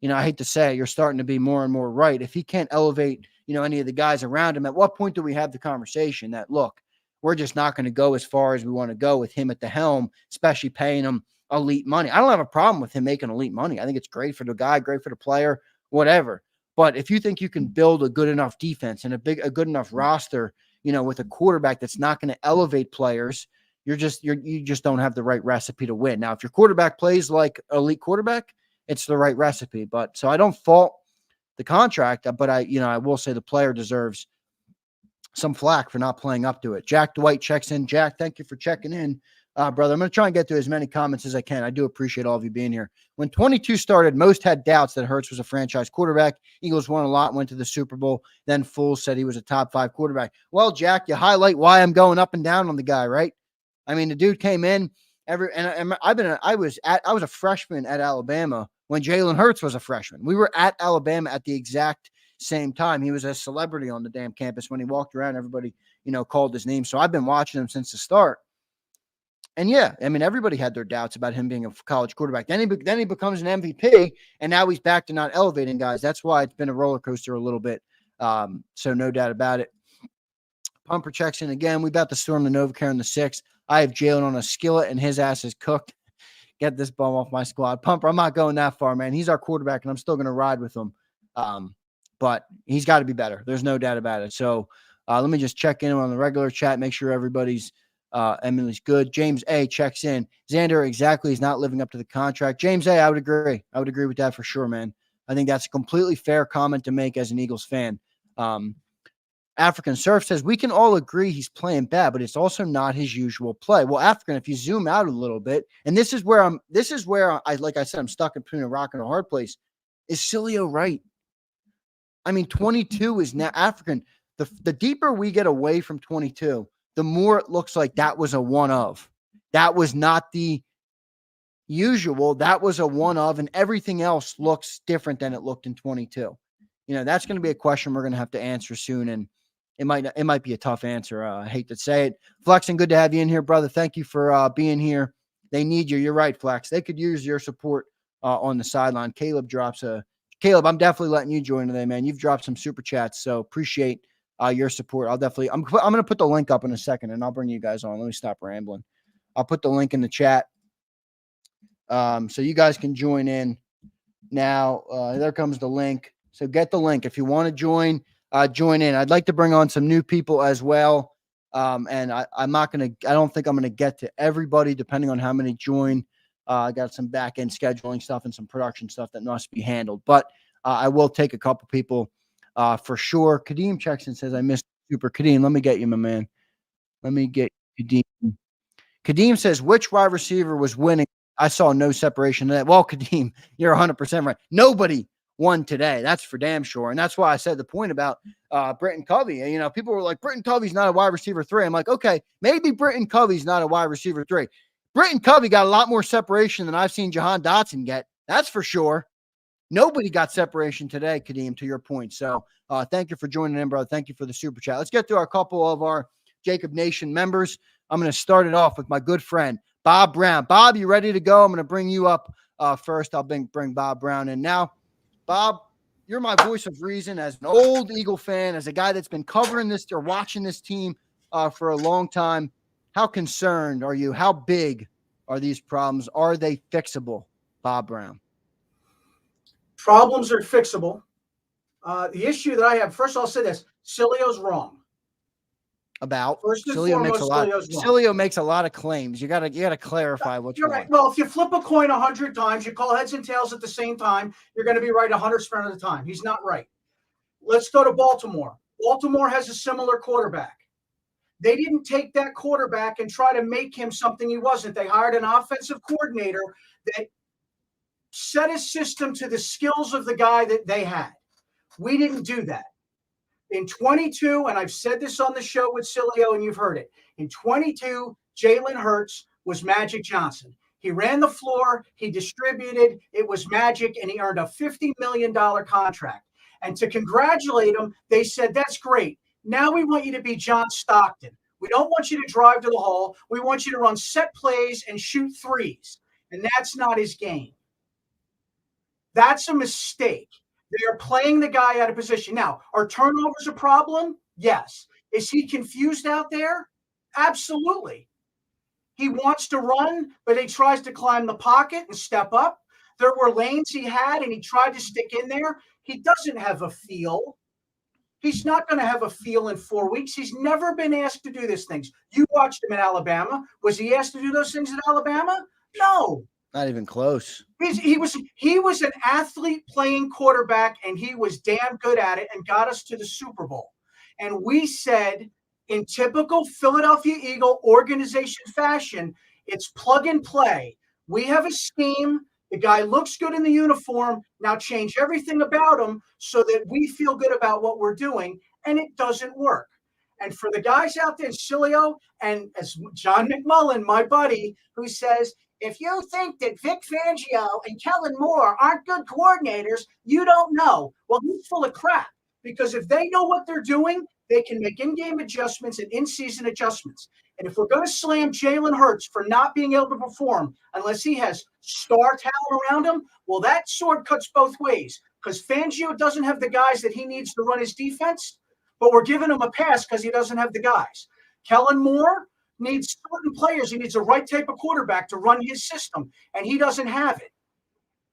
I hate to say it, you're starting to be more and more right. If he can't elevate, any of the guys around him, at what point do we have the conversation that, look, we're just not going to go as far as we want to go with him at the helm, especially paying him elite money. I don't have a problem with him making elite money. I think it's great for the guy, great for the player, whatever. But if you think you can build a good enough defense and a good enough roster, with a quarterback that's not going to elevate players, you just don't have the right recipe to win. Now, if your quarterback plays like elite quarterback, it's the right recipe. But so I don't fault the contract, but I will say the player deserves some flack for not playing up to it. Jack Dwight checks in. Jack, thank you for checking in. Brother, I'm going to try and get to as many comments as I can. I do appreciate all of you being here. When 22 started, most had doubts that Hurts was a franchise quarterback. Eagles won a lot, went to the Super Bowl. Then Foles said he was a top 5 quarterback. Well, Jack, you highlight why I'm going up and down on the guy, right? I mean, the dude came in I was a freshman at Alabama when Jalen Hurts was a freshman. We were at Alabama at the exact same time. He was a celebrity on the damn campus. When he walked around, everybody, called his name. So I've been watching him since the start. And yeah, I mean, everybody had their doubts about him being a college quarterback. Then he becomes an MVP, and now he's back to not elevating guys. That's why it's been a roller coaster a little bit. So no doubt about it. Pumper checks in again. We about to storm the NovaCare in the 6th. I have Jalen on a skillet, and his ass is cooked. Get this bum off my squad. Pumper, I'm not going that far, man. He's our quarterback, and I'm still going to ride with him. But he's got to be better. There's no doubt about it. So let me just check in on the regular chat, make sure everybody's Emily's good. James A checks in. Zander, exactly. He's not living up to the contract. James A, I would agree. I would agree with that for sure, man. I think that's a completely fair comment to make as an Eagles fan. African Surf says, we can all agree he's playing bad, but it's also not his usual play. Well, African, if you zoom out a little bit, and this is where I, like I said, I'm stuck between a rock and a hard place. Is Sileo right? I mean, 22 is now African. The deeper we get away from 22, the more it looks like that was a one of. That was not the usual. That was a one of, and everything else looks different than it looked in 22. That's going to be a question we're going to have to answer soon, and it might be a tough answer. I hate to say it. Flexing, good to have you in here, brother. Thank you for being here. They need you. You're right, Flex. They could use your support on the sideline. Caleb, I'm definitely letting you join today, man. You've dropped some super chats, so appreciate your support. I'm going to put the link up in a second, and I'll bring you guys on. Let me stop rambling. I'll put the link in the chat so you guys can join in now. There comes the link. So get the link. If you want to join in. I'd like to bring on some new people as well. And I don't think I'm going to get to everybody depending on how many join. I got some back end scheduling stuff and some production stuff that must be handled, but I will take a couple people for sure. Kadeem checks and says, I missed Super. Kadeem, let me get you, my man. Let me get Kadeem. Kadeem says, which wide receiver was winning? I saw no separation in that. Well, Kadeem, you're 100% right. Nobody won today. That's for damn sure. And that's why I said the point about Britton Covey. You know, people were like, Britton Covey's not a wide receiver 3. I'm like, okay, maybe Britton Covey's not a wide receiver 3. Britton Covey got a lot more separation than I've seen Jahan Dotson get. That's for sure. Nobody got separation today, Kadeem, to your point. So thank you for joining in, brother. Thank you for the super chat. Let's get through a couple of our JAKIB Nation members. I'm going to start it off with my good friend, Bob Brown. Bob, you ready to go? I'm going to bring you up first. I'll bring Bob Brown in now. Bob, you're my voice of reason as an old Eagle fan, as a guy that's been covering this or watching this team for a long time. How concerned are you? How big are these problems? Are they fixable, Bob Brown? Problems are fixable. The issue that I have, first I'll say this, Sileo's wrong. About Sileo makes a lot of claims. You gotta clarify what's You're right. Well, if you flip a coin 100 times, you call heads and tails at the same time, you're going to be right 100% of the time. He's not right. Let's go to Baltimore. Baltimore has a similar quarterback. They didn't take that quarterback and try to make him something he wasn't. They hired an offensive coordinator that set a system to the skills of the guy that they had. We didn't do that. In 22, and I've said this on the show with Sileo, and you've heard it. In 22, Jalen Hurts was Magic Johnson. He ran the floor, he distributed, it was magic, and he earned a $50 million contract. And to congratulate him, they said, that's great. Now we want you to be John Stockton. We don't want you to drive to the hole. We want you to run set plays and shoot threes. And that's not his game. That's a mistake. They are playing the guy out of position. Now, are turnovers a problem? Yes. Is he confused out there? Absolutely. He wants to run, but he tries to climb the pocket and step up. There were lanes he had, and he tried to stick in there. He doesn't have a feel. He's not going to have a feel in 4 weeks. He's never been asked to do these things. You watched him in Alabama. Was he asked to do those things in Alabama? No. Not even close. He was an athlete playing quarterback, and he was damn good at it and got us to the Super Bowl. And we said, in typical Philadelphia Eagle organization fashion, it's plug and play. We have a scheme. The guy looks good in the uniform. Now change everything about him so that we feel good about what we're doing, and it doesn't work. And for the guys out there, Sileo, and as John McMullen, my buddy, who says, if you think that Vic Fangio and Kellen Moore aren't good coordinators, you don't know. Well, he's full of crap, because if they know what they're doing, they can make in-game adjustments and in-season adjustments. And if we're going to slam Jalen Hurts for not being able to perform unless he has star talent around him, well, that sword cuts both ways, because Fangio doesn't have the guys that he needs to run his defense, but we're giving him a pass because he doesn't have the guys. Kellen Moore needs certain players. He needs the right type of quarterback to run his system, and he doesn't have it.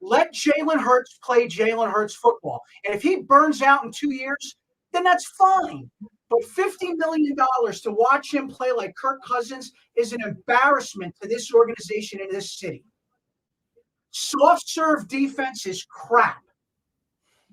Let Jalen Hurts play Jalen Hurts football. And if he burns out in 2 years, then that's fine. But $50 million to watch him play like Kirk Cousins is an embarrassment to this organization in this city. Soft serve defense is crap.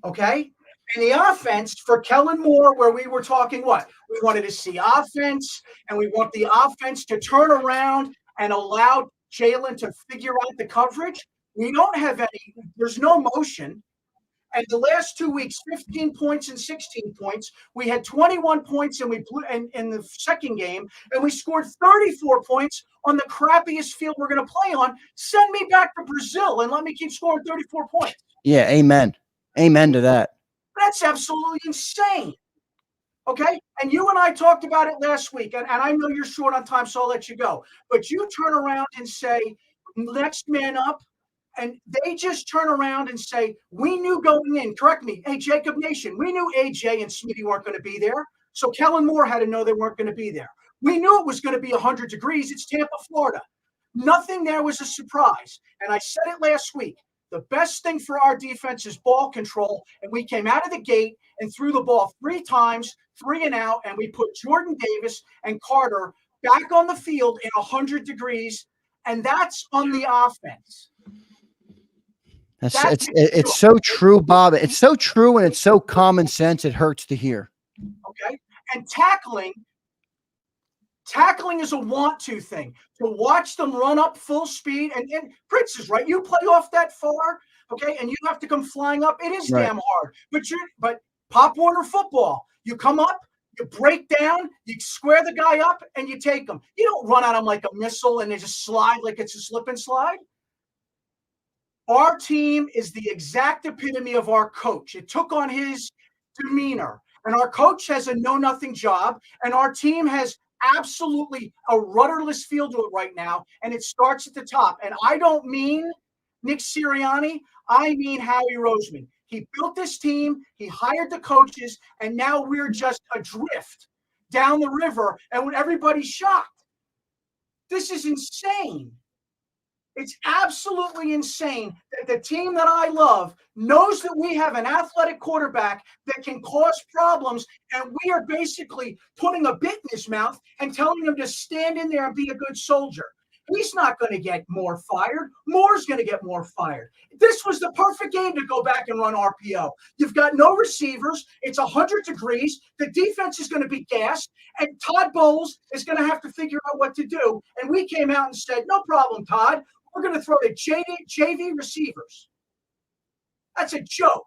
Okay? And the offense for Kellen Moore, where we were talking what? We wanted to see offense, and we want the offense to turn around and allow Jalen to figure out the coverage. We don't have any. There's no motion. And the last 2 weeks, 15 points and 16 points. We had 21 points in the second game, and we scored 34 points on the crappiest field we're going to play on. Send me back to Brazil and let me keep scoring 34 points. Yeah, amen. Amen to that. That's absolutely insane. Okay? And you and I talked about it last week, and I know you're short on time, so I'll let you go. But you turn around and say, next man up, and they just turn around and say, we knew going in, correct me, hey, JAKIB Nation, we knew AJ and Smitty weren't going to be there, so Kellen Moore had to know they weren't going to be there. We knew it was going to be 100 degrees. It's Tampa, Florida. Nothing there was a surprise. And I said it last week. The best thing for our defense is ball control, and we came out of the gate and threw the ball 3 times, 3 and out, and we put Jordan Davis and Carter back on the field in 100 degrees, and that's on the offense. It's so true, Bob. It's so true, and it's so common sense. It hurts to hear. Okay, and tackling. Tackling is a want-to thing. To watch them run up full speed, and Prince is right. You play off that far, okay, and you have to come flying up. It is Right. damn hard. But Pop Warner football, you come up, you break down, you square the guy up, and you take him. You don't run at him like a missile and they just slide like it's a slip and slide. Our team is the exact epitome of our coach. It took on his demeanor. And our coach has a know-nothing job, and our team has absolutely a rudderless feel to it right now, and it starts at the top. And I don't mean Nick Sirianni. I mean Howie Roseman. He built this team, he hired the coaches, and now we're just adrift down the river, and when everybody's shocked. This is insane. It's absolutely insane that the team that I love knows that we have an athletic quarterback that can cause problems, and we are basically putting a bit in his mouth and telling him to stand in there and be a good soldier. He's not going to get more fired. Moore's going to get more fired. This was the perfect game to go back and run RPO. You've got no receivers. It's 100 degrees. The defense is going to be gassed, and Todd Bowles is going to have to figure out what to do. And we came out and said, no problem, Todd. We're going to throw the JV receivers. That's a joke.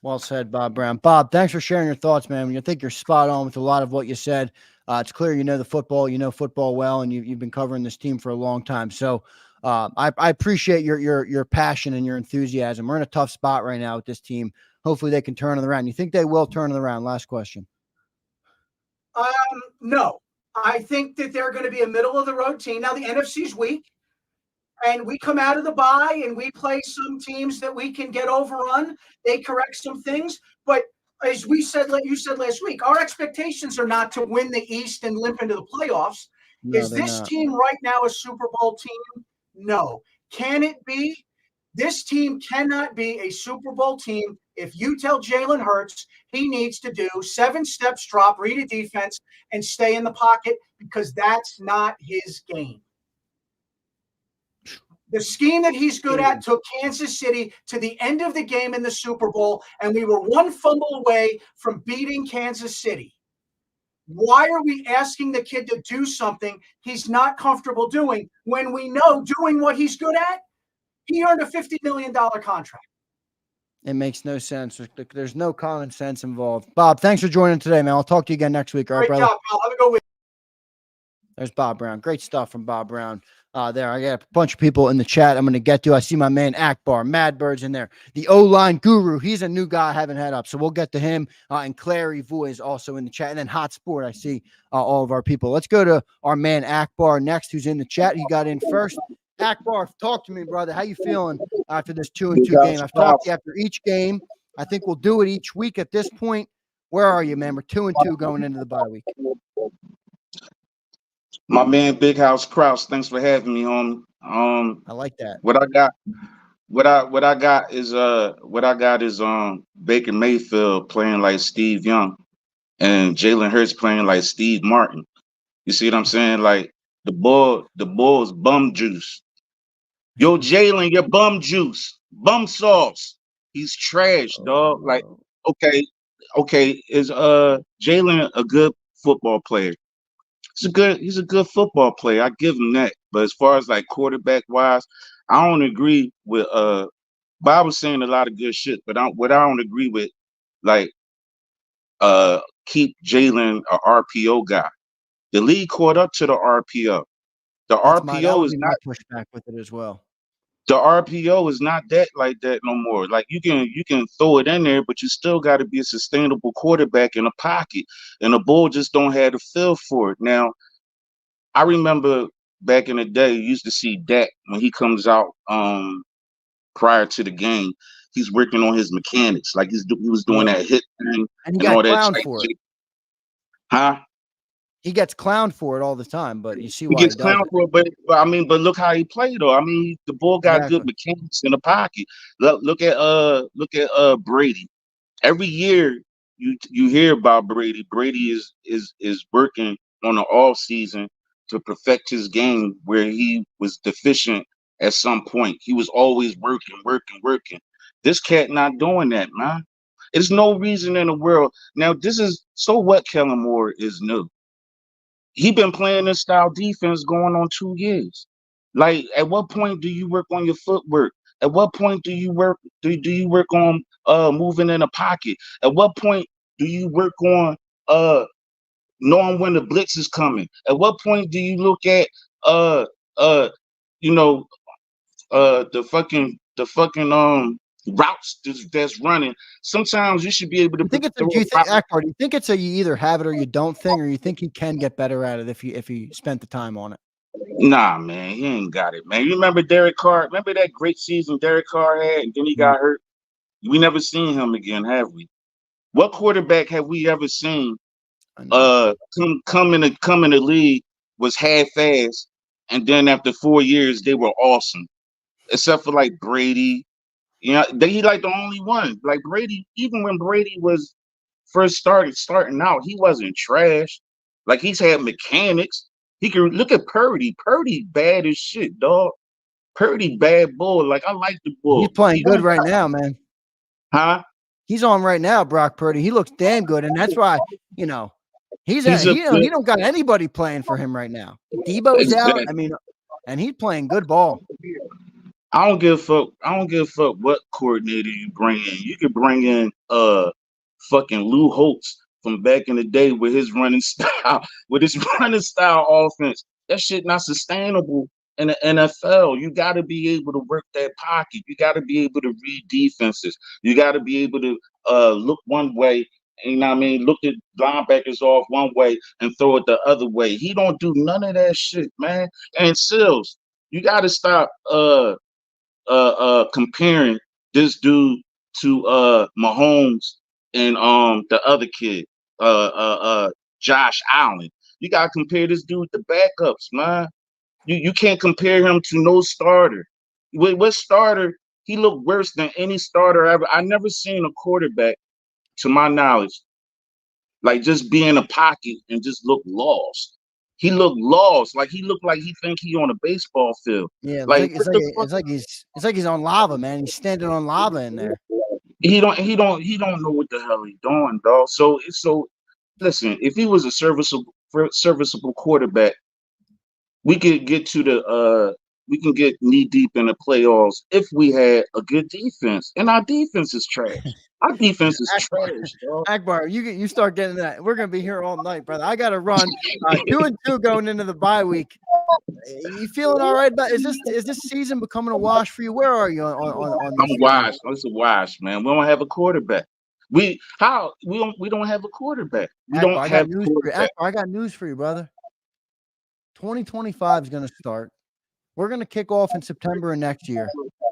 Well said, Bob Brown. Bob, thanks for sharing your thoughts, man. I think you're spot on with a lot of what you said. It's clear you know the football, you know football well, and you've been covering this team for a long time. So I appreciate your passion and your enthusiasm. We're in a tough spot right now with this team. Hopefully they can turn it around. You think they will turn it around? Last question. No. I think that they're going to be a middle-of-the-road team. Now, the NFC's weak, and we come out of the bye, and we play some teams that we can get overrun. They correct some things. But as you said last week, our expectations are not to win the East and limp into the playoffs. No, is this team right now a Super Bowl team? No. Can it be? This team cannot be a Super Bowl team if you tell Jalen Hurts he needs to do 7 steps drop, read a defense, and stay in the pocket, because that's not his game. The scheme that he's good at took Kansas City to the end of the game in the Super Bowl, and we were one fumble away from beating Kansas City. Why are we asking the kid to do something he's not comfortable doing when we know doing what he's good at? He earned a $50 million contract. It makes no sense. There's no common sense involved. Bob, thanks for joining today, man. I'll talk to you again next week. All right, Great brother? job, pal. Have a good week. There's Bob Brown. Great stuff from Bob Brown. There, I got a bunch of people in the chat I'm going to get to. I see my man Akbar, Mad Bird's in there. The O-line guru, he's a new guy I haven't had up, so we'll get to him. And Clary Vu is also in the chat. And then Hot Sport, I see all of our people. Let's go to our man Akbar next, who's in the chat. He got in first. Akbar, talk to me, brother. How you feeling after this 2-2 game? I've talked to you after each game. I think we'll do it each week at this point. Where are you, man? We're 2-2 going into the bye week. My man, Big House Krause. Thanks for having me, homie. I like that. What I got is Baker Mayfield playing like Steve Young, and Jalen Hurts playing like Steve Martin. You see what I'm saying? Like the Bulls bum juice. Yo, Jalen, your bum juice, bum sauce. He's trash, dog. Like, okay, is Jalen a good football player? He's a good football player. I give him that. But as far as like quarterback wise, I don't agree with Bob was saying a lot of good shit, but I don't agree with, like, keep Jalen a RPO guy. The league caught up to the RPO. The RPO is not pushback with it as well. The RPO is not that like that no more. Like you can throw it in there, but you still got to be a sustainable quarterback in a pocket. And the Bulls just don't have the feel for it. Now, I remember back in the day, you used to see Dak when he comes out prior to the game. He's working on his mechanics, like he was doing that hit thing and all that. Huh? He gets clowned for it all the time, but you see why he gets clowned for it. But look how he played though. I mean, the Bull got good mechanics in the pocket. Look at Brady. Every year you hear about Brady. Brady is working on the off season to perfect his game where he was deficient at some point. He was always working. This cat not doing that, man. There's no reason in the world. Now, this is so what Kellen Moore is new. He been playing this style defense going on 2 years. Like, at what point do you work on your footwork? At what point do you work on moving in a pocket? At what point do you work on knowing when the blitz is coming? At what point do you look at uh you know the fucking routes that's running? Sometimes you should be able to Do you think, Akbar, do you think it's a you either have it or you don't thing, or you think he can get better at it if he spent the time on it? Nah, man, he ain't got it, man. You remember Derek Carr? Remember that great season Derek Carr had, and then he got hurt? We never seen him again, have we? What quarterback have we ever seen come in the league was half-assed, and then after 4 years they were awesome? Except for like Brady. You know, he like the only one. Like Brady, even when Brady was first starting out, he wasn't trash. Like, he's had mechanics. He can look at Purdy. Purdy bad as shit, dog. Purdy bad bull. Like, I like the bull. He's playing good right now, man. Huh? He's on right now, Brock Purdy. He looks damn good, and that's why, he don't got anybody playing for him right now. Debo's out. I mean, and he's playing good ball. I don't give a fuck what coordinator you bring in. You could bring in fucking Lou Holtz from back in the day with his running style offense. That shit not sustainable in the NFL. You got to be able to work that pocket. You got to be able to read defenses. You got to be able to look one way, you know what I mean, look at linebackers off one way and throw it the other way. He don't do none of that shit, man. And Sills, you got to stop comparing this dude to Mahomes and the other kid, Josh Allen. You gotta compare this dude to backups, man. You can't compare him to no starter. What starter? He looked worse than any starter ever. I never seen a quarterback, to my knowledge, like just be in a pocket and just look lost. He looked lost. Like, he looked like he think he on a baseball field. Yeah, it's like he's on lava, man. He's standing on lava in there. He don't know what the hell he's doing, dog. So listen, if he was a serviceable quarterback, we could get we can get knee deep in the playoffs if we had a good defense. And our defense is trash. Our defense is trash, dog. Akbar, you start getting that. We're gonna be here all night, brother. I gotta run 2-2 going into the bye week. You feeling all right? Is this season becoming a wash for you? Where are you on this? I'm washed. It's a wash, man. We don't have a quarterback. We don't have a quarterback. I got news for you, brother. 2025 is gonna start. We're gonna kick off in September of next year,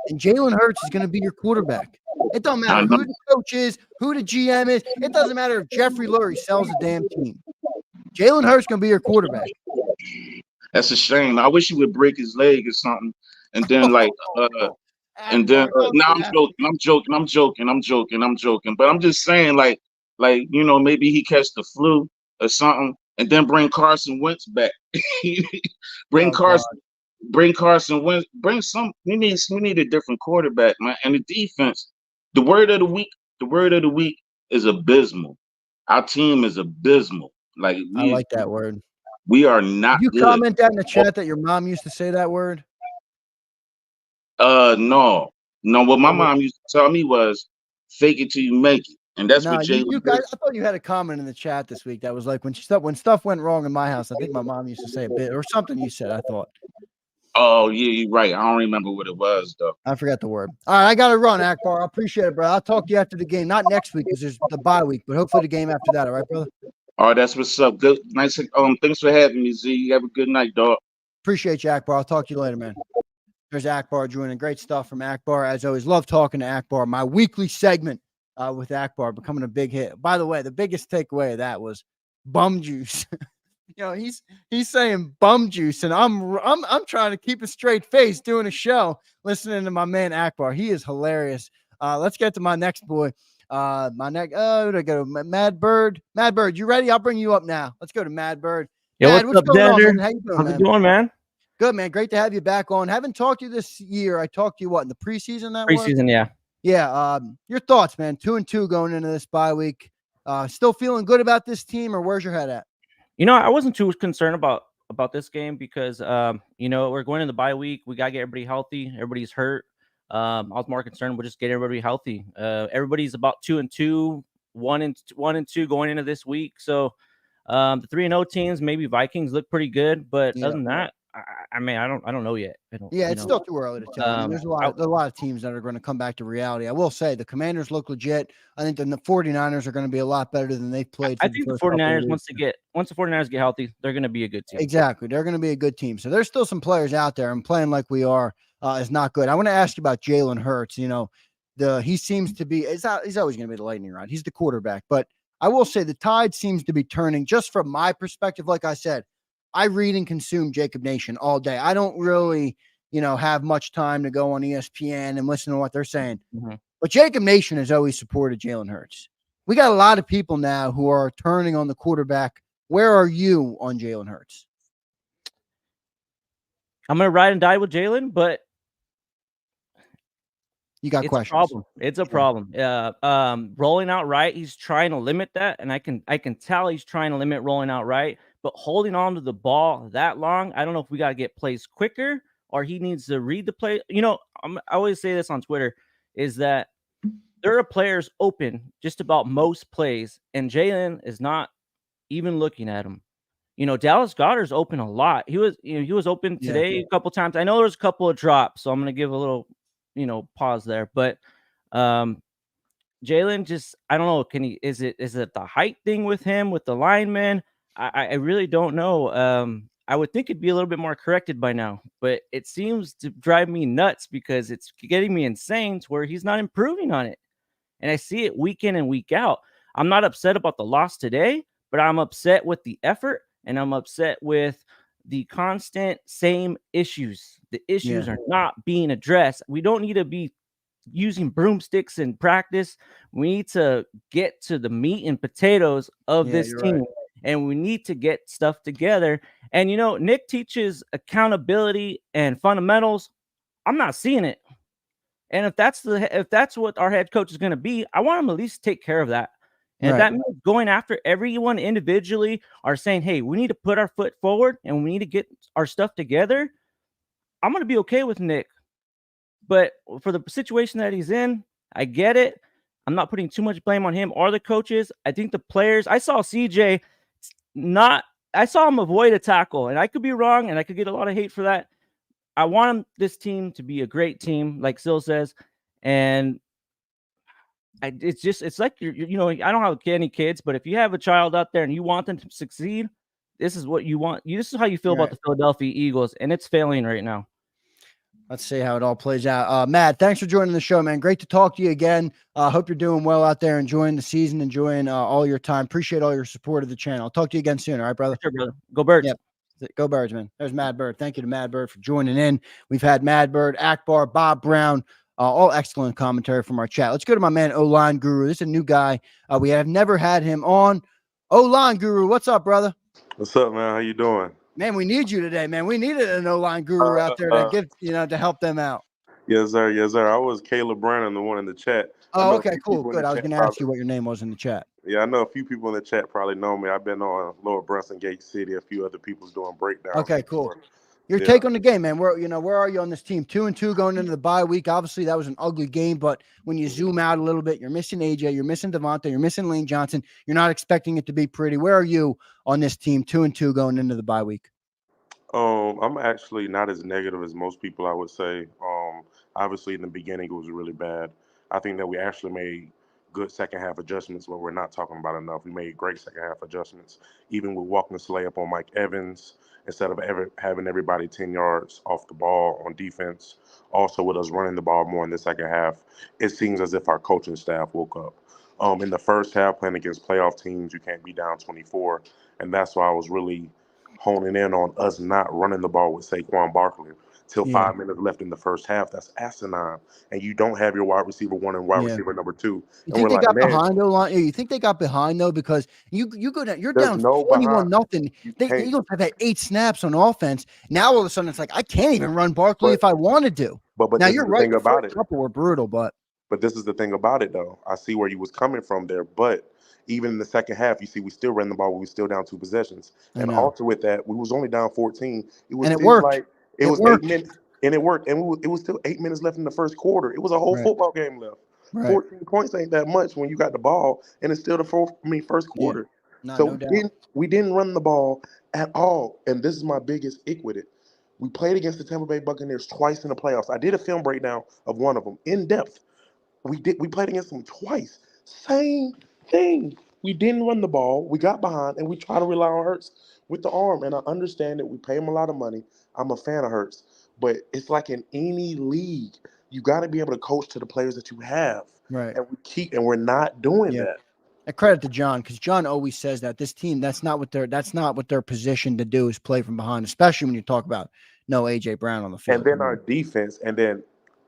and Jalen Hurts is gonna be your quarterback. It don't matter who the coach is, who the GM is. It doesn't matter if Jeffrey Lurie sells the damn team. Jalen Hurts gonna be your quarterback. That's a shame. I wish he would break his leg or something, and then no, I'm joking. But I'm just saying, like maybe he catch the flu or something, and then bring Carson Wentz back. Bring Carson Wentz. We need a different quarterback, man. And the defense. The word of the week is abysmal. Our team is abysmal. Like, I like that word. We are not. You good. Comment that in the chat that your mom used to say that word? No. What my mom used to tell me was fake it till you make it. And that's what Jalen. You guys, I thought you had a comment in the chat this week that was like when stuff went wrong in my house. I think my mom used to say a bit or something you said, I thought. Oh, yeah, you're right. I don't remember what it was, though. I forgot the word. All right, I got to run, Akbar. I appreciate it, bro. I'll talk to you after the game. Not next week because there's the bye week, but hopefully the game after that. All right, brother? All right, that's what's up. Good. Nice. Thanks for having me, Z. You have a good night, dog. Appreciate you, Akbar. I'll talk to you later, man. There's Akbar joining. Great stuff from Akbar. As always, love talking to Akbar. My weekly segment with Akbar becoming a big hit. By the way, the biggest takeaway of that was bum juice. He's saying bum juice, and I'm trying to keep a straight face doing a show, listening to my man Akbar. He is hilarious. Let's get to my next boy. Where'd I go? Mad Bird. Mad Bird, you ready? I'll bring you up now. Let's go to Mad Bird. Yo, Mad, what's up, Zander? How you doing, How's it going, man? Good, man. Great to have you back on. Haven't talked to you this year. I talked to you in the preseason. Preseason, yeah. Yeah. Your thoughts, man? 2-2 going into this bye week. Still feeling good about this team, or where's your head at? I wasn't too concerned about this game because we're going in the bye week. We gotta get everybody healthy. Everybody's hurt. I was more concerned with just getting everybody healthy. Everybody's about 2-2, 1-2 going into this week. So the 3-0 teams, maybe Vikings look pretty good, but other than that, I don't know yet. It's still too early to tell. There's a lot of teams that are going to come back to reality. I will say the Commanders look legit. I think the 49ers are going to be a lot better than they've played. I think the 49ers, once the 49ers get healthy, they're going to be a good team. Exactly. They're going to be a good team. So there's still some players out there, and playing like we are is not good. I want to ask you about Jalen Hurts. He seems to be, he's always going to be the lightning rod. He's the quarterback, but I will say the tide seems to be turning just from my perspective. Like I said, I read and consume JAKIB Nation all day. I don't really, have much time to go on ESPN and listen to what they're saying. Mm-hmm. But JAKIB Nation has always supported Jalen Hurts. We got a lot of people now who are turning on the quarterback. Where are you on Jalen Hurts? I'm going to ride and die with Jalen, but you got questions. It's a problem. Rolling out right, he's trying to limit that, and I can tell he's trying to limit rolling out right. But holding on to the ball that long, I don't know if we got to get plays quicker or he needs to read the play. I always say this on Twitter, is that there are players open just about most plays, and Jalen is not even looking at him. Dallas Goedert's open a lot. He was open today a couple times. I know there was a couple of drops, so I'm going to give a little, pause there. But Jalen just, I don't know. Is it the height thing with him, with the linemen? I really don't know. I would think it'd be a little bit more corrected by now, but it seems to drive me nuts because it's getting me insane to where he's not improving on it. And I see it week in and week out. I'm not upset about the loss today, but I'm upset with the effort and I'm upset with the constant same issues. The issues are not being addressed. We don't need to be using broomsticks in practice. We need to get to the meat and potatoes of this team. Right. And we need to get stuff together. And, Nick teaches accountability and fundamentals. I'm not seeing it. And if that's what our head coach is going to be, I want him to at least take care of that. And if that means going after everyone individually or saying, hey, we need to put our foot forward and we need to get our stuff together, I'm going to be okay with Nick. But for the situation that he's in, I get it. I'm not putting too much blame on him or the coaches. I think the players, I saw CJ I saw him avoid a tackle, and I could be wrong, and I could get a lot of hate for that. I want this team to be a great team, like Sil says, and it's like I don't have any kids, but if you have a child out there and you want them to succeed, this is what you want. This is how you feel about the Philadelphia Eagles, and it's failing right now. Let's see how it all plays out. Matt, thanks for joining the show, man. Great to talk to you again. Hope you're doing well out there, enjoying the season, enjoying all your time. Appreciate all your support of the channel. I'll talk to you again soon. All right, brother? Sure, brother. Go Birds. Yep. Go Birds, man. There's Mad Bird. Thank you to Mad Bird for joining in. We've had Mad Bird, Akbar, Bob Brown, all excellent commentary from our chat. Let's go to my man, O-Line Guru. This is a new guy. We have never had him on. O-Line Guru, what's up, brother? What's up, man? How you doing? Man, we need you today, man. We needed an O-Line Guru out there to give, to help them out. Yes, sir. Yes, sir. I was Caleb Brannon, the one in the chat. Oh, okay, cool. Good. I was going to ask you what your name was in the chat. Yeah, I know a few people in the chat probably know me. I've been on Lower Brunson Gate City. A few other people's doing breakdowns. Okay, cool. Your take on the game, man. Where are you on this team? 2-2 going into the bye week. Obviously, that was an ugly game, but when you zoom out a little bit, you're missing AJ, you're missing Devontae, you're missing Lane Johnson. You're not expecting it to be pretty. Where are you on this team? 2-2 going into the bye week. I'm actually not as negative as most people, I would say. Obviously, in the beginning, it was really bad. I think that we actually made good second half adjustments, but we're not talking about enough. We made great second half adjustments, even with walking the sleigh up on Mike Evans instead of having everybody 10 yards off the ball on defense. Also, with us running the ball more in the second half, it seems as if our coaching staff woke up. In the first half, playing against playoff teams, you can't be down 24, and that's why I was really honing in on us not running the ball with Saquon Barkley till 5 minutes left in the first half. That's asinine. And you don't have your wide receiver 1 and wide receiver number 2. You think they got behind though? You think they got behind though because you're down 21-0. The Eagles have had 8 snaps on offense. Now all of a sudden it's like I can't even run Barkley if I wanted to. But now you're right. About it. A couple were brutal, but this is the thing about it though. I see where you was coming from there, but Even in the second half, you see we still ran the ball. We were still down 2 possessions. I And know. also with that, we was only down 14. It was And it still worked. like it was worked. 8 minutes, and it worked. And it was still 8 minutes left in the first quarter. It was a whole Right. football game left. Right. 14 points ain't that much when you got the ball, and it's still the first quarter. No, So no doubt. we didn't run the ball at all. And this is my biggest ick with it. We played against the Tampa Bay Buccaneers twice in the playoffs. I did a film breakdown of one of them in depth. We played against them twice. Same thing. We didn't run the ball. We got behind, and we try to rely on Hurts with the arm. And I understand that we pay him a lot of money. I'm a fan of Hurts, but it's like in any league, you got to be able to coach to the players that you have. Right. And we're not doing that. And credit to John, because John always says that this team, that's not what they're positioned to do, is play from behind, especially when you talk about no AJ Brown on the field. And then our defense, and then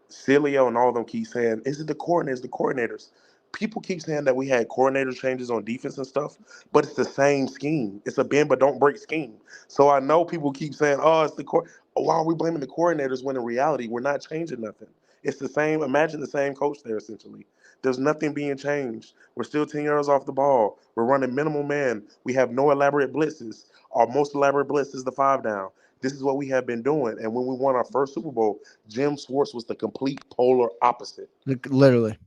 Sileo and all of them keep saying, is it the coordinators? The coordinators. People keep saying that we had coordinator changes on defense and stuff, but it's the same scheme. It's a bend but don't break scheme. So I know people keep saying, oh, it's the why are we blaming the coordinators when in reality we're not changing nothing? It's the same. Imagine the same coach there, essentially. There's nothing being changed. We're still 10 yards off the ball. We're running minimal man. We have no elaborate blitzes. Our most elaborate blitz is the 5 down. This is what we have been doing. And when we won our first Super Bowl, Jim Schwartz was the complete polar opposite. Literally.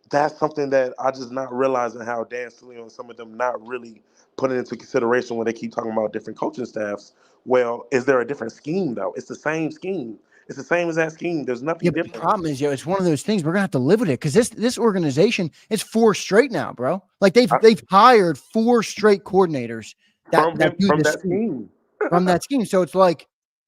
That's something that I just not realizing how Dan Sileo and some of them not really putting into consideration when they keep talking about different coaching staffs. Well, is there a different scheme, though? It's the same scheme. It's the same as that scheme. There's nothing different. The problem is, it's one of those things we're gonna have to live with it, because this organization is 4 straight now, bro. Like they've hired 4 straight coordinators from that scheme. From that scheme. So it's like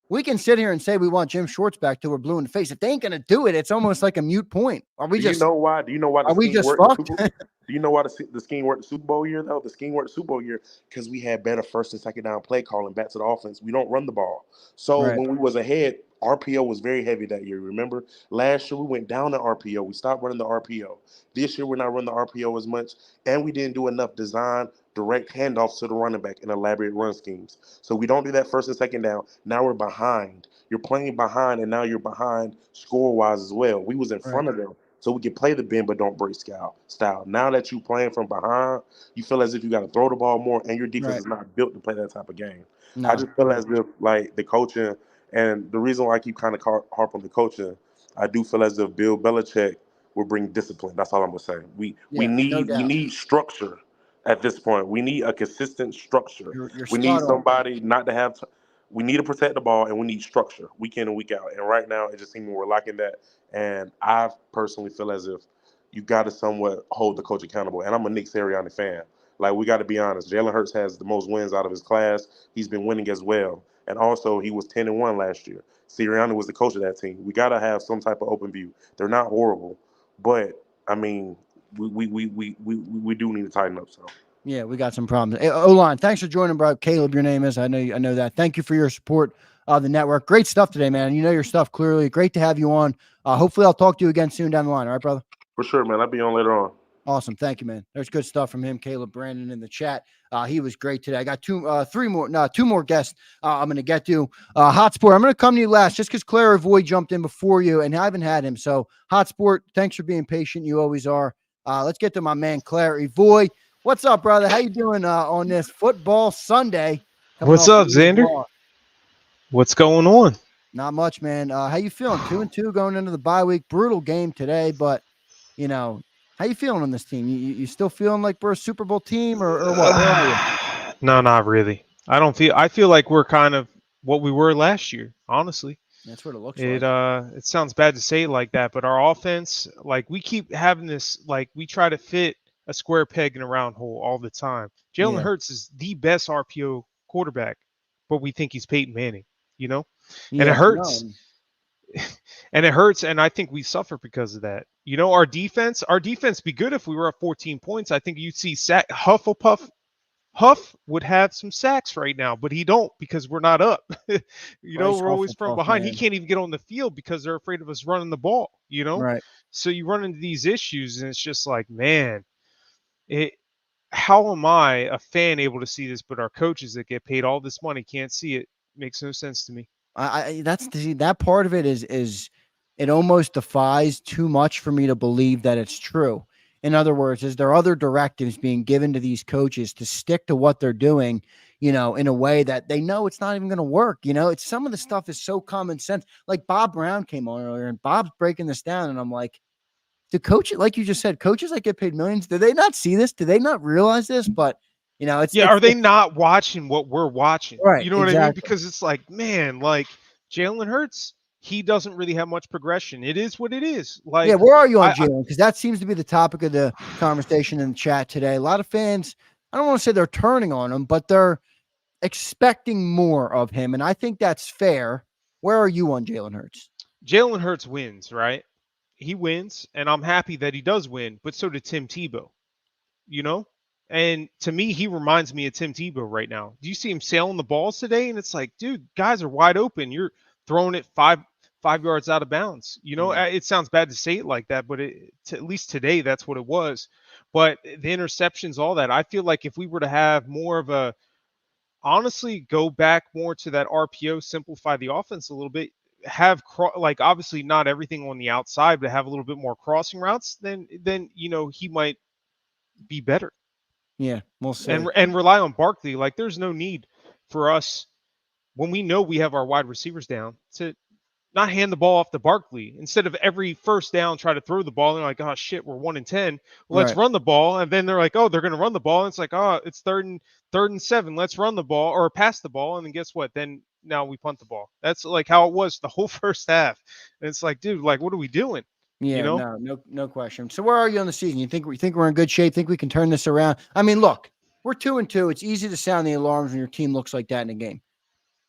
we can sit here and say we want Jim Schwartz back till we're blue in the face. If they ain't gonna do it, it's almost like a mute point. Are we just? Do you know why? Do you know why? Are we just fucked? Do you know why the scheme worked the Super Bowl year though? The scheme worked the Super Bowl year because we had better first and second down play calling back to the offense. We don't run the ball. So when we was ahead, RPO was very heavy that year. Remember, last year we went down to RPO. We stopped running the RPO. This year we're not running the RPO as much, and we didn't do enough design direct handoffs to the running back and elaborate run schemes. So we don't do that first and second down. Now we're behind. You're playing behind, and now you're behind score-wise as well. We was in front of them, so we can play the bend but don't break style. Now that you're playing from behind, you feel as if you got to throw the ball more, and your defense is not built to play that type of game. No. I just feel as if, like, the coaching, and the reason why I keep kind of harp on the coaching, I do feel as if Bill Belichick will bring discipline. That's all I'm going to say. We need structure. At this point, we need a consistent structure. We need somebody not to have. We need to protect the ball, and we need structure week in and week out. And right now, it just seems we're lacking that. And I personally feel as if you got to somewhat hold the coach accountable. And I'm a Nick Sirianni fan. Like, we got to be honest. Jalen Hurts has the most wins out of his class. He's been winning as well. And also, he was 10-1 last year. Sirianni was the coach of that team. We got to have some type of open view. They're not horrible, but I mean, we do need to tighten up. So yeah, we got some problems. Hey, O-line, thanks for joining, bro. Caleb, your name is. I know that. Thank you for your support of the network. Great stuff today, man. You know your stuff clearly. Great to have you on. Hopefully, I'll talk to you again soon down the line. All right, brother. For sure, man. I'll be on later on. Awesome. Thank you, man. There's good stuff from him, Caleb Brandon, in the chat. He was great today. I got two more guests I'm going to get to. Hotsport, I'm going to come to you last just because Claire Avoy jumped in before you, and I haven't had him. So, Hotsport, thanks for being patient. You always are. Let's get to my man, Claire Avoy. What's up, brother? How you doing on this football Sunday? What's up, Zander? What's going on? Not much, man. How you feeling? 2-2 going into the bye week. Brutal game today, but, you know, how you feeling on this team? You still feeling like we're a Super Bowl team or what? Where are you? No, not really. I feel like we're kind of what we were last year, honestly. That's what it looks like. It sounds bad to say it like that, but our offense, like, we keep having this, like, we try to fit a square peg in a round hole all the time. Jalen Hurts is the best RPO quarterback, but we think he's Peyton Manning, you know? And it hurts. And it hurts, and I think we suffer because of that. You know, our defense be good if we were at 14 points. I think you'd see Huff would have some sacks right now, but he don't because we're not up. We're always from behind. Man. He can't even get on the field because they're afraid of us running the ball, you know? Right. So you run into these issues, and it's just like, man, how am I, a fan, able to see this, but our coaches that get paid all this money can't see it? Makes no sense to me. That part of it is it almost defies too much for me to believe that it's true. In other words, is there other directives being given to these coaches to stick to what they're doing, in a way that they know it's not even going to work? It's some of the stuff is so common sense. Like Bob Brown came on earlier and Bob's breaking this down. And I'm like, the coach, like you just said, coaches that get paid millions, do they not see this? Do they not realize this? But, Are they not watching what we're watching? Right, You know what I mean? exactly. Because it's like, man, like Jalen Hurts, he doesn't really have much progression. It is what it is. Like, yeah, where are you on Jalen? Because that seems to be the topic of the conversation in the chat today. A lot of fans, I don't want to say they're turning on him, but they're expecting more of him. And I think that's fair. Where are you on Jalen Hurts? Jalen Hurts wins, right? He wins, and I'm happy that he does win, but so did Tim Tebow, And to me, he reminds me of Tim Tebow right now. Do you see him sailing the balls today? And it's like, dude, guys are wide open. You're throwing it five yards out of bounds. It sounds bad to say it like that, but at least today, that's what it was. But the interceptions, all that, I feel like if we were to have more of honestly, go back more to that RPO, simplify the offense a little bit, have obviously not everything on the outside, but have a little bit more crossing routes, then he might be better. Yeah, we'll see. And rely on Barkley. Like, there's no need for us, when we know we have our wide receivers down, to not hand the ball off to Barkley. Instead of every first down, try to throw the ball. And they're like, oh, shit, we're 1-10. Well, let's run the ball. And then they're like, oh, they're going to run the ball. And it's like, oh, it's third and 7. Let's run the ball or pass the ball. And then guess what? Then now we punt the ball. That's like how it was the whole first half. And it's like, dude, like, what are we doing? Yeah, no question. So where are you on the season? You think we're in good shape? Think we can turn this around? I mean, look, we're 2-2. It's easy to sound the alarms when your team looks like that in a game.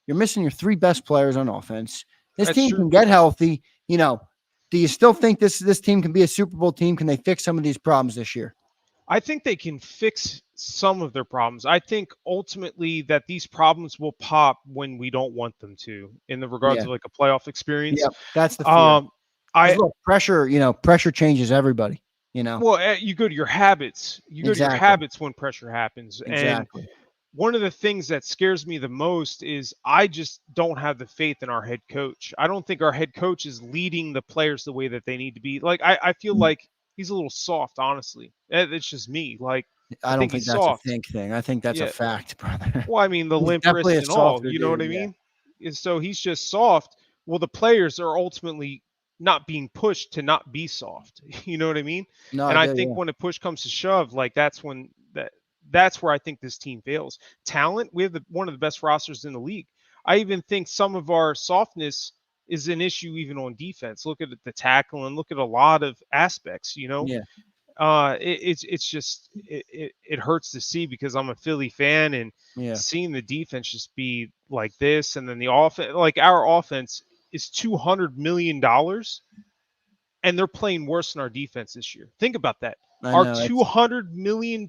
You're missing your 3 best players on offense. This team can get healthy. Do you still think this team can be a Super Bowl team? Can they fix some of these problems this year? I think they can fix some of their problems. I think ultimately that these problems will pop when we don't want them to, in the regards of like a playoff experience. Yeah, that's the fear. Look, pressure changes everybody. Well, you go to your habits. You go to your habits when pressure happens. Exactly. And one of the things that scares me the most is I just don't have the faith in our head coach. I don't think our head coach is leading the players the way that they need to be. Like, I feel like he's a little soft, honestly. It's just me. Like, I don't think that's soft. A think thing. I think that's a fact, brother. Well, I mean, the limp wrist and all, you know what I mean? And so he's just soft. Well, the players are ultimately not being pushed to not be soft. You know what I mean? No, and I think when a push comes to shove, like that's where I think this team fails. Talent, we have one of the best rosters in the league. I even think some of our softness is an issue even on defense. Look at the tackle and look at a lot of aspects, Yeah. It hurts to see because I'm a Philly fan and seeing the defense just be like this. And then the offense, like our offense is $200 million and they're playing worse than our defense this year. Think about that. Our $200 million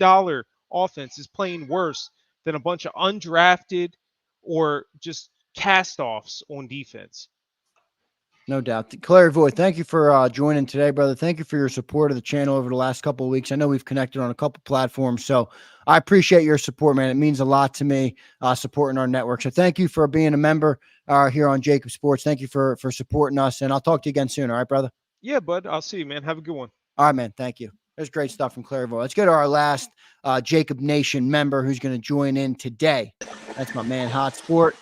offense is playing worse than a bunch of undrafted or just cast-offs on defense. No doubt. Clary Voigt, thank you for joining today, brother. Thank you for your support of the channel over the last couple of weeks. I know we've connected on a couple platforms, so I appreciate your support, man. It means a lot to me, supporting our network. So thank you for being a member here on JAKIB Sports. Thank you for supporting us, and I'll talk to you again soon. All right, brother? Yeah, bud. I'll see you, man. Have a good one. All right, man. Thank you. There's great stuff from Clary Voigt. Let's go to our last JAKIB Nation member who's going to join in today. That's my man, Hot Sport.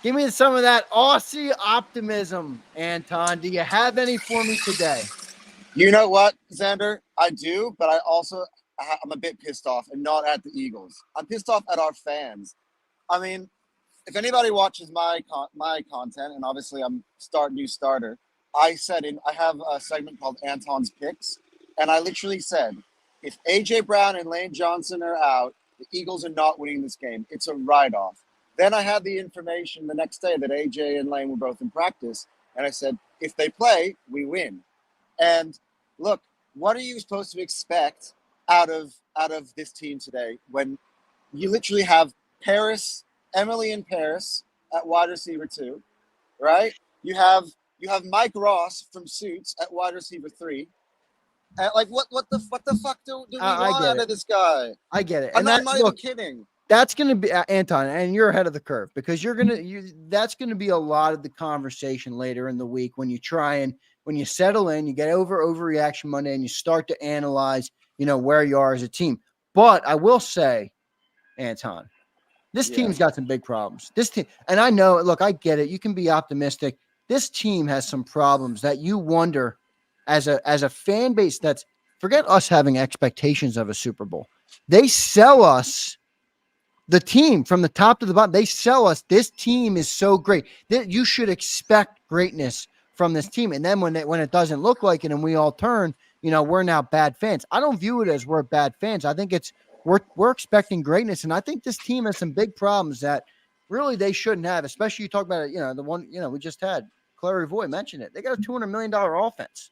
Give me some of that Aussie optimism, Anton. Do you have any for me today? You know what, Zander? I do, but I'm a bit pissed off, and not at the Eagles. I'm pissed off at our fans. I mean, if anybody watches my content, and obviously I'm new starter, I have a segment called Anton's Picks, and I literally said, if A.J. Brown and Lane Johnson are out, the Eagles are not winning this game. It's a write-off. Then I had the information the next day that AJ and Lane were both in practice. And I said, if they play, we win. And look, what are you supposed to expect out of this team today when you literally have Emily and Paris at wide receiver 2, right? You have Mike Ross from Suits at wide receiver 3. Like what the fuck do we want out of this guy? I get it. I'm not even kidding. That's going to be Anton, and you're ahead of the curve because that's going to be a lot of the conversation later in the week when you settle in, you get over overreaction Monday, and you start to analyze where you are as a team. But I will say, Anton, this team's got some big problems. This team, and I know, look, I get it. You can be optimistic. This team has some problems that you wonder as a fan base forget us having expectations of a Super Bowl. They sell us the team from the top to the bottom. They sell us this team is so great that you should expect greatness from this team. And then when it doesn't look like it and we all turn, we're now bad fans. I don't view it as we're bad fans. I think it's we're expecting greatness. And I think this team has some big problems that really they shouldn't have, especially you talk about it, the one, we just had Clary Voy mention it. They got a $200 million offense.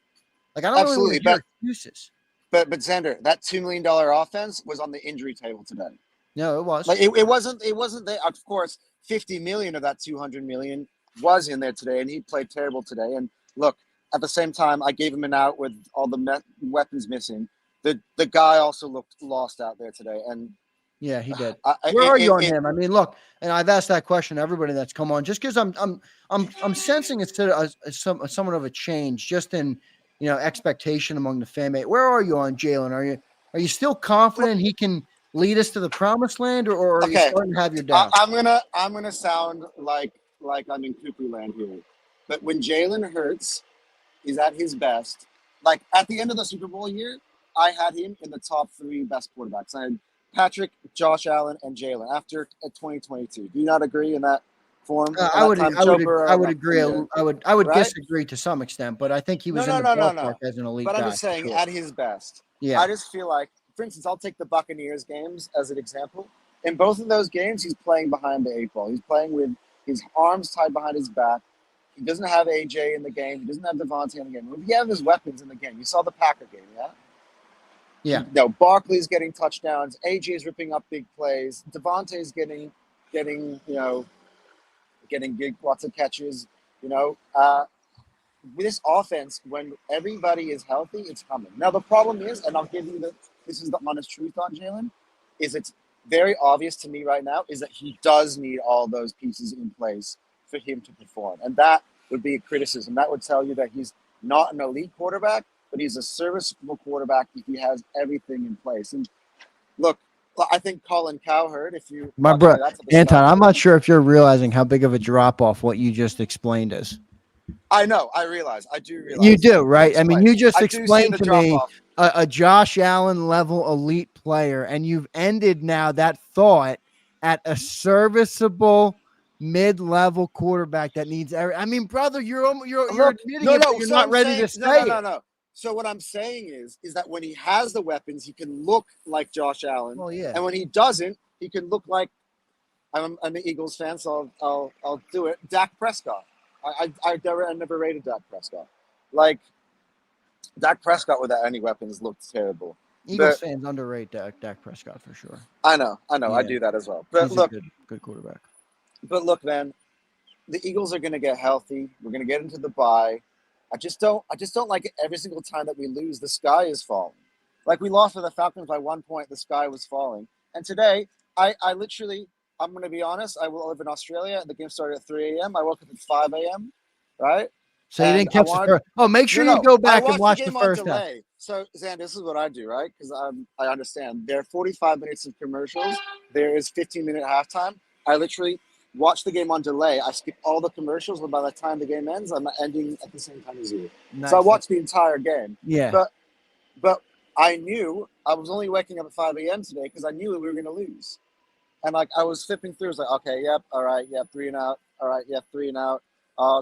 Like, I don't really want to hear excuses. But Zander, that $2 million offense was on the injury table today. No, it was. Like it wasn't there. Of course, 50 million of that 200 million was in there today, and he played terrible today. And look, at the same time, I gave him an out with all the weapons missing. The guy also looked lost out there today, and yeah, he did. Where are you on him? I mean, look, and I've asked that question to everybody that's come on, just because I'm sensing it's somewhat of a change, just in expectation among the fan base. Where are you on Jalen? Are you still confident he can lead us to the promised land, or are you starting to have your doubts? I'm gonna sound like I'm in cuckoo land here, but when Jalen Hurts is at his best, like at the end of the Super Bowl year, I had him in the top 3 best quarterbacks. I had Patrick, Josh Allen, and Jalen after 2022. Do you not agree in that form? I would agree. I would disagree to some extent, but I think he was in the ballpark as an elite guy. But I'm just saying, at his best. Yeah. I just feel like, for instance, I'll take the Buccaneers games as an example. In both of those games, he's playing behind the 8 ball. He's playing with his arms tied behind his back. He doesn't have AJ in the game. He doesn't have Devontae in the game. He has his weapons in the game. You saw the Packer game, yeah? Yeah. No, Barkley's getting touchdowns. AJ's ripping up big plays. Devontae's getting lots of catches. With this offense, when everybody is healthy, it's coming. Now the problem is, and I'll give you this is the honest truth on Jalen, is it's very obvious to me right now is that he does need all those pieces in place for him to perform, and that would be a criticism. That would tell you that he's not an elite quarterback, but he's a serviceable quarterback if he has everything in place. And look, I think Colin Cowherd, my brother Anton, I'm not sure if you're realizing how big of a drop off what you just explained is. I know. I realize. I do realize. You do, right? I mean, you just explained to me a Josh Allen level elite player, and you've ended now that thought at a serviceable mid-level quarterback that needs every. I mean, brother, you're admitting you're not ready to say it. No. So what I'm saying is that when he has the weapons, he can look like Josh Allen. Well, yeah. And when he doesn't, he can look like I'm an Eagles fan, so I'll do it. Dak Prescott. I never rated Dak Prescott. Like Dak Prescott without any weapons looked terrible. Eagles fans underrate Dak Prescott for sure. I know. Yeah. I do that as well. But he's look, a good quarterback. But look, man, the Eagles are going to get healthy. We're going to get into the bye. I just don't like it every single time that we lose. The sky is falling. Like we lost to the Falcons by 1 point. The sky was falling. And today, I literally. I'm going to be honest. I live in Australia. The game started at 3 a.m. I woke up at 5 a.m. Right? So you didn't catch the first. Oh, make sure you go back and watch the first half. So, Zan, this is what I do, right? Because I understand. There are 45 minutes of commercials. There is 15-minute halftime. I literally watch the game on delay. I skip all the commercials, but by the time the game ends, I'm ending at the same time as you. Nice. So I watched the entire game. Yeah. But I knew I was only waking up at 5 a.m. today because I knew that we were going to lose. And like I was flipping through, I was like, okay, yep, all right, yep, 3 and out, all right, yep, 3 and out.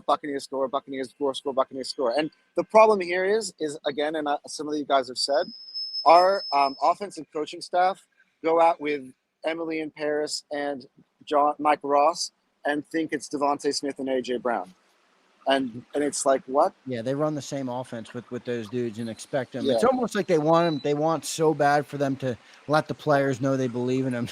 Buccaneers score, Buccaneers score, Buccaneers score. And the problem here is again, and some of you guys have said, our offensive coaching staff go out with Emily in Paris and Mike Ross and think it's Devontae Smith and AJ Brown. And it's like, what? Yeah, they run the same offense with those dudes and expect them. Yeah. It's almost like they want them. They want so bad for them to let the players know they believe in them,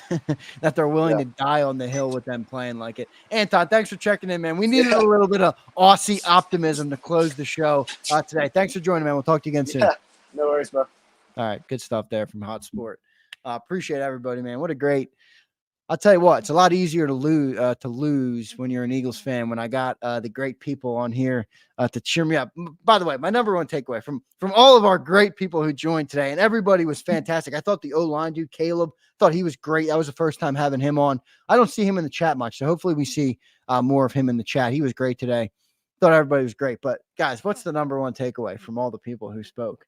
that they're willing to die on the hill with them playing like it. Anton, thanks for checking in, man. We needed a little bit of Aussie optimism to close the show today. Thanks for joining, man. We'll talk to you again soon. Yeah, no worries, bro. All right, good stuff there from Hot Sport. Appreciate everybody, man. What a great I'll tell you what, it's a lot easier to lose when you're an Eagles fan. When I got the great people on here to cheer me up. By the way, my number one takeaway from all of our great people who joined today, and everybody was fantastic. I thought the O-line dude, Caleb, thought he was great. That was the first time having him on. I don't see him in the chat much, so hopefully we see more of him in the chat. He was great today. Thought everybody was great. But guys, what's the number one takeaway from all the people who spoke?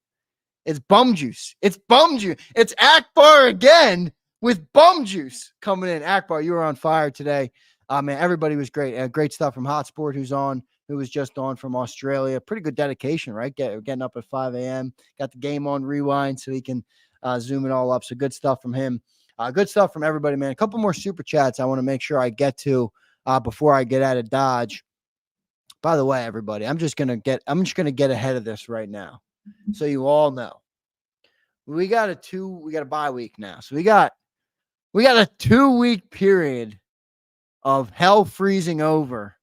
It's bum juice. It's bum juice. It's Akbar again. With bum juice coming in. Akbar, you were on fire today. Man, everybody was great. Great stuff from Hot Sport, who was just on from Australia. Pretty good dedication, right? Getting up at 5 a.m. Got the game on rewind so he can zoom it all up. So good stuff from him. Good stuff from everybody, man. A couple more super chats I want to make sure I get to before I get out of Dodge. By the way, everybody, I'm just gonna get ahead of this right now, so you all know. We got a bye week now, so we got a 2-week period of hell freezing over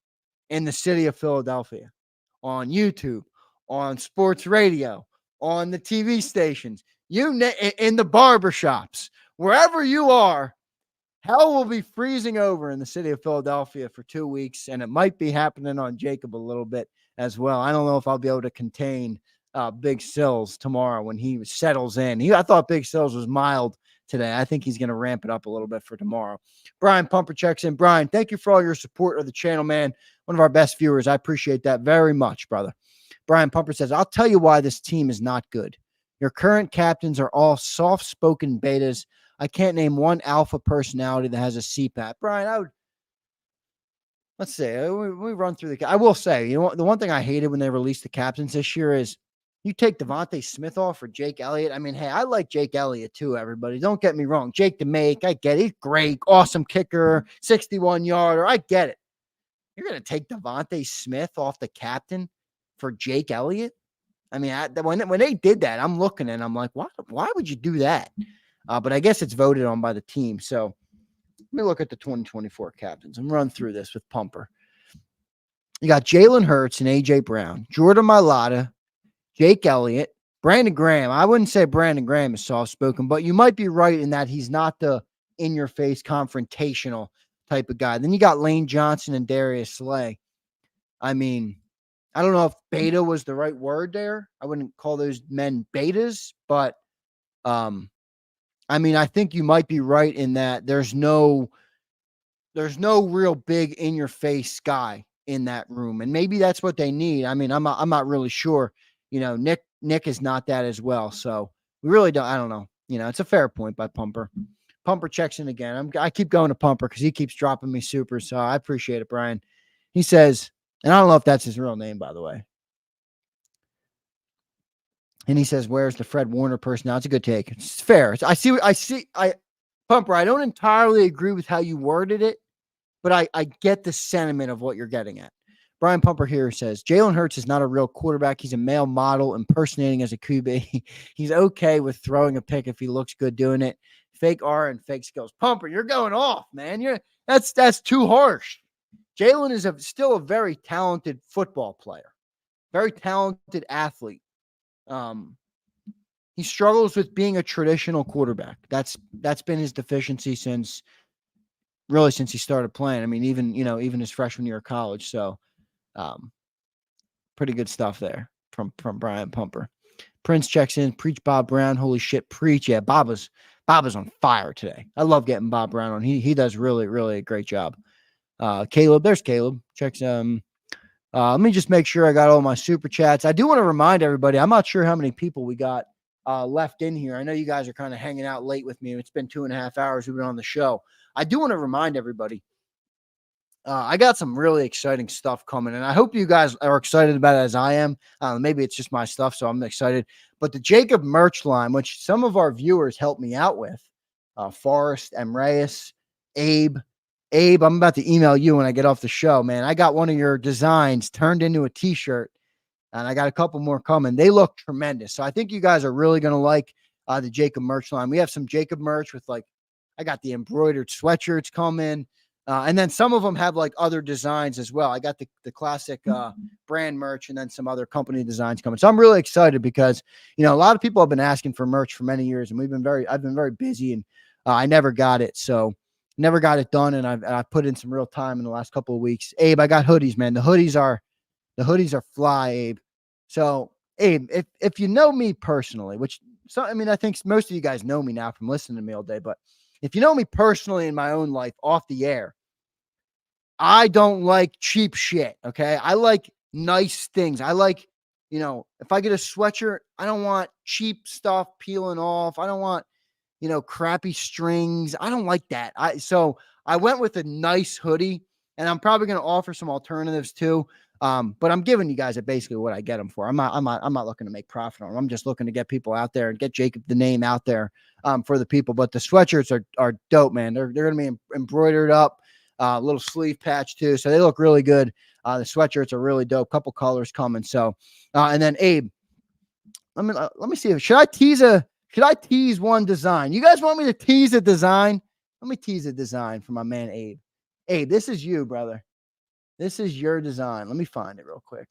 in the city of Philadelphia on YouTube, on sports radio, on the TV stations, in the barbershops, wherever you are. Hell will be freezing over in the city of Philadelphia for 2 weeks, and it might be happening on JAKIB a little bit as well. I don't know if I'll be able to contain Big Sills tomorrow when he settles in. I thought Big Sills was mild today. I think he's going to ramp it up a little bit for tomorrow. Brian Pumper checks in. Brian, thank you for all your support of the channel, man. One of our best viewers. I appreciate that very much, brother. Brian Pumper says, I'll tell you why this team is not good. Your current captains are all soft-spoken betas. I can't name one alpha personality that has a CPAP. Brian, let's see. We run through I will say, the one thing I hated when they released the captains this year is you take Devontae Smith off for Jake Elliott. I mean, hey, I like Jake Elliott too, everybody. Don't get me wrong. Jake DeMake, I get it. He's great. Awesome kicker, 61-yarder. I get it. You're going to take Devontae Smith off the captain for Jake Elliott? I mean, when they did that, I'm looking and I'm like, why would you do that? But I guess it's voted on by the team. So let me look at the 2024 captains and run through this with Pumper. You got Jalen Hurts and A.J. Brown, Jordan Mailata, Jake Elliott, Brandon Graham. I wouldn't say Brandon Graham is soft-spoken, but you might be right in that he's not the in-your-face confrontational type of guy. Then you got Lane Johnson and Darius Slay. I mean, I don't know if beta was the right word there. I wouldn't call those men betas, but I mean, I think you might be right in that there's no real big in-your-face guy in that room, and maybe that's what they need. I mean, I'm not really sure. Nick is not that as well, so we really don't. I don't know. It's a fair point by Pumper. Pumper checks in again. I keep going to Pumper because he keeps dropping me super, so I appreciate it, Brian. He says, and I don't know if that's his real name, by the way. And he says, where's the Fred Warner person? Now, it's a good take. It's fair. Pumper, I don't entirely agree with how you worded it, but I get the sentiment of what you're getting at. Brian Pumper here says, Jalen Hurts is not a real quarterback. He's a male model impersonating as a QB. He's okay with throwing a pick if he looks good doing it. Fake R and fake skills. Pumper, you're going off, man. That's too harsh. Jalen is still a very talented football player, very talented athlete. He struggles with being a traditional quarterback. That's been his deficiency since he started playing. I mean, even his freshman year of college. So, pretty good stuff there from Brian Pumper. Prince checks in. Preach Bob Brown. Holy shit, preach. Yeah, Bob was on fire today. I love getting Bob Brown on. He does really, really a great job. Caleb, there's Caleb. Checks. Let me just make sure I got all my super chats. I do want to remind everybody, I'm not sure how many people we got left in here. I know you guys are kind of hanging out late with me. It's been 2.5 hours we've been on the show. I do want to remind everybody, I got some really exciting stuff coming, and I hope you guys are excited about it as I am. Maybe it's just my stuff, so I'm excited. But the JAKIB merch line, which some of our viewers helped me out with, Forrest, Emreus, Abe, I'm about to email you when I get off the show, man. I got one of your designs turned into a t-shirt, and I got a couple more coming. They look tremendous. So I think you guys are really going to like the JAKIB merch line. We have some JAKIB merch with I got the embroidered sweatshirts coming. And then some of them have other designs as well. I got the classic brand merch and then some other company designs coming. So I'm really excited because, a lot of people have been asking for merch for many years, and I've been very busy, and I never got it. So never got it done, and I've put in some real time in the last couple of weeks. Abe, I got hoodies, man. The hoodies are fly, Abe. So, Abe, if you know me personally, I think most of you guys know me now from listening to me all day, but if you know me personally in my own life off the air, I don't like cheap shit, okay? I like nice things. I like, if I get a sweatshirt, I don't want cheap stuff peeling off. I don't want, crappy strings. I don't like that. So I went with a nice hoodie, and I'm probably going to offer some alternatives too. But I'm giving you guys basically what I get them for. I'm not looking to make profit on them. I'm just looking to get people out there and get JAKIB the name out there for the people. But the sweatshirts are dope, man. They're going to be embroidered up, little sleeve patch too, so they look really good. The sweatshirts are really dope. Couple colors coming. So, and then Abe, let me see. Should I tease one design? You guys want me to tease a design? Let me tease a design for my man Abe. Abe, this is you, brother. This is your design. Let me find it real quick.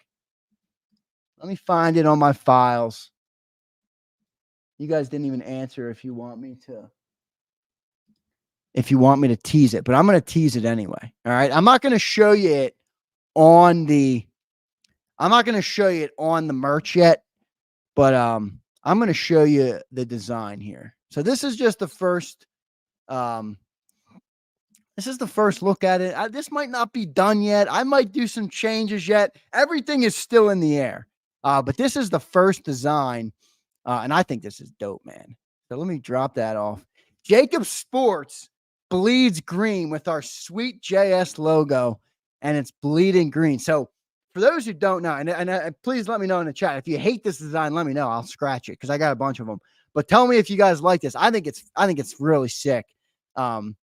Let me find it on my files. You guys didn't even answer if you want me to tease it, but I'm going to tease it anyway. All right. I'm not going to show you it on the merch yet, but I'm going to show you the design here. So this is just the first look at it. This might not be done yet. I might do some changes yet. Everything is still in the air. But this is the first design. And I think this is dope, man. So let me drop that off. JAKIB Sports bleeds green with our sweet JS logo, and it's bleeding green. So for those who don't know, and please let me know in the chat. If you hate this design, let me know. I'll scratch it because I got a bunch of them. But tell me if you guys like this. I think it's really sick. And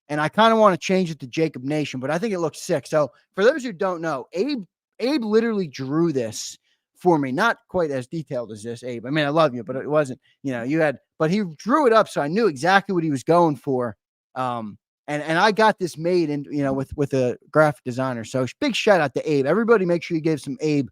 I kind of want to change it to JAKIB Nation, but I think it looks sick. So for those who don't know, Abe literally drew this for me. Not quite as detailed as this, Abe. I mean, I love you, but it wasn't, but he drew it up. So I knew exactly what he was going for. And I got this made with a graphic designer. So big shout out to Abe. Everybody make sure you give some Abe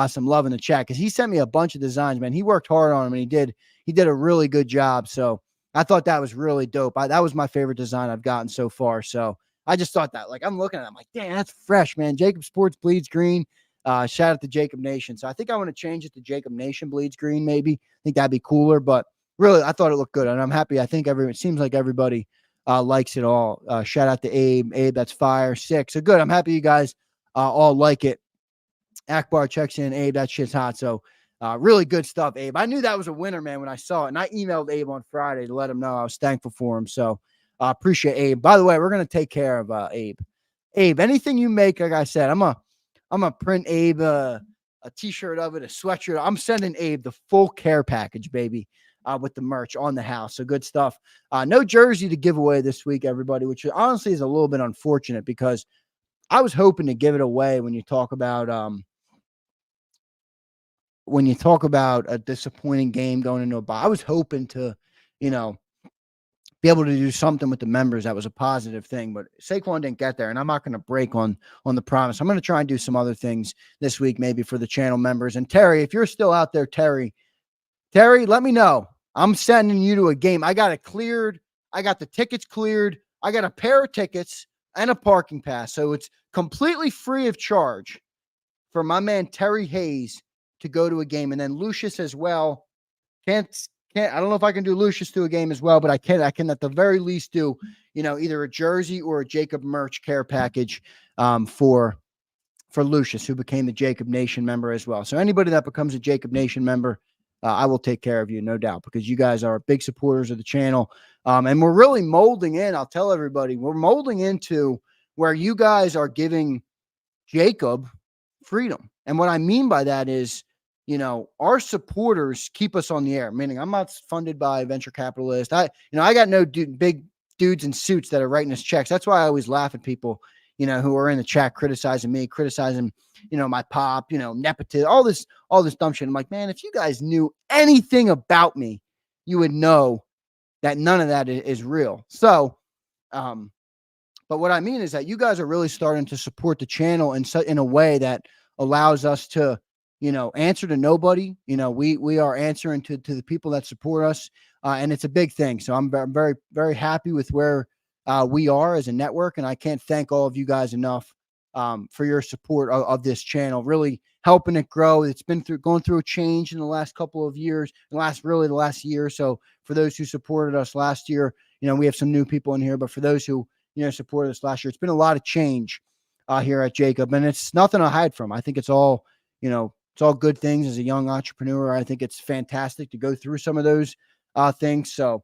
some love in the chat, because he sent me a bunch of designs, man. He worked hard on them, and he did a really good job. So I thought that was really dope. That was my favorite design I've gotten so far. So I just thought that, I'm looking at it, I'm like, damn, that's fresh, man. JAKIB Sports bleeds green. Shout out to JAKIB Nation. So I think I want to change it to JAKIB Nation bleeds green, maybe. I think that'd be cooler, but really, I thought it looked good, and I'm happy. I think it seems like everybody likes it all. Shout out to Abe. Abe, that's fire. Sick. So good. I'm happy you guys all like it. Akbar checks in. Abe, that shit's hot. So really good stuff, Abe. I knew that was a winner, man, when I saw it, and I emailed Abe on Friday to let him know I was thankful for him. So appreciate Abe. By the way, we're going to take care of Abe. Abe, anything you make, like I said, I'm gonna print Abe a t-shirt of it, a sweatshirt. I'm sending Abe the full care package, baby, with the merch on the house. So good stuff. No jersey to give away this week, everybody, which honestly is a little bit unfortunate, because I was hoping to give it away when you talk about a disappointing game going into a bye. I was hoping to, be able to do something with the members that was a positive thing, but Saquon didn't get there, and I'm not going to break on the promise. I'm going to try and do some other things this week, maybe for the channel members. And Terry, if you're still out there, Terry, let me know. I'm sending you to a game. I got it cleared. I got the tickets cleared. I got a pair of tickets and a parking pass. So it's completely free of charge for my man Terry Hayes to go to a game. And then Lucius as well. I don't know if I can do Lucius to a game as well, but I can at the very least do, either a jersey or a JAKIB merch care package for Lucius, who became the JAKIB Nation member as well. So anybody that becomes a JAKIB Nation member, I will take care of you, no doubt, because you guys are big supporters of the channel. And we're really molding in. I'll tell everybody, we're molding into where you guys are giving JAKIB freedom. And what I mean by that is, our supporters keep us on the air, meaning I'm not funded by a venture capitalist. I got no big dudes in suits that are writing us checks. That's why I always laugh at people, who are in the chat criticizing me, criticizing, my pop, nepotism, all this dumb shit. I'm like, man, if you guys knew anything about me, you would know that none of that is real. So, but what I mean is that you guys are really starting to support the channel in a way that allows us to, answer to nobody. We are answering to the people that support us. And it's a big thing. So I'm very, very happy with where we are as a network. And I can't thank all of you guys enough for your support of this channel, really helping it grow. It's been going through a change in the last couple of years, the last year. So for those who supported us last year, we have some new people in here, but for those who, supported us last year, it's been a lot of change here at JAKIB, and it's nothing to hide from. I think it's all, it's all good things as a young entrepreneur. I think it's fantastic to go through some of those things. So,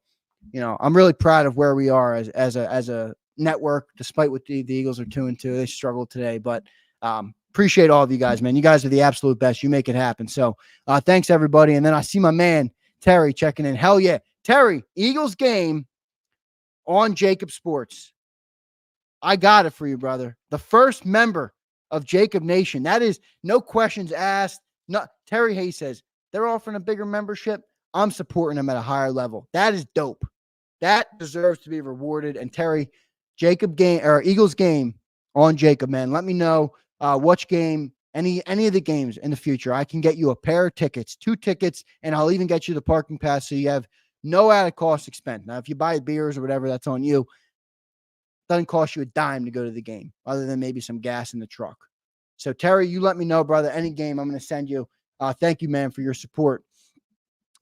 I'm really proud of where we are as a network, despite what the Eagles are 2-2. They struggled today, but appreciate all of you guys, man. You guys are the absolute best. You make it happen. So thanks, everybody. And then I see my man, Terry, checking in. Hell yeah. Terry, Eagles game on JAKIB Sports. I got it for you, brother. The first member of JAKIB Nation. That is no questions asked. No, Terry Hayes says they're offering a bigger membership. I'm supporting them at a higher level. That is dope. That deserves to be rewarded. And Terry, JAKIB game or Eagles game on JAKIB, man. Let me know which game, any of the games in the future. I can get you a pair of tickets, 2 tickets, and I'll even get you the parking pass so you have no added cost expense. Now, if you buy beers or whatever, that's on you. Doesn't cost you a dime to go to the game, other than maybe some gas in the truck. So, Terry, you let me know, brother. Any game I'm going to send you. Thank you, man, for your support.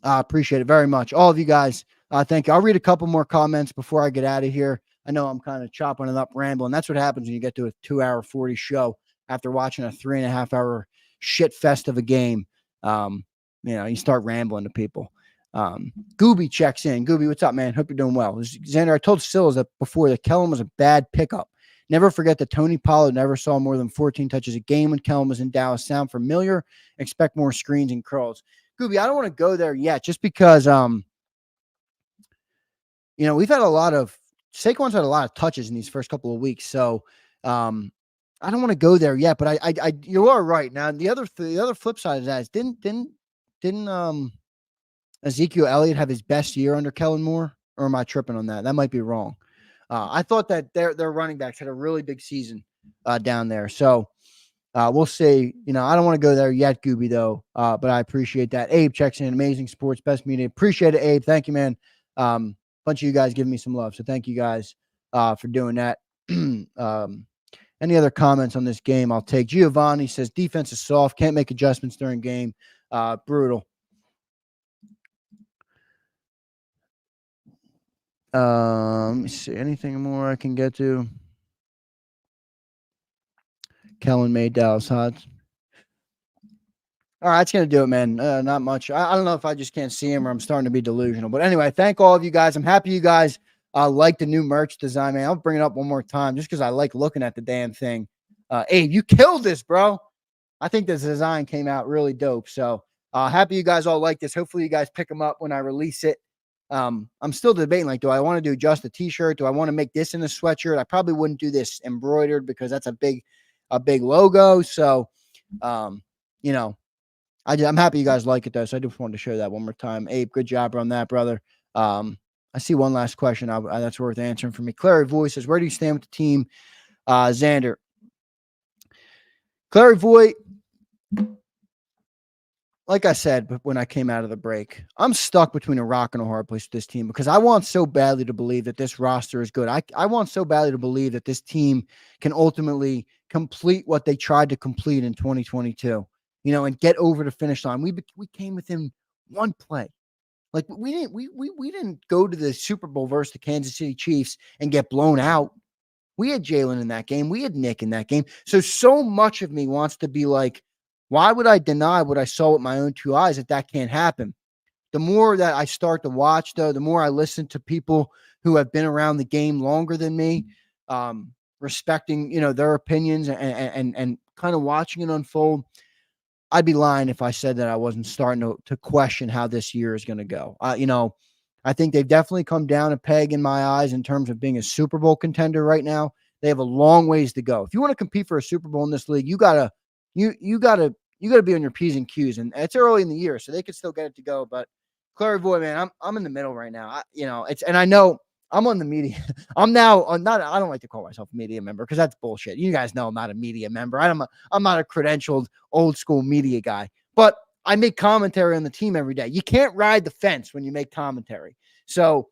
Appreciate it very much. All of you guys, thank you. I'll read a couple more comments before I get out of here. I know I'm kind of chopping it up, rambling. That's what happens when you get to a 2-hour 40 show after watching a 3.5-hour shit fest of a game. You start rambling to people. Gooby checks in. Gooby, what's up, man? Hope you're doing well. Xander, I told Sills that before that Kellen was a bad pickup. Never forget that Tony Pollard never saw more than 14 touches a game when Kellen was in Dallas. Sound familiar? Expect more screens and curls. Gooby, I don't want to go there yet, just because we've had Saquon's had a lot of touches in these first couple of weeks, so I don't want to go there yet. But I you are right. Now the other flip side of that is didn't Ezekiel Elliott have his best year under Kellen Moore, or am I tripping on that? That might be wrong. I thought that their running backs had a really big season down there. So we'll see. I don't want to go there yet, Gooby, though. But I appreciate that. Abe checks in. Amazing sports, best media. Appreciate it, Abe. Thank you, man. Bunch of you guys giving me some love. So thank you guys for doing that. Any other comments on this game? I'll take. Giovanni says defense is soft. Can't make adjustments during game. Brutal. Let me see. Anything more I can get to? Kellen made Dallas hot. All right, that's going to do it, man. Not much. I don't know if I just can't see him or I'm starting to be delusional. But anyway, thank all of you guys. I'm happy you guys like the new merch design, man. I'll bring it up one more time just because I like looking at the damn thing. Abe, you killed this, bro. I think this design came out really dope. So happy you guys all like this. Hopefully you guys pick them up when I release it. I'm still debating, like, do I want to do just a t-shirt? Do I want to make this in a sweatshirt? I probably wouldn't do this embroidered because that's a big logo. So, I'm happy you guys like it, though. So I just wanted to show that one more time. Abe, good job on that, brother. I see one last question that's worth answering for me. Clary Voy says, where do you stand with the team? Xander. Clary Voy, like I said when I came out of the break, I'm stuck between a rock and a hard place with this team because I want so badly to believe that this roster is good. I want so badly to believe that this team can ultimately complete what they tried to complete in 2022, and get over the finish line. We came within one play. Like we didn't go to the Super Bowl versus the Kansas City Chiefs and get blown out. We had Jalen in that game. We had Nick in that game. So much of me wants to be like, why would I deny what I saw with my own 2 eyes that can't happen? The more that I start to watch, though, the more I listen to people who have been around the game longer than me, respecting, their opinions and kind of watching it unfold. I'd be lying if I said that I wasn't starting to question how this year is going to go. I think they've definitely come down a peg in my eyes in terms of being a Super Bowl contender right now. They have a long ways to go. If you want to compete for a Super Bowl in this league, you gotta be on your P's and Q's, and it's early in the year, so they could still get it to go. But Clary Voy, man, I'm in the middle right now. And I know I'm on the media. I'm now I don't like to call myself a media member because that's bullshit. You guys know I'm not a media member. I'm not a credentialed old school media guy, but I make commentary on the team every day. You can't ride the fence when you make commentary. So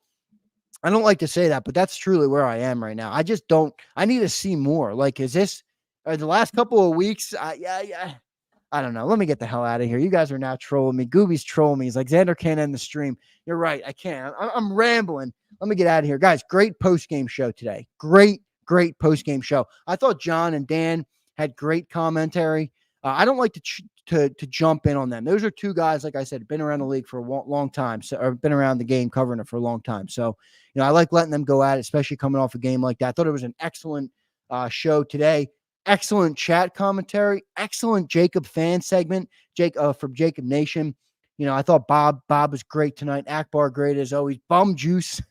I don't like to say that, but that's truly where I am right now. I just don't. I need to see more. Like, is this the last couple of weeks? I don't know. Let me get the hell out of here. You guys are now trolling me. Gooby's trolling me. He's like, Zander can't end the stream. You're right. I can't. I'm rambling. Let me get out of here. Guys, great post-game show today. Great post-game show. I thought John and Dan had great commentary. I don't like to jump in on them. Those are two guys, like I said, been around the league for a long time, or been around the game covering it for a long time. So, I like letting them go at it, especially coming off a game like that. I thought it was an excellent show today. Excellent chat commentary. Excellent JAKIB fan segment. From JAKIB Nation. I thought Bob was great tonight. Akbar great as always. Bum Juice.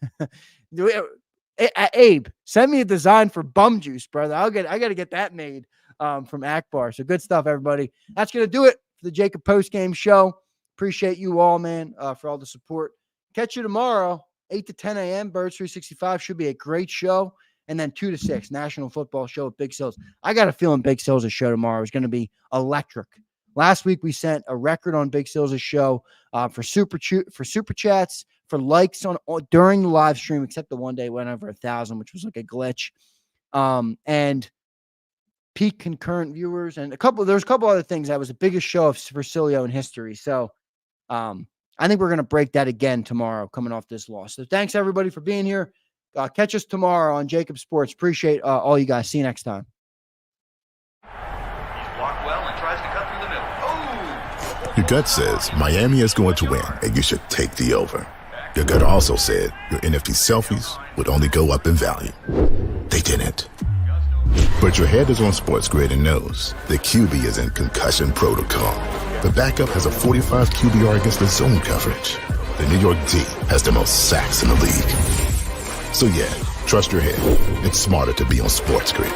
Abe, send me a design for Bum Juice, brother. I got to get that made from Akbar. So good stuff, everybody. That's gonna do it for the JAKIB Postgame Show. Appreciate you all, man, for all the support. Catch you tomorrow, 8 to 10 a.m. Birds 365 should be a great show. And then 2 to 6, National Football Show with Big Sills. I got a feeling Big Sills' show tomorrow is going to be electric. Last week, we sent a record on Big Sills' show for super chats, for likes during the live stream, except the one day went over 1,000, which was like a glitch. And peak concurrent viewers, and there's a couple other things. That was the biggest show for Sileo in history. So I think we're going to break that again tomorrow, coming off this loss. So thanks, everybody, for being here. Catch us tomorrow on JAKIB Sports. Appreciate all you guys. See you next time. He's blocked well and tries to cut through the middle. Oh! Your gut says Miami is going to win, and you should take the over. Your gut also said your NFT selfies would only go up in value. They didn't. But your head is on Sports Grid and knows the QB is in concussion protocol. The backup has a 45 QBR against the zone coverage. The New York D has the most sacks in the league. So yeah, trust your head. It's smarter to be on Sports Grid.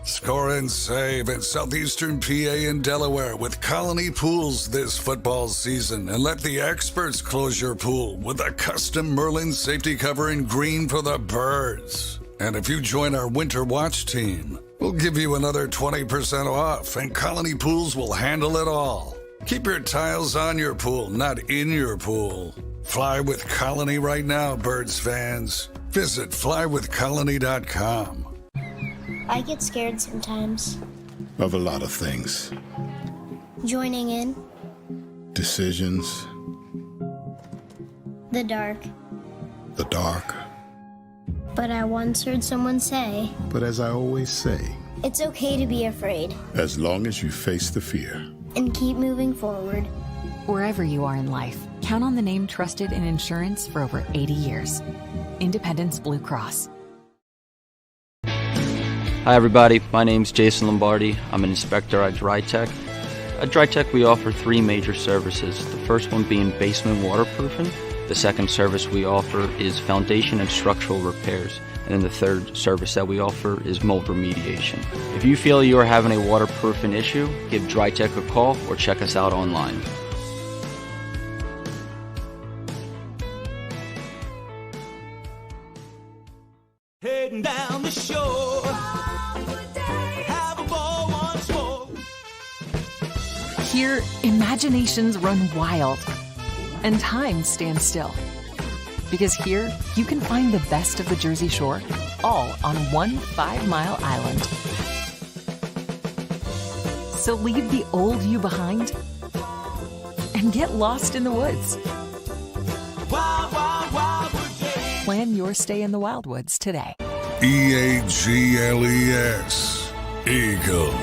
Score and save at Southeastern PA and Delaware with Colony Pools this football season, and let the experts close your pool with a custom Merlin safety cover in green for the birds. And if you join our Winter Watch team, we'll give you another 20% off, and Colony Pools will handle it all. Keep your tiles on your pool, not in your pool. Fly with Colony right now, birds fans. Visit flywithcolony.com. I get scared sometimes. Of a lot of things. Joining in. Decisions. The dark. The dark. But I once heard someone say, But as I always say, it's okay to be afraid. as long as you face the fear. And keep moving forward. Wherever you are in life, count on the name trusted in insurance for over 80 years. Independence Blue Cross. Hi everybody, my name's Jason Lombardi. I'm an inspector at DryTech. At DryTech we offer 3 major services, the first one being basement waterproofing. The second service we offer is foundation and structural repairs. And then the third service that we offer is mold remediation. If you feel you are having a waterproofing issue, give DryTech a call or check us out online. Heading down the shore. Have a ball once more. Here, imaginations run wild and time stands still. Because here, you can find the best of the Jersey Shore, all on one 5-mile island. So leave the old you behind and get lost in the woods. Wild, wild, wildwood. Plan your stay in the Wildwoods today. EAGLES. Eagle.